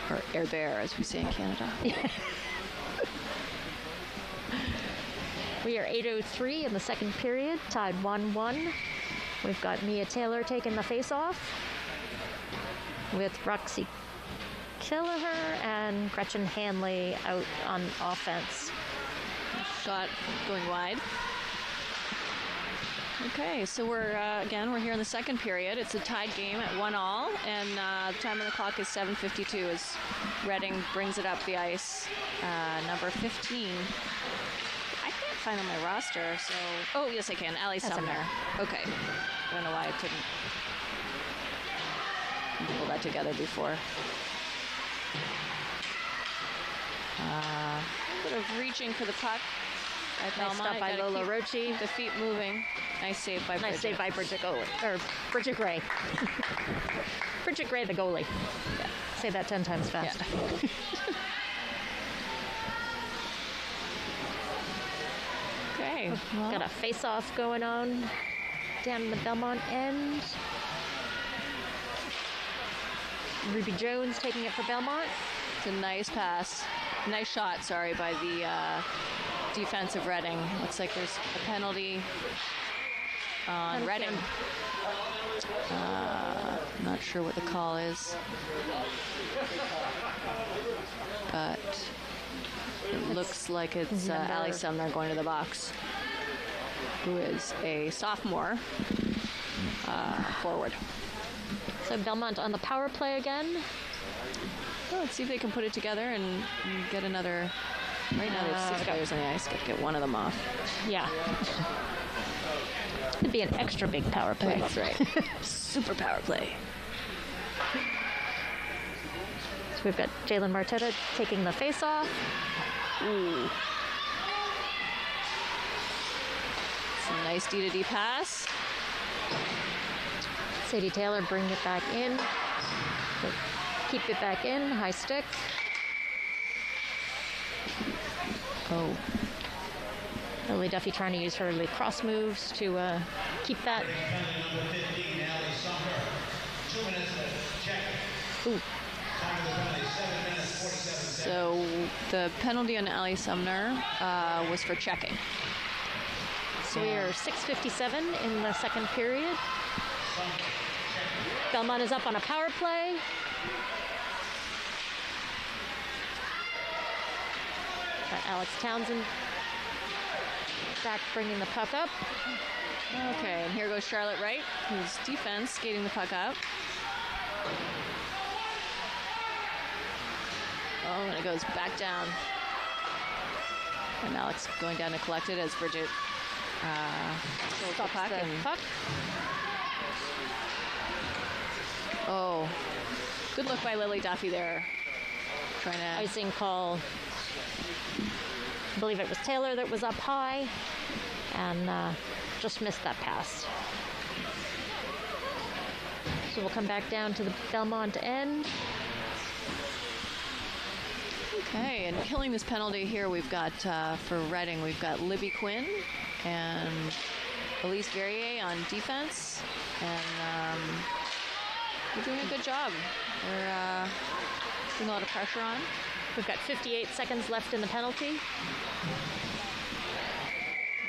Or Herbert, as we say in Canada. We are 8:03 in the second period, tied 1-1. We've got Mia Taylor taking the face-off with Roxy Kelleher and Gretchen Hanley out on offense. Shot going wide. Okay, so we're here in the second period. It's a tied game at 1-1, and the time on the clock is 7:52 as Reading brings it up the ice. Number 15. I can't find on my roster, so... Oh, yes, I can. Allie Sumner. Okay. I don't know why I couldn't pull that together before. A bit of reaching for the puck. Nice stop by Lola Rochi. The feet moving. Nice save by Bridget. Nice save by Bridget Gray. Bridget Gray, the goalie. Yeah. Say that 10 times fast. Yeah. Okay. Well. Got a face-off going on down in the Belmont end. Ruby Jones taking it for Belmont. It's a nice pass. Nice shot, sorry, by the defensive Reading. Looks like there's a penalty on Reading. Not sure what the call is, but it looks like it's Ali Sumner going to the box, who is a sophomore forward. So Belmont on the power play again. Well, let's see if they can put it together and get another. Right now there's 6 players on the ice. Got to get one of them off. Yeah. It'd be an extra big power play. That's right. Super power play. So we've got Jalen Martetta taking the face off. Ooh. Some nice D-to-D pass. Sadie Taylor bring it back in. Keep it back in, high stick. Oh. Lily Duffy trying to use her lacrosse moves to keep that. Ooh. So the penalty on Ali Sumner was for checking. So we are 6:57 in the second period. Belmont is up on a power play. Got Alex Townsend back bringing the puck up. Okay, and here goes Charlotte Wright, who's defense, skating the puck up. Oh, and it goes back down. And Alex going down to collect it as Bridget holds the puck. Oh, good look by Lily Duffy there. Trying to... Icing call. I believe it was Taylor that was up high and just missed that pass. So we'll come back down to the Belmont end. Okay, and killing this penalty here, we've got, for Reading, we've got Libby Quinn and Elise Verrier on defense. And they're doing a good job. They're putting a lot of pressure on. We've got 58 seconds left in the penalty.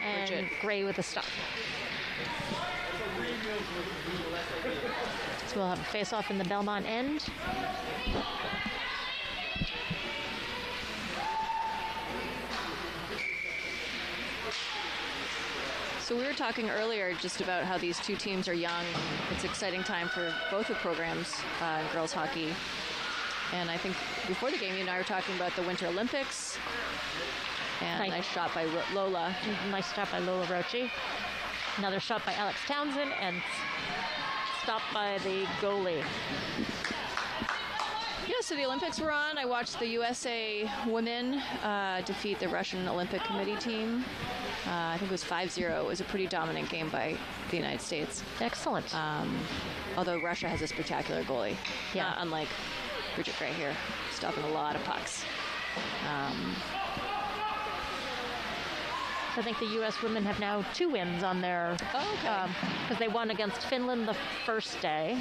And Bridget. Gray with a stop. So we'll have a face-off in the Belmont end. So we were talking earlier just about how these two teams are young. It's an exciting time for both the programs in girls hockey. And I think before the game, you and I were talking about the Winter Olympics. And nice shot by Lola. Nice shot by Lola Roche. Another shot by Alex Townsend and stopped by the goalie. Yeah, so the Olympics were on. I watched the USA women defeat the Russian Olympic Committee team. I think it was 5-0. It was a pretty dominant game by the United States. Excellent. Although Russia has a spectacular goalie. Yeah. Unlike Bridget Gray here, stopping a lot of pucks. I think the U.S. women have now 2 wins on their... Oh, okay. Because they won against Finland the first day.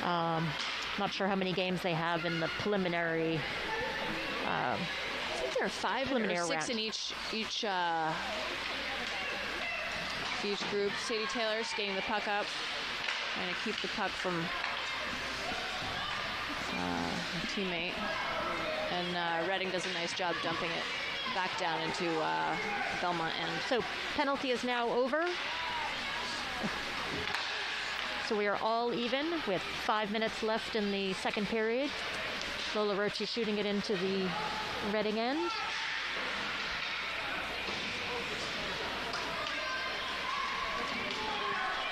Not sure how many games they have in the preliminary... I think there are 5 or 6 round. in each group. Sadie Taylor skating the puck up, trying to keep the puck from her teammate. And Reading does a nice job dumping it back down into Belmont end. So penalty is now over. So we are all even with 5 minutes left in the second period. Lola Roche shooting it into the Reading end.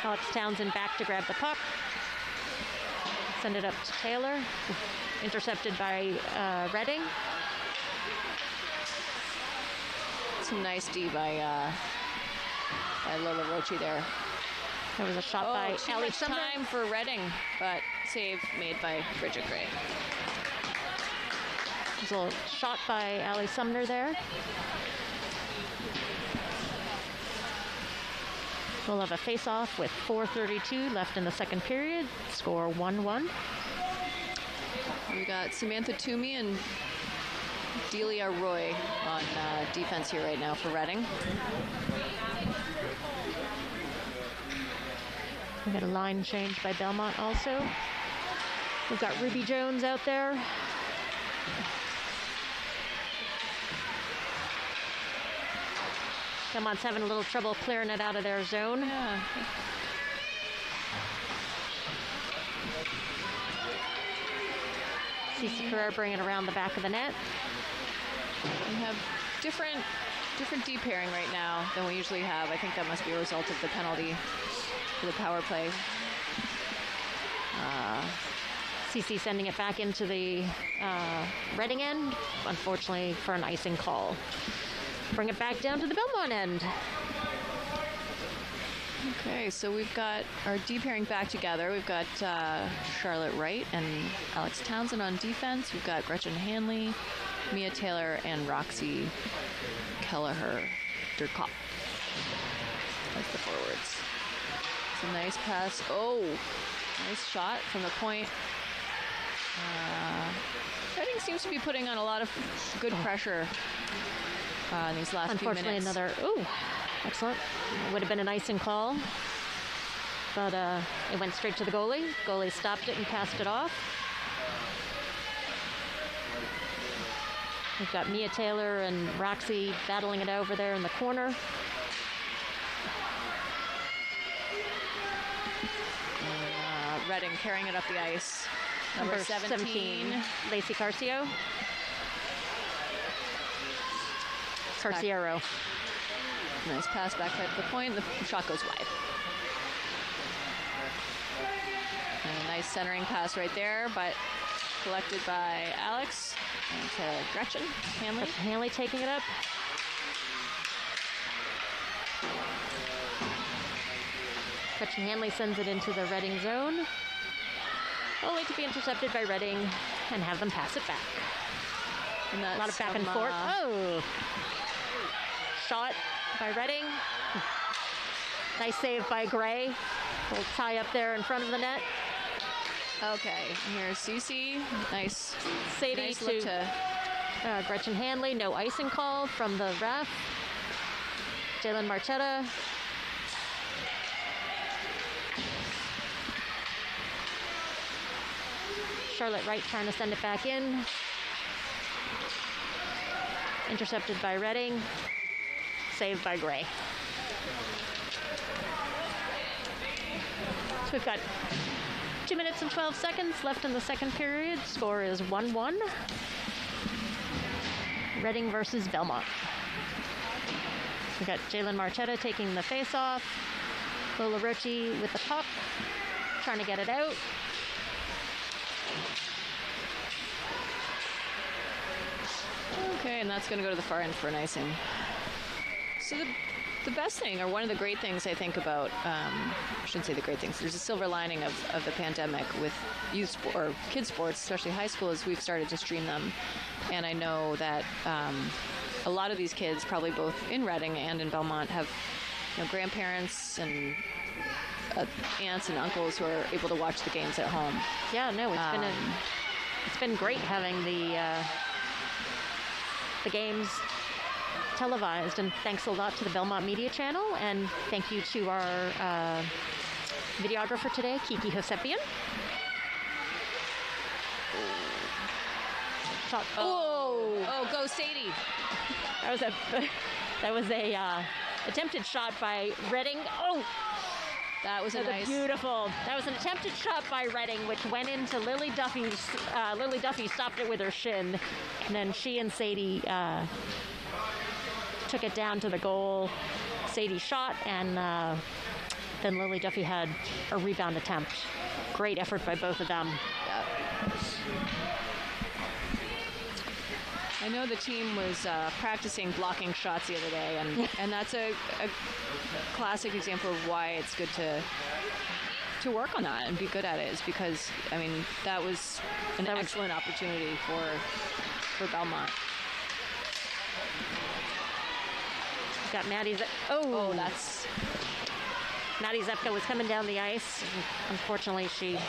Alex Townsend back to grab the puck. Send it up to Taylor. Intercepted by Reading. Some nice D by Lola Roche there. There was a shot by too Ali much Sumner. time for Reading, but save made by Bridget Gray. There's a little shot by Ali Sumner there. We'll have a face-off with 4:32 left in the second period. Score 1-1. We got Samantha Toomey and Delia Roy on defense here right now for Reading. We got a line change by Belmont also. We've got Ruby Jones out there. Belmont's having a little trouble clearing it out of their zone. Yeah. Cece Carrera bringing it around the back of the net. We have different D pairing right now than we usually have. I think that must be a result of the penalty for the power play. CC sending it back into the Reading end, unfortunately for an icing call. Bring it back down to the Belmont end. Okay, so we've got our D pairing back together. We've got Charlotte Wright and Alex Townsend on defense. We've got Gretchen Hanley, Mia Taylor, and Roxy Kelleher-Durkop as the forwards. It's a nice pass. Oh, nice shot from the point. Reading seems to be putting on a lot of good pressure in these last few minutes. Unfortunately, another, ooh, excellent. It would have been an icing call, but it went straight to the goalie. Goalie stopped it and passed it off. We've got Mia Taylor and Roxy battling it over there in the corner. Reading carrying it up the ice. Number 17. Lacey Carcio. Carciero. Nice pass back side of the point. The shot goes wide. And a nice centering pass right there, but collected by Alex and to Gretchen Hanley. Hanley taking it up. Gretchen Hanley sends it into the Reading zone, only to be intercepted by Reading and have them pass it back. And A lot of back and forth. Oh! Shot by Reading. Nice save by Gray. We'll tie up there in front of the net. Okay, here's Cece. Nice. Sadie nice look to Gretchen Hanley. No icing call from the ref. Jalen Marchetta. Charlotte Wright trying to send it back in. Intercepted by Reading. Saved by Gray. So we've got 2 minutes and 12 seconds left in the second period. Score is 1-1. Reading versus Belmont. We've got Jalen Marchetta taking the face-off. Lola Rochi with the puck, trying to get it out. Okay, and that's going to go to the far end for an icing. So the best thing, or one of the great things I think about, I shouldn't say the great things, there's a silver lining of the pandemic with youth sport, or kids sports, especially high school, is we've started to stream them. And I know that a lot of these kids, probably both in Reading and in Belmont, have grandparents and aunts and uncles who are able to watch the games at home. Yeah, no, it's been great having the games televised, and thanks a lot to the Belmont Media Channel, and thank you to our videographer today, Kiki Hosepian. Oh, go Sadie. That was a attempted shot by Reading. Oh, that was beautiful. That was an attempted shot by Reading, which went into Lily Duffy's. Lily Duffy stopped it with her shin, and then she and Sadie took it down to the goal. Sadie shot, and then Lily Duffy had a rebound attempt. Great effort by both of them. Yep. I know the team was practicing blocking shots the other day, and that's a classic example of why it's good to work on that and be good at it, is because, I mean, that was an excellent opportunity for Belmont. Got Maddie. That's... Maddie Zepka was coming down the ice. Unfortunately, she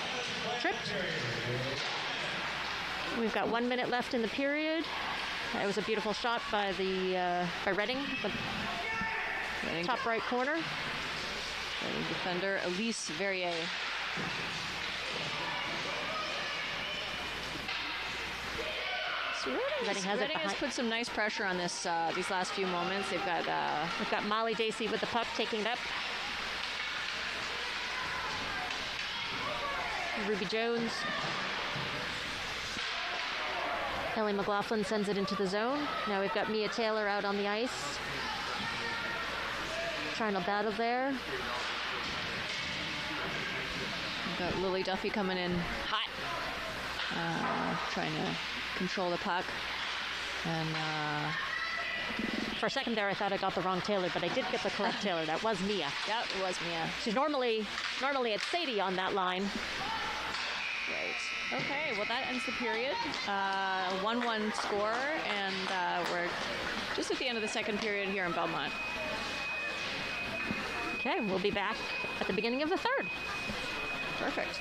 tripped. We've got 1 minute left in the period. It was a beautiful shot by by Reading, the top right corner. Reading defender Elise Verrier. So Reading has put some nice pressure on this these last few moments. We've got Molly Dacey with the puck, taking it up. Ruby Jones. Ellie McLaughlin sends it into the zone. Now we've got Mia Taylor out on the ice. Trying to battle there. We've got Lily Duffy coming in hot. Trying to control the puck. And for a second there, I thought I got the wrong Taylor, but I did get the correct Taylor. That was Mia. Yep, it was Mia. She's normally it's Sadie on that line. Right. Okay, well that ends the period. 1-1 score, and we're just at the end of the second period here in Belmont. Okay, we'll be back at the beginning of the third. Perfect.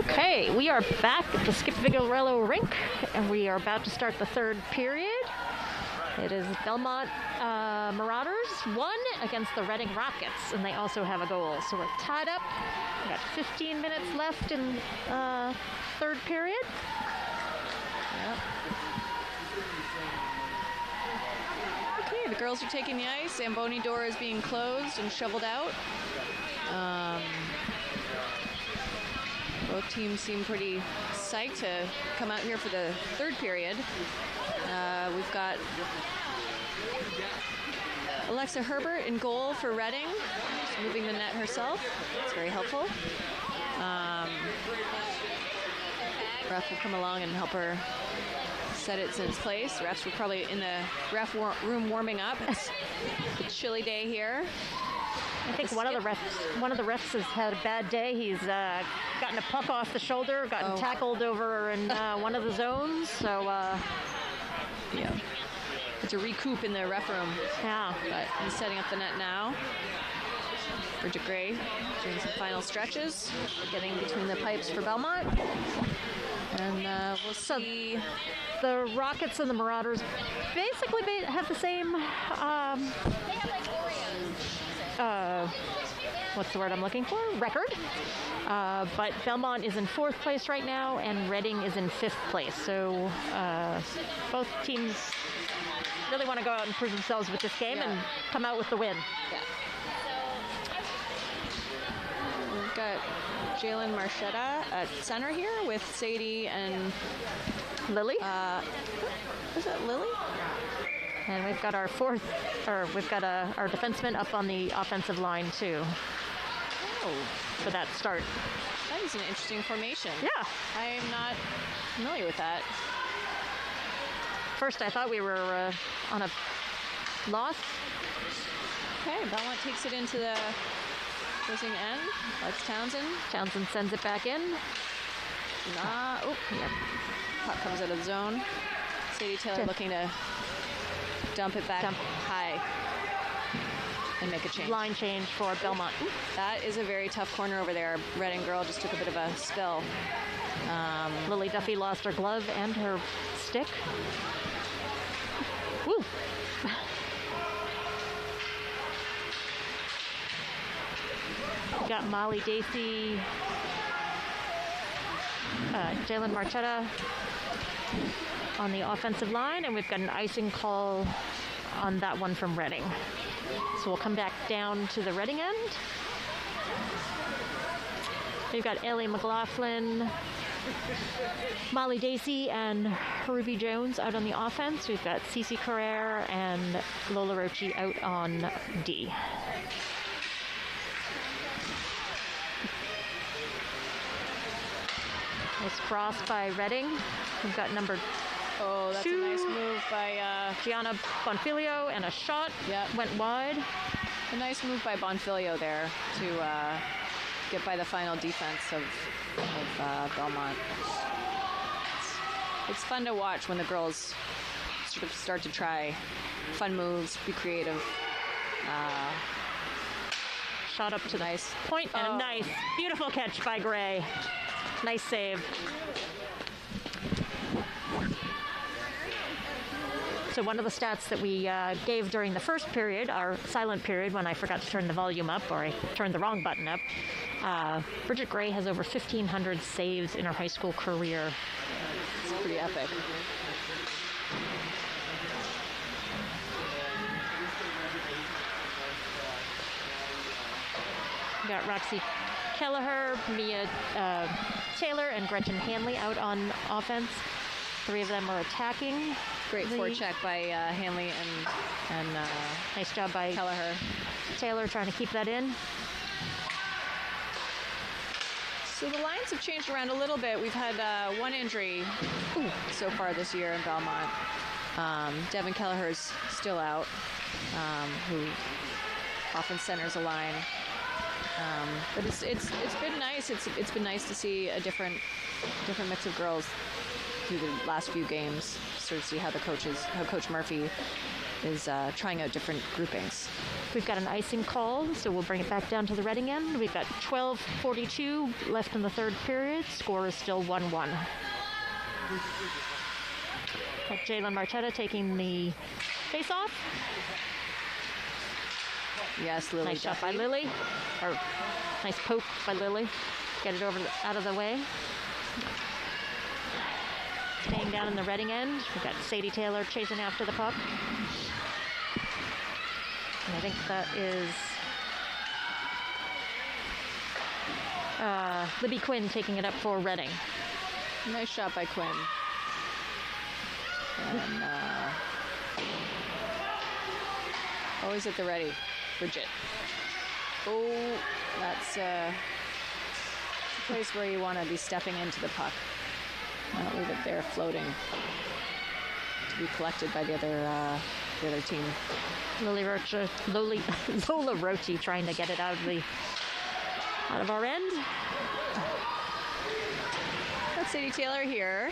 Okay, we are back at the Viglirolo Rink, and we are about to start the third period. It is Belmont Marauders 1 against the Reading Rockets, and they also have a goal. So we're tied up. We got 15 minutes left in third period. Yep. Okay, the girls are taking the ice. Zamboni door is being closed and shoveled out. Both teams seem pretty psyched to come out here for the third period. We've got Alexa Herbert in goal for Reading. She's moving the net herself. It's very helpful. Ref will come along and help her set it in its place. Refs were probably in the ref room warming up. It's a chilly day here. I think one of the refs has had a bad day. He's gotten a puck off the shoulder, gotten tackled over in one of the zones. So yeah, it's a recoup in the ref room. Yeah, but he's setting up the net now. Bridget Gray doing some final stretches, getting between the pipes for Belmont, and we'll see. The Rockets and the Marauders basically have the same. What's the word I'm looking for? Record. But Belmont is in 4th place right now, and Reading is in 5th place. So both teams really want to go out and prove themselves with this game and come out with the win. Yeah. We've got Jalen Marchetta at center here with Sadie and Lily. Is that Lily? And we've got our our defenseman up on the offensive line too. Oh, for that start. That is an interesting formation. Yeah. I am not familiar with that. First, I thought we were on a loss. Okay, Belmont takes it into the closing end. That's Townsend. Townsend sends it back in. Puck comes out of the zone. Sadie Taylor looking to dump it back high and make a change. Line change for Belmont. That is a very tough corner over there. Reading girl just took a bit of a spill. Lily Duffy lost her glove and her stick. Woo! We got Molly Dacey, Jalen Marchetta on the offensive line, and we've got an icing call on that one from Reading. So we'll come back down to the Reading end. We've got Ellie McLaughlin, Molly Dacey, and Ruby Jones out on the offense. We've got Cece Carrere and Lola Rochi out on D. Nice cross by Reading. We've got number that's 2. A nice move by Gianna Bonfilio, and a shot went wide. A nice move by Bonfilio there to get by the final defense of Belmont. It's fun to watch when the girls sort of start to try fun moves, be creative. Shot up to nice point, and a nice, beautiful catch by Gray. Nice save. So one of the stats that we gave during the first period, our silent period, when I forgot to turn the volume up, or I turned the wrong button up, Bridget Gray has over 1,500 saves in her high school career. It's pretty epic. We got Roxy Kelleher, Mia Taylor, and Gretchen Hanley out on offense. 3 of them are attacking. Great forecheck by Hanley and nice job by Kelleher. Taylor trying to keep that in. So the lines have changed around a little bit. We've had one injury so far this year in Belmont. Devin Kelleher's still out, who often centers a line. But it's been nice. It's been nice to see a different mix of girls through the last few games. Sort of see how Coach Murphy is trying out different groupings. We've got an icing call, so we'll bring it back down to the Reading end. We've got 12:42 left in the third period. Score is still 1-1. Got Jalen Marchetta taking the face-off. Yes, Lily. Nice shot by Lily. Or nice poke by Lily. Get it out of the way. Staying down in the Reading end. We've got Sadie Taylor chasing after the puck. And I think that is Libby Quinn taking it up for Reading. Nice shot by Quinn. And always at the ready, Bridget. Oh, that's a place where you want to be stepping into the puck. Not leave it there floating to be collected by the other team. Lola Rochi trying to get it out of our end. That's Sadie Taylor here,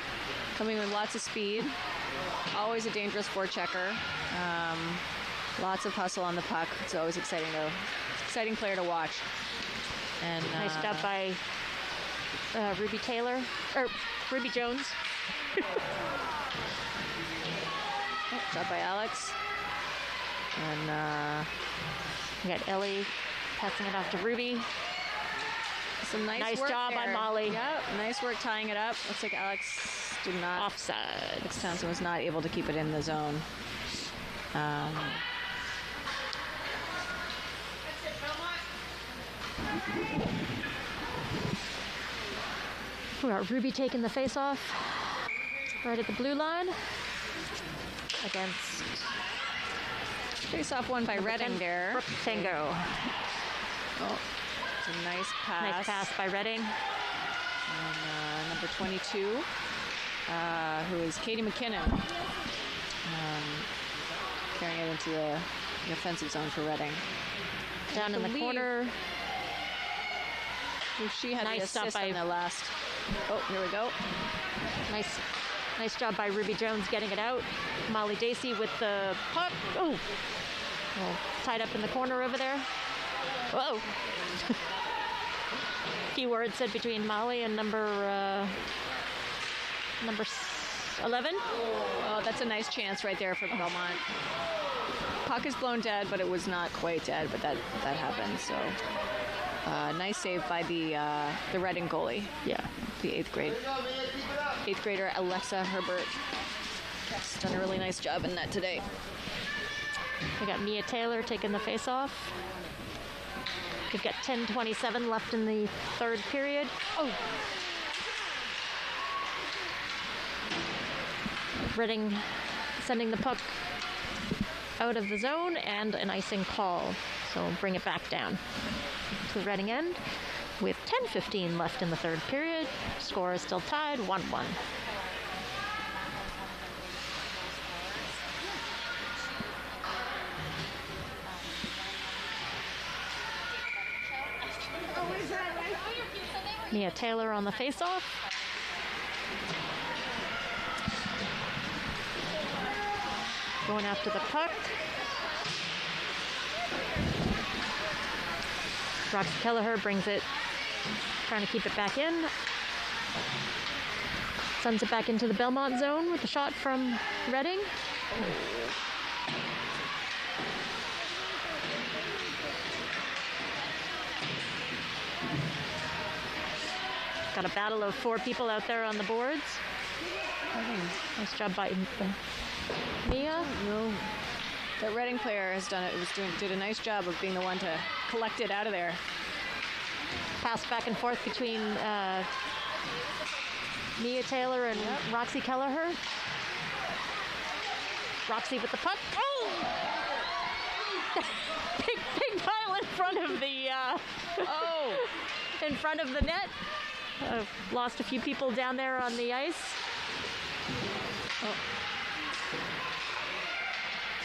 coming with lots of speed. Always a dangerous forechecker. Lots of hustle on the puck. It's always exciting player to watch. And nice job by Ruby Jones. Shot by Alex. And we got Ellie passing it off to Ruby. Some nice job there. by Molly. Yep, nice work tying it up. Looks like Alex did not. Offside. Alex Townsend was not able to keep it in the zone. We got Ruby taking the face off right at the blue line against face off one by Reading there. Brooke Tango. Oh, it's a nice pass. Nice pass by Reading. And number 22, who is Katie McKinnon, carrying it into the offensive zone for Reading. Down in the corner. She had nice the assist by in the last. Oh, here we go. Nice job by Ruby Jones getting it out. Molly Dacey with the puck. Oh, tied up in the corner over there. Whoa. Key word said between Molly and number 11. Oh, that's a nice chance right there for Belmont. Puck is blown dead, but it was not quite dead, but that happened. So nice save by the Reading goalie. Yeah, the 8th grader Alexa Herbert. She's done a really nice job in that today. We got Mia Taylor taking the face off. We've got 10:27 left in the third period. Oh. Reading sending the puck out of the zone and an icing call. So we'll bring it back down to the Reading end with 10:15 left in the third period. Score is still tied, 1-1. Mia Taylor on the face-off. Going after the puck. Roxy Kelleher brings it, trying to keep it back in. Sends it back into the Belmont zone with a shot from Reading. Got a battle of 4 people out there on the boards. Nice job by Mia. No. That Reading player has done it. Did a nice job of being the one to collect it out of there. Pass back and forth between Mia Taylor and Roxy Kelleher. Roxy with the puck. Oh! big pile in front of the in front of the net. Lost a few people down there on the ice. Oh.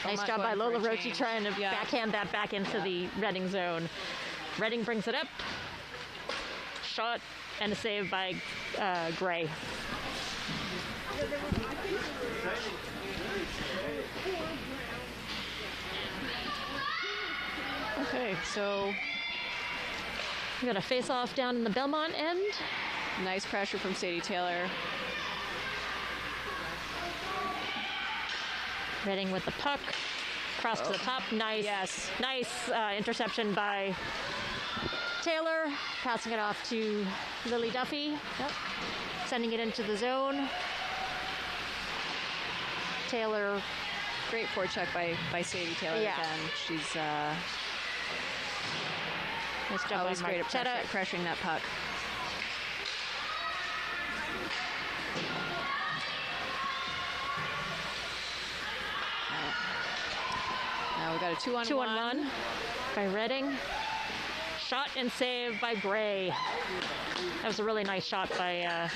Nice job by Lola Rochi trying to backhand that back into the Reading zone. Reading brings it up. Shot and a save by Gray. So We got a face-off down in the Belmont end. nice pressure from Sadie Taylor. Reading with the puck. Cross to the top. Nice. Yes. Nice interception by Taylor. Passing it off to Lily Duffy. Yep. Sending it into the zone. Taylor. Great forecheck by Sadie Taylor Yeah. again. She's Nice job always by great at Marchetta. pressuring that puck. Now we got a 2-on-1. 2-on-1 by Reading. Shot and save by Gray. That was a really nice shot by, I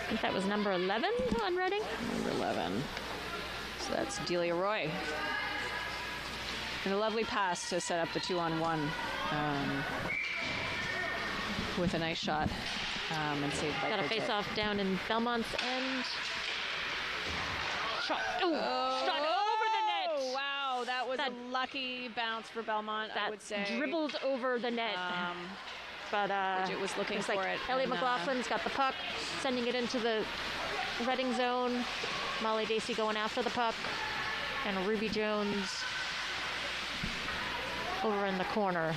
think that was number 11 on Reading. Number 11. So that's Delia Roy. And a lovely pass to set up the 2-on-1 with a nice shot and saved by Got a Bridget. face-off down in Belmont's end. Shot. Ooh, shot over the net. Wow, that was That- a lucky bounce for Belmont, I That would say. dribbled over the net. But Bridget was looking looks for like it, Ellie and, McLaughlin's got the puck, sending it into the Reading zone. Molly Dacey going after the puck. And Ruby Jones over in the corner.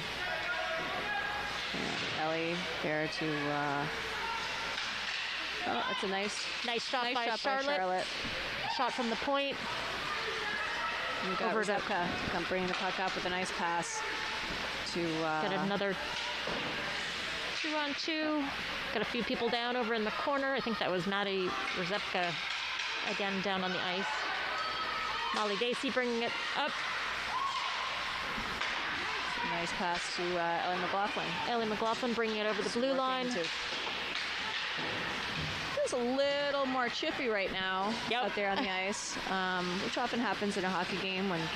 And Ellie there to... oh, that's a nice Shot by shot Charlotte. by Charlotte. Shot from the point. We got Over to- Rebecca come bringing the puck up with a nice pass to... Got another 2-on-2. Got a few people down over in the corner. I think that was Maddie Rzepka again down on the ice. Molly Dacey bringing it up. nice pass to Ellie McLaughlin. Ellie McLaughlin bringing it over the blue line. It's a little more chippy right now Yep. out there on the ice, which often happens in a hockey game when you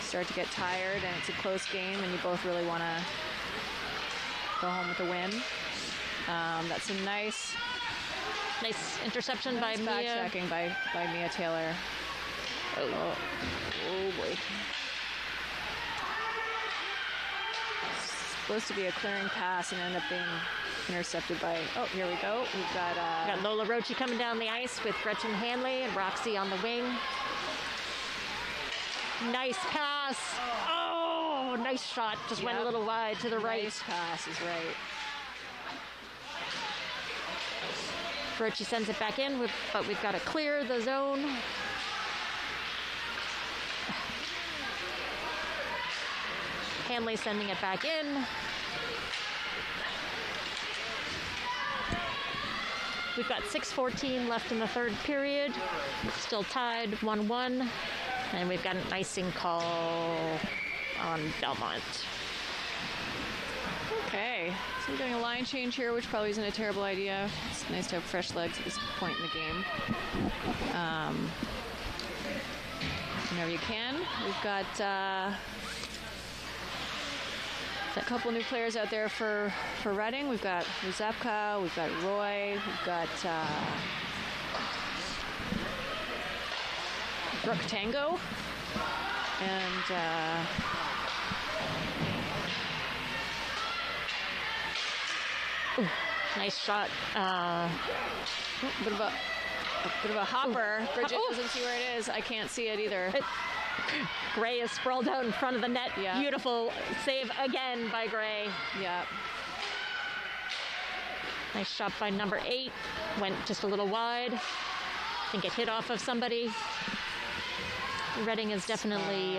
start to get tired and it's a close game and you both really want to go home with a win. That's a nice interception by Mia. backtracking by Mia Taylor. Oh boy. Supposed to be a clearing pass and end up being intercepted by, oh, here we go. We've got, Got Lola Roche coming down the ice with Gretchen Hanley and Roxy on the wing. Nice pass. Oh, nice shot. Just went a Yep. little wide to the right. nice pass is right. Roche sends it back in, but we've got to clear the zone. Hanley sending it back in. We've got 6:14 left in the third period. Still tied 1-1. And we've got an icing call on Belmont. Okay, so we're doing a line change here, which probably isn't a terrible idea. It's nice to have fresh legs at this point in the game. Whenever you can. We've got a couple new players out there for Reading. We've got Rzepka, we've got Roy, we've got Brooke Tango, and Nice shot. a bit of a hopper. Bridget doesn't see where it is. I can't see it either. Gray is sprawled out in front of the net. Yeah. Beautiful save again by Gray. Yeah. Nice shot by number 8. Went just a little wide. I think it hit off of somebody. Reading is definitely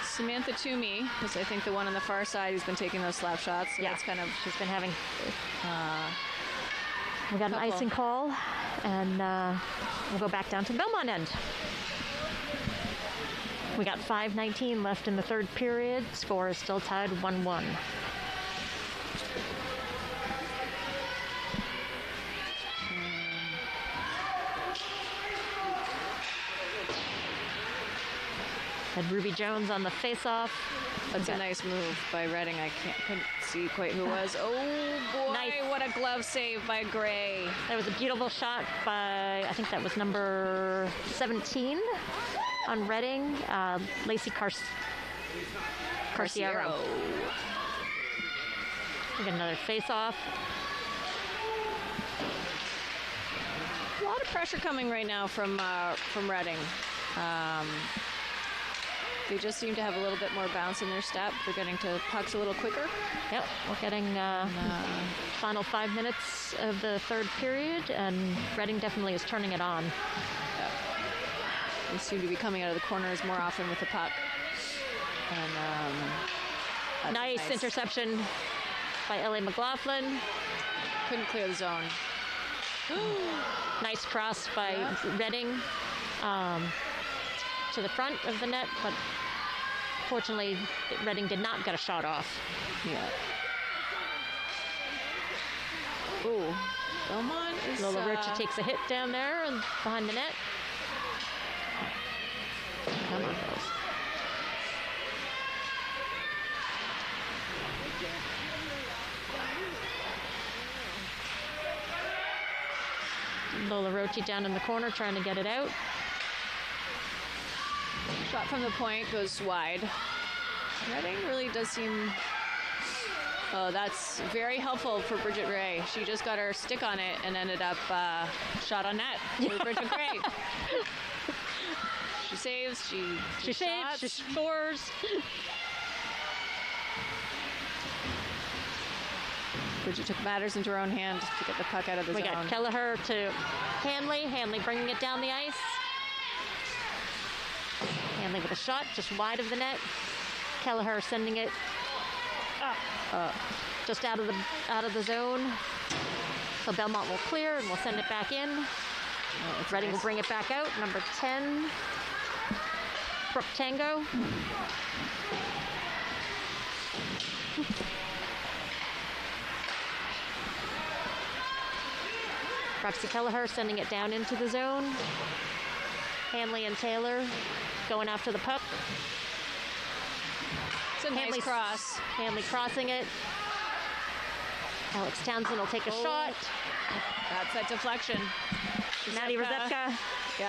Samantha Toomey is, I think, the one on the far side who's been taking those slap shots. So yeah. that's kind of She's been having. We got an couple. icing call, and we'll go back down to the Belmont end. We got 5:19 left in the third period. Score is still tied 1-1. Had Ruby Jones on the face-off. That's a nice move by Reading. I couldn't see quite who it was. Oh boy, Nice. what a glove save by Gray. That was a beautiful shot by, I think that was number 17 on Reading. Lacey Carciero. We get another face-off. A lot of pressure coming right now from Reading. They just seem to have a little bit more bounce in their step. They're getting to pucks a little quicker. Yep, we're getting final 5 minutes of the third period, and Reading definitely is turning it on. They seem to be coming out of the corners more often with the puck. And nice interception by Ellie McLaughlin. Couldn't clear the zone. Nice cross by Reading to the front of the net, but fortunately Reading did not get a shot off. Yeah. Ooh, Belmont is... Lola Rocha takes a hit down there and behind the net. Come on, girls. Lola Rocha down in the corner trying to get it out. Shot from the point goes wide. Reading really does seem... Oh, that's very helpful for Bridget Ray. She just got her stick on it and ended up shot on net for Bridget Ray. She saves, she saves, she scores. Bridget took matters into her own hand to get the puck out of the zone. We got Kelleher to Hanley. Hanley bringing it down the ice. Hanley with a shot just wide of the net. Kelleher sending it just out of the zone. So Belmont will clear and we'll send it back in. Reading will bring it back out. Number 10, Brooke Tango. Roxy Kelleher sending it down into the zone. Hanley and Taylor going after the puck. It's a nice cross. Hanley crossing it. Alex Townsend will take a shot. That's that deflection. Maddie Rozepka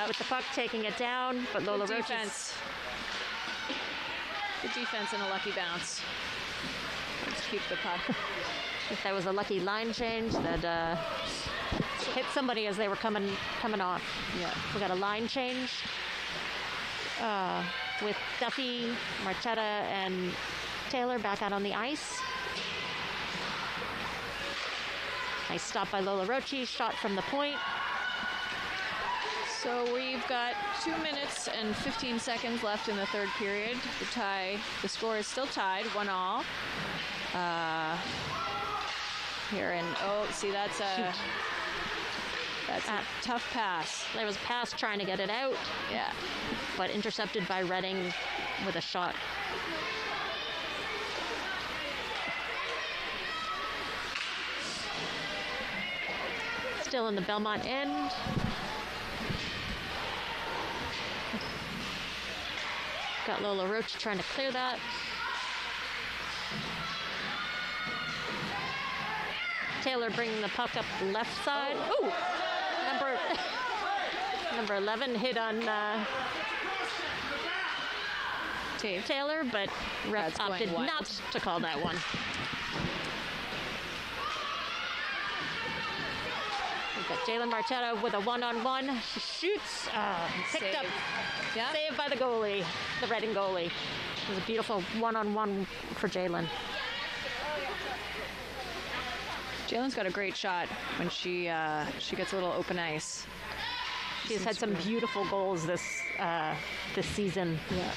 with the puck taking it down, but Lola Rocha. Good defense and a lucky bounce. Let's keep the puck. If that was a lucky line change that hit somebody as they were coming off. Yeah. We got a line change with Duffy, Marchetta, and Taylor back out on the ice. Nice stop by Lola Rocha, shot from the point. So we've got 2 minutes and 15 seconds left in the third period. The score is still tied, 1-1. Here and see that's a tough pass. There was a pass trying to get it out. Yeah. But intercepted by Reading with a shot. Still in the Belmont end. Got Lola Rocha trying to clear that. Taylor bringing the puck up left side. Ooh! Number 11 hit on Taylor, but ref opted not to call that one. We've got Jalen Marchetta with a one-on-one. She shoots, picked up, saved by the goalie, the Reading goalie. It was a beautiful one-on-one for Jalen. Jalen's got a great shot when she gets a little open ice. She's had some beautiful goals this season. Yeah.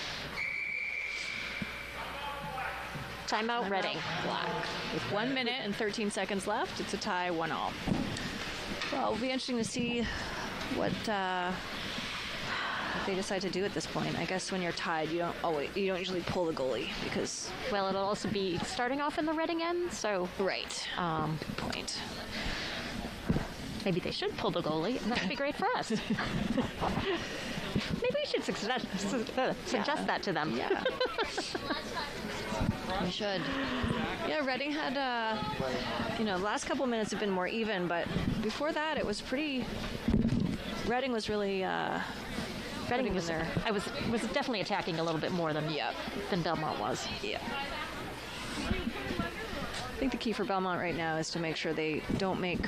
Timeout, Reading. Black. With 1 minute and 13 seconds left, it's a tie, 1-1. Well, it'll be interesting to see what they decide to do at this point. I guess when you're tied, you don't usually pull the goalie because... Well, it'll also be starting off in the Reading end, so... Right. Good point. Maybe they should pull the goalie, and that would be great for us. Maybe we should suggest that to them. Yeah. We should. Yeah, Reading had, the last couple minutes have been more even, but before that it was pretty... Reading was really Reading putting was in their... I was definitely attacking a little bit more than Belmont was. Yeah. I think the key for Belmont right now is to make sure they don't make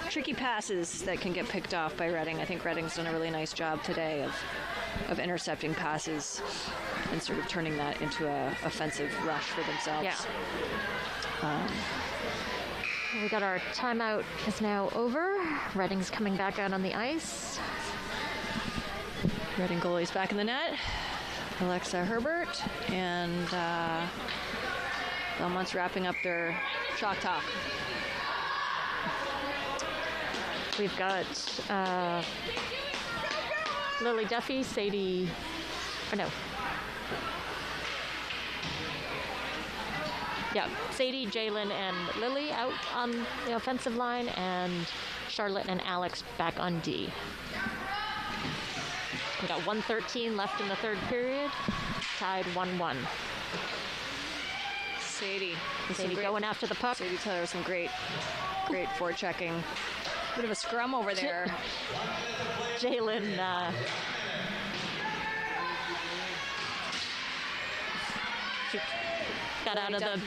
tricky passes that can get picked off by Reading. I think Reading's done a really nice job today of intercepting passes and sort of turning that into a offensive rush for themselves. Yeah. We got our timeout is now over. Reading's coming back out on the ice. Reading goalie's back in the net. Alexa Herbert, and Belmont's wrapping up their chalk talk. We've got Lily Duffy, Sadie, Sadie, Jalen, and Lily out on the offensive line, and Charlotte and Alex back on D. We got 1:13 left in the third period, tied 1-1. Sadie going after the puck. Sadie Taylor with some great forechecking. Bit of a scrum over there. Jalen got out of the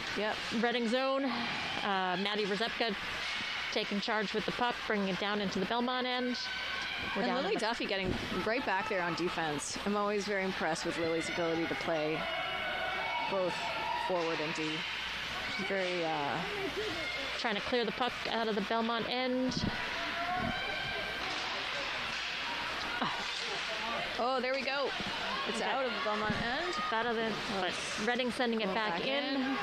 Reading zone. Maddie Rzepka taking charge with the puck, bringing it down into the Belmont end. And Lily Duffy getting right back there on defense. I'm always very impressed with Lily's ability to play both forward and D. She's very... trying to clear the puck out of the Belmont end. Oh, there we go. It's out of the Belmont end. Out of the... But Reading sending it back in.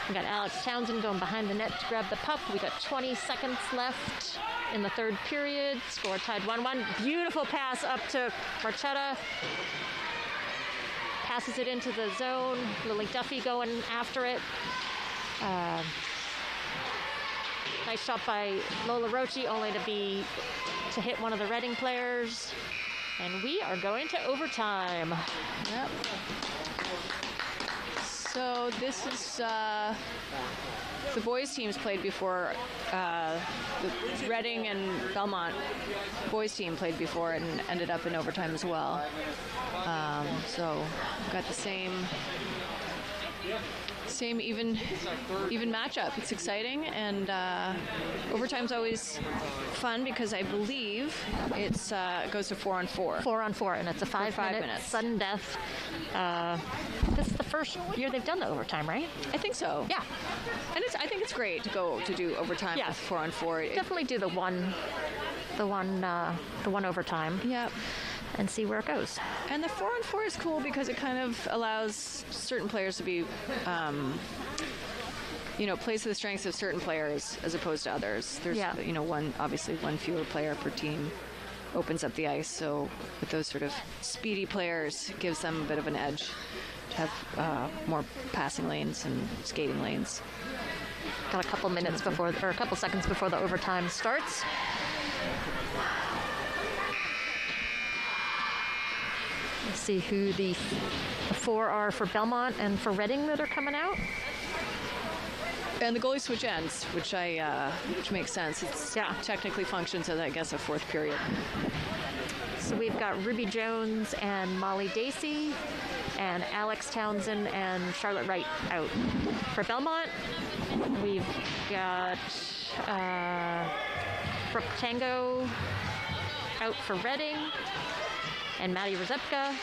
We got Alex Townsend going behind the net to grab the puck. We got 20 seconds left in the third period. Score tied 1-1. Beautiful pass up to Marchetta. Passes it into the zone. Lily Duffy going after it. Nice shot by Lola Rochi, only to hit one of the Reading players. And we are going to overtime. Yep. So this is the boys teams played before. The Reading and Belmont boys team played before and ended up in overtime as well. So we've got the same even matchup. It's exciting, and overtime's always fun because I believe it goes to 4-on-4. 4-on-4, and it's a 5 minute sudden death. This is the first year they've done the overtime, right? I think so. Yeah, and I think it's great to do overtime with 4-on-4. Definitely do the one overtime. Yeah. And see where it goes. And the 4-on-4 is cool because it kind of allows certain players to be, plays to the strengths of certain players as opposed to others. There's, one fewer player per team opens up the ice. So with those sort of speedy players, it gives them a bit of an edge to have more passing lanes and skating lanes. Got a couple seconds before the overtime starts. Let's see who the 4 are for Belmont and for Reading that are coming out. And the goalies switch ends, which makes sense. It's technically functions as, I guess, a fourth period. So we've got Ruby Jones and Molly Dacey and Alex Townsend and Charlotte Wright out. For Belmont, we've got Brooke Tango out for Reading. And Maddie Rzepka.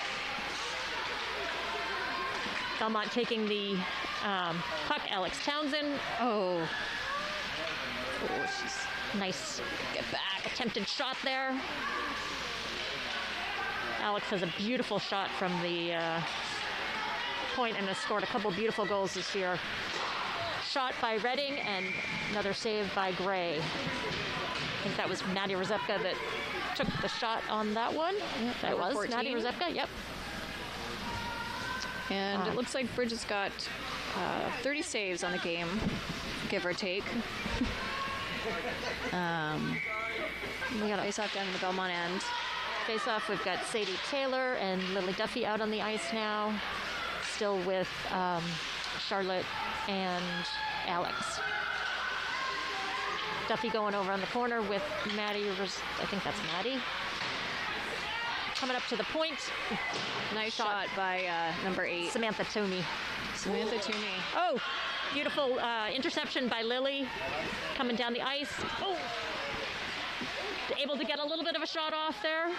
Belmont taking the puck. Alex Townsend. Oh, she's nice. Get back. Attempted shot there. Alex has a beautiful shot from the point and has scored a couple beautiful goals this year. Shot by Reading and another save by Gray. I think that was Maddie Rzepka that took the shot on that one. That was 14. Maddie Rzepka, yep. And it looks like Bridget's got 30 saves on the game, give or take. We got a face-off down in the Belmont end. Face-off, we've got Sadie Taylor and Lily Duffy out on the ice now, still with Charlotte and Alex. Duffy going over on the corner with Maddie, I think that's Maddie. coming up to the point. Nice shot by number 8. Samantha Tooney. Samantha Tooney. Oh, beautiful interception by Lily coming down the ice. Oh, able to get a little bit of a shot off there.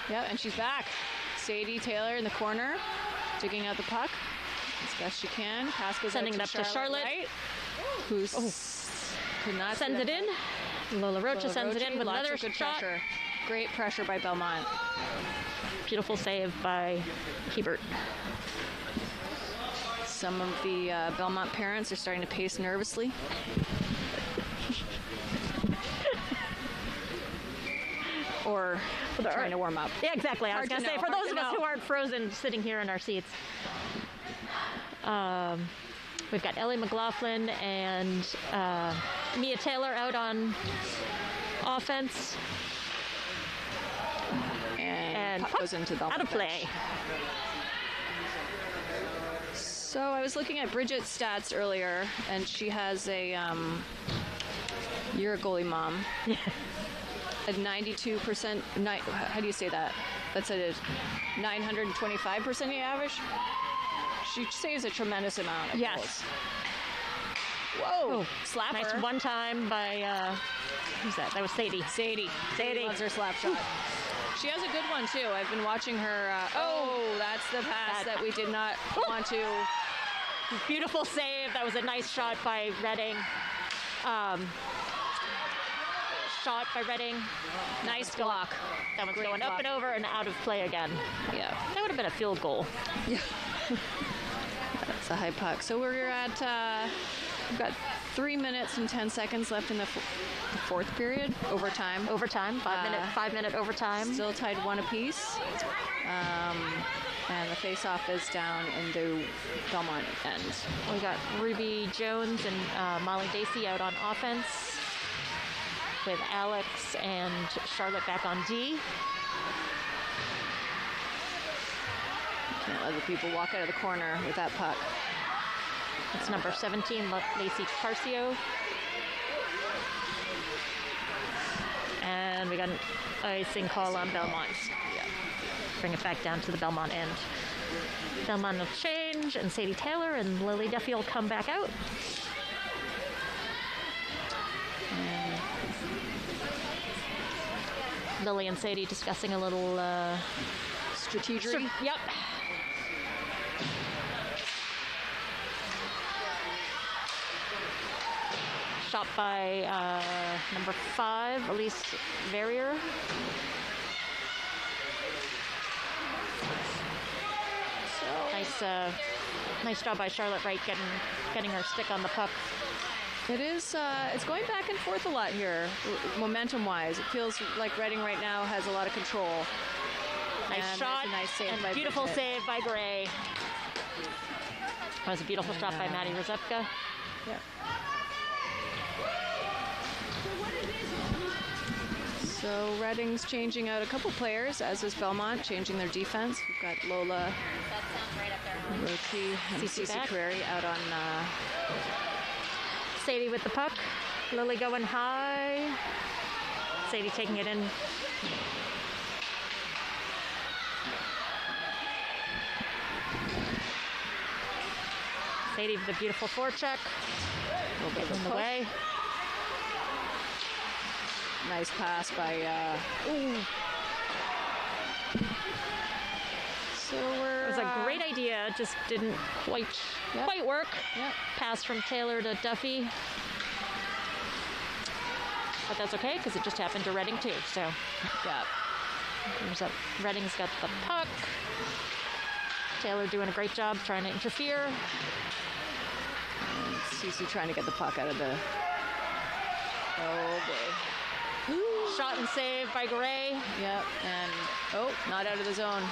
Yep, and she's back. Sadie Taylor in the corner, digging out the puck as best she can. Pass goes Sending it up to Charlotte. Wright, who's could not sends it in. Lola Rocha sends it in with lots another of good shot. pressure. Great pressure by Belmont. Beautiful save by Hebert. Some of the Belmont parents are starting to pace nervously. Or trying to warm up. Yeah, exactly. I was Hard going to to say, know, for hard those to of us know. who aren't frozen sitting here in our seats, we've got Ellie McLaughlin and Mia Taylor out on offense. And puck goes into Belmont out of play. So I was looking at Bridget's stats earlier, and she has a, you're a goalie mom. A 92%, how do you say that? That's a 925% the average. She saves a tremendous amount of goals. Whoa, slapper. Nice one time by, who's that? That was Sadie. Sadie loves her slap shot. She has a good one too. I've been watching her. That's the pass that we did not want to. Beautiful save. That was a nice shot by Redding. Shot by Redding. Nice block. That one's Great going block. up and over and out of play again. Yeah. That would have been a field goal. Yeah. That's a high puck. So we're at, we've got 3 minutes and 10 seconds left in the fourth period. Overtime. Overtime. 5 minute overtime. Still tied 1 apiece. And the face-off is down in the Belmont end. We got Ruby Jones and Molly Dacey out on offense, with Alex and Charlotte back on D. Can't let the people walk out of the corner with that puck. It's number 17, Lacey Carcio. And we got an icing call on Belmont. Yeah. Bring it back down to the Belmont end. Belmont will change, and Sadie Taylor and Lily Duffy will come back out. Lily and Sadie discussing a little Strategery. Yep. Shot by number 5, Elise Verrier. Nice job by Charlotte Wright getting her stick on the puck. It is, it's going back and forth a lot here, momentum-wise. It feels like Reading right now has a lot of control. Nice And shot, that's a nice save and by beautiful Bridget. save by Gray. That was a beautiful shot by Maddie Rozepka. Yeah. So Reading's changing out a couple players, as is Belmont, changing their defense. We've got Lola Rochi and Cece Cece back. Carreri out on Sadie with the puck. Lily going high. Sadie taking it in. Sadie with a beautiful forecheck. a little bit of In a the push. way. Nice pass by, So we're... It was a great idea, just didn't quite work. Yep. Pass from Taylor to Duffy. But that's okay, because it just happened to Reading too, so. Yeah. There's up. Reading's got the puck. Taylor doing a great job trying to interfere. And Cece trying to get the puck out of the... Oh, boy. Shot and save by Gray. Yep, and, not out of the zone.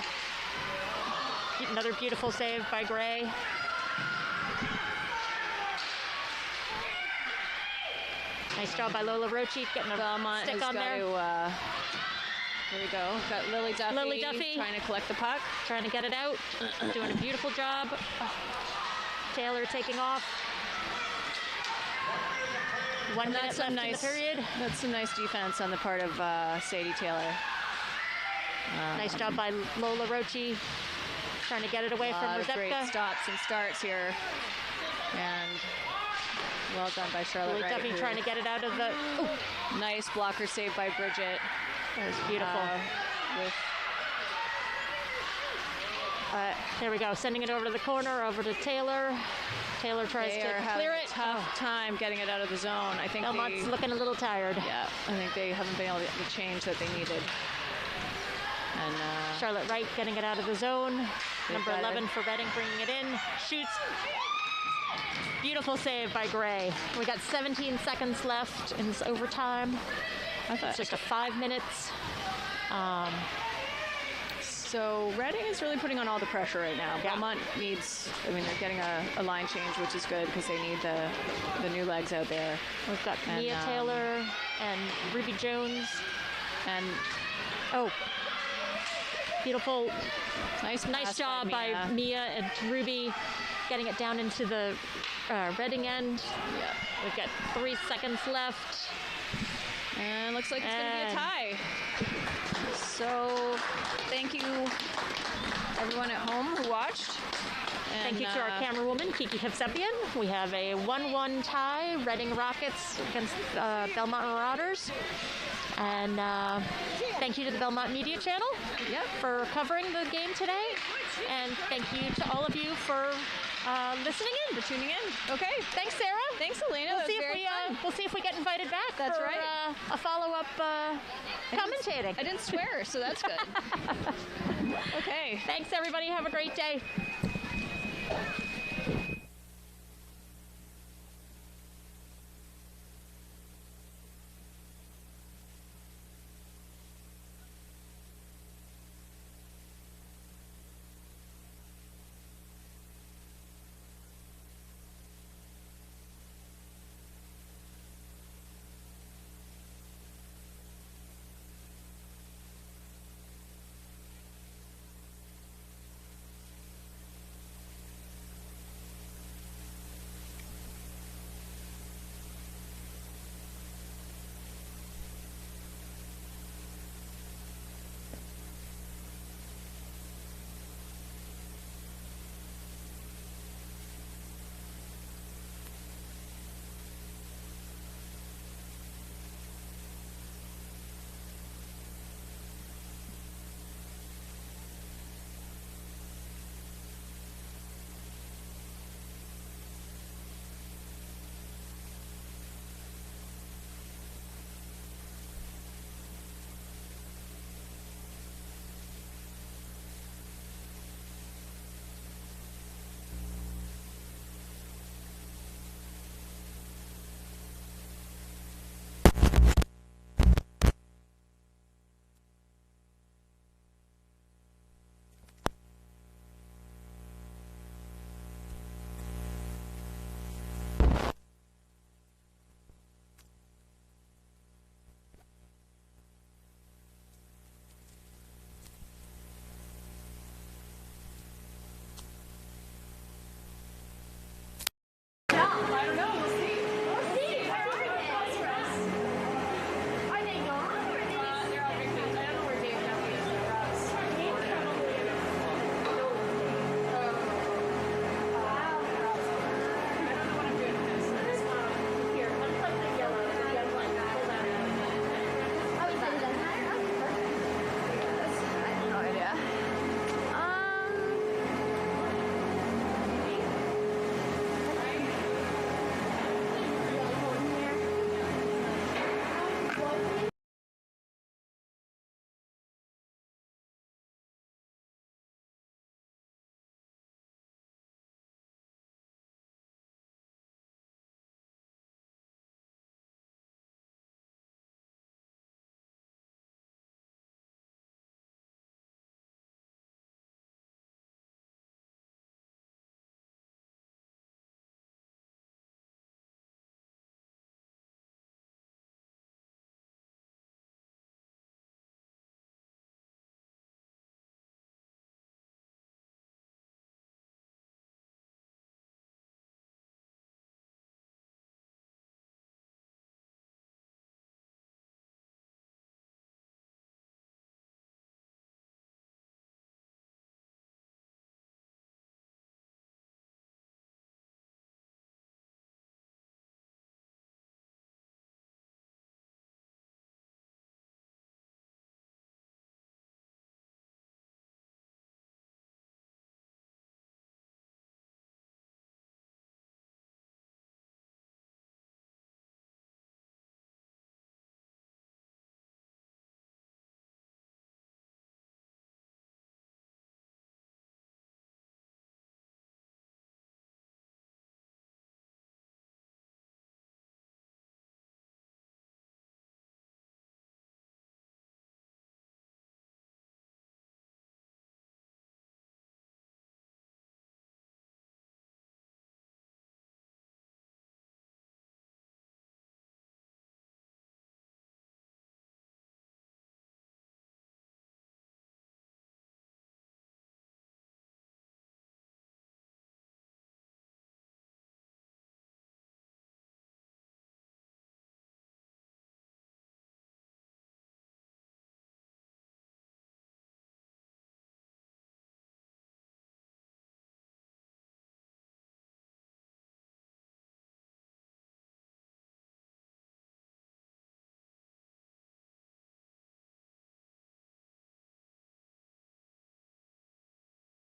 Another beautiful save by Gray. Nice job by Lola Rochi getting a Belmont stick has on got there. to, here we go. Got Lily Duffy, Lily Duffy. trying to collect the puck. Trying to get it out. Doing a beautiful job. Taylor taking off. 1 minute That's left in the period. That's some nice defense on the part of Sadie Taylor. Nice job by Lola Rochi, trying to get it away from Great Rzepka. stops and starts here. And well done by Charlotte Really Wright. definitely trying to get it out of the... Ooh, Nice blocker save by Bridget. that was beautiful. With There we go, sending it over to the corner, over to Taylor. Taylor tries they to are clear having it. a tough time getting it out of the zone. I think Belmont's looking a little tired. yeah, I think they haven't been able to get the change that they needed. And Charlotte Wright getting it out of the zone. Number got 11 it. for Reading bringing it in. Shoots. Beautiful save by Gray. We got 17 seconds left in this overtime. It's just a 5 minutes. So Reading is really putting on all the pressure right now. Yeah. Belmont needs, I mean, they're getting a line change, which is good because they need the new legs out there. We've got And, Mia Taylor and Ruby Jones. And Oh, beautiful. nice pass job by Mia. Mia and Ruby getting it down into the Reading end. Yeah. We've got 3 seconds left. And looks like it's going to be a And- tie. So thank you everyone at home who watched. And, Thank you to our camera woman, Kiki Hevsepian. We have a 1-1 tie, Reading Rockets against Belmont Marauders. And thank you to the Belmont Media Channel for covering the game today. And thank you to all of you for listening in. For tuning in. Okay, thanks, Sarah. Thanks, Elena. We'll see if we get invited back That's for right. A follow-up commentating. I didn't swear, so that's good. Okay. Thanks, everybody. Have a great day.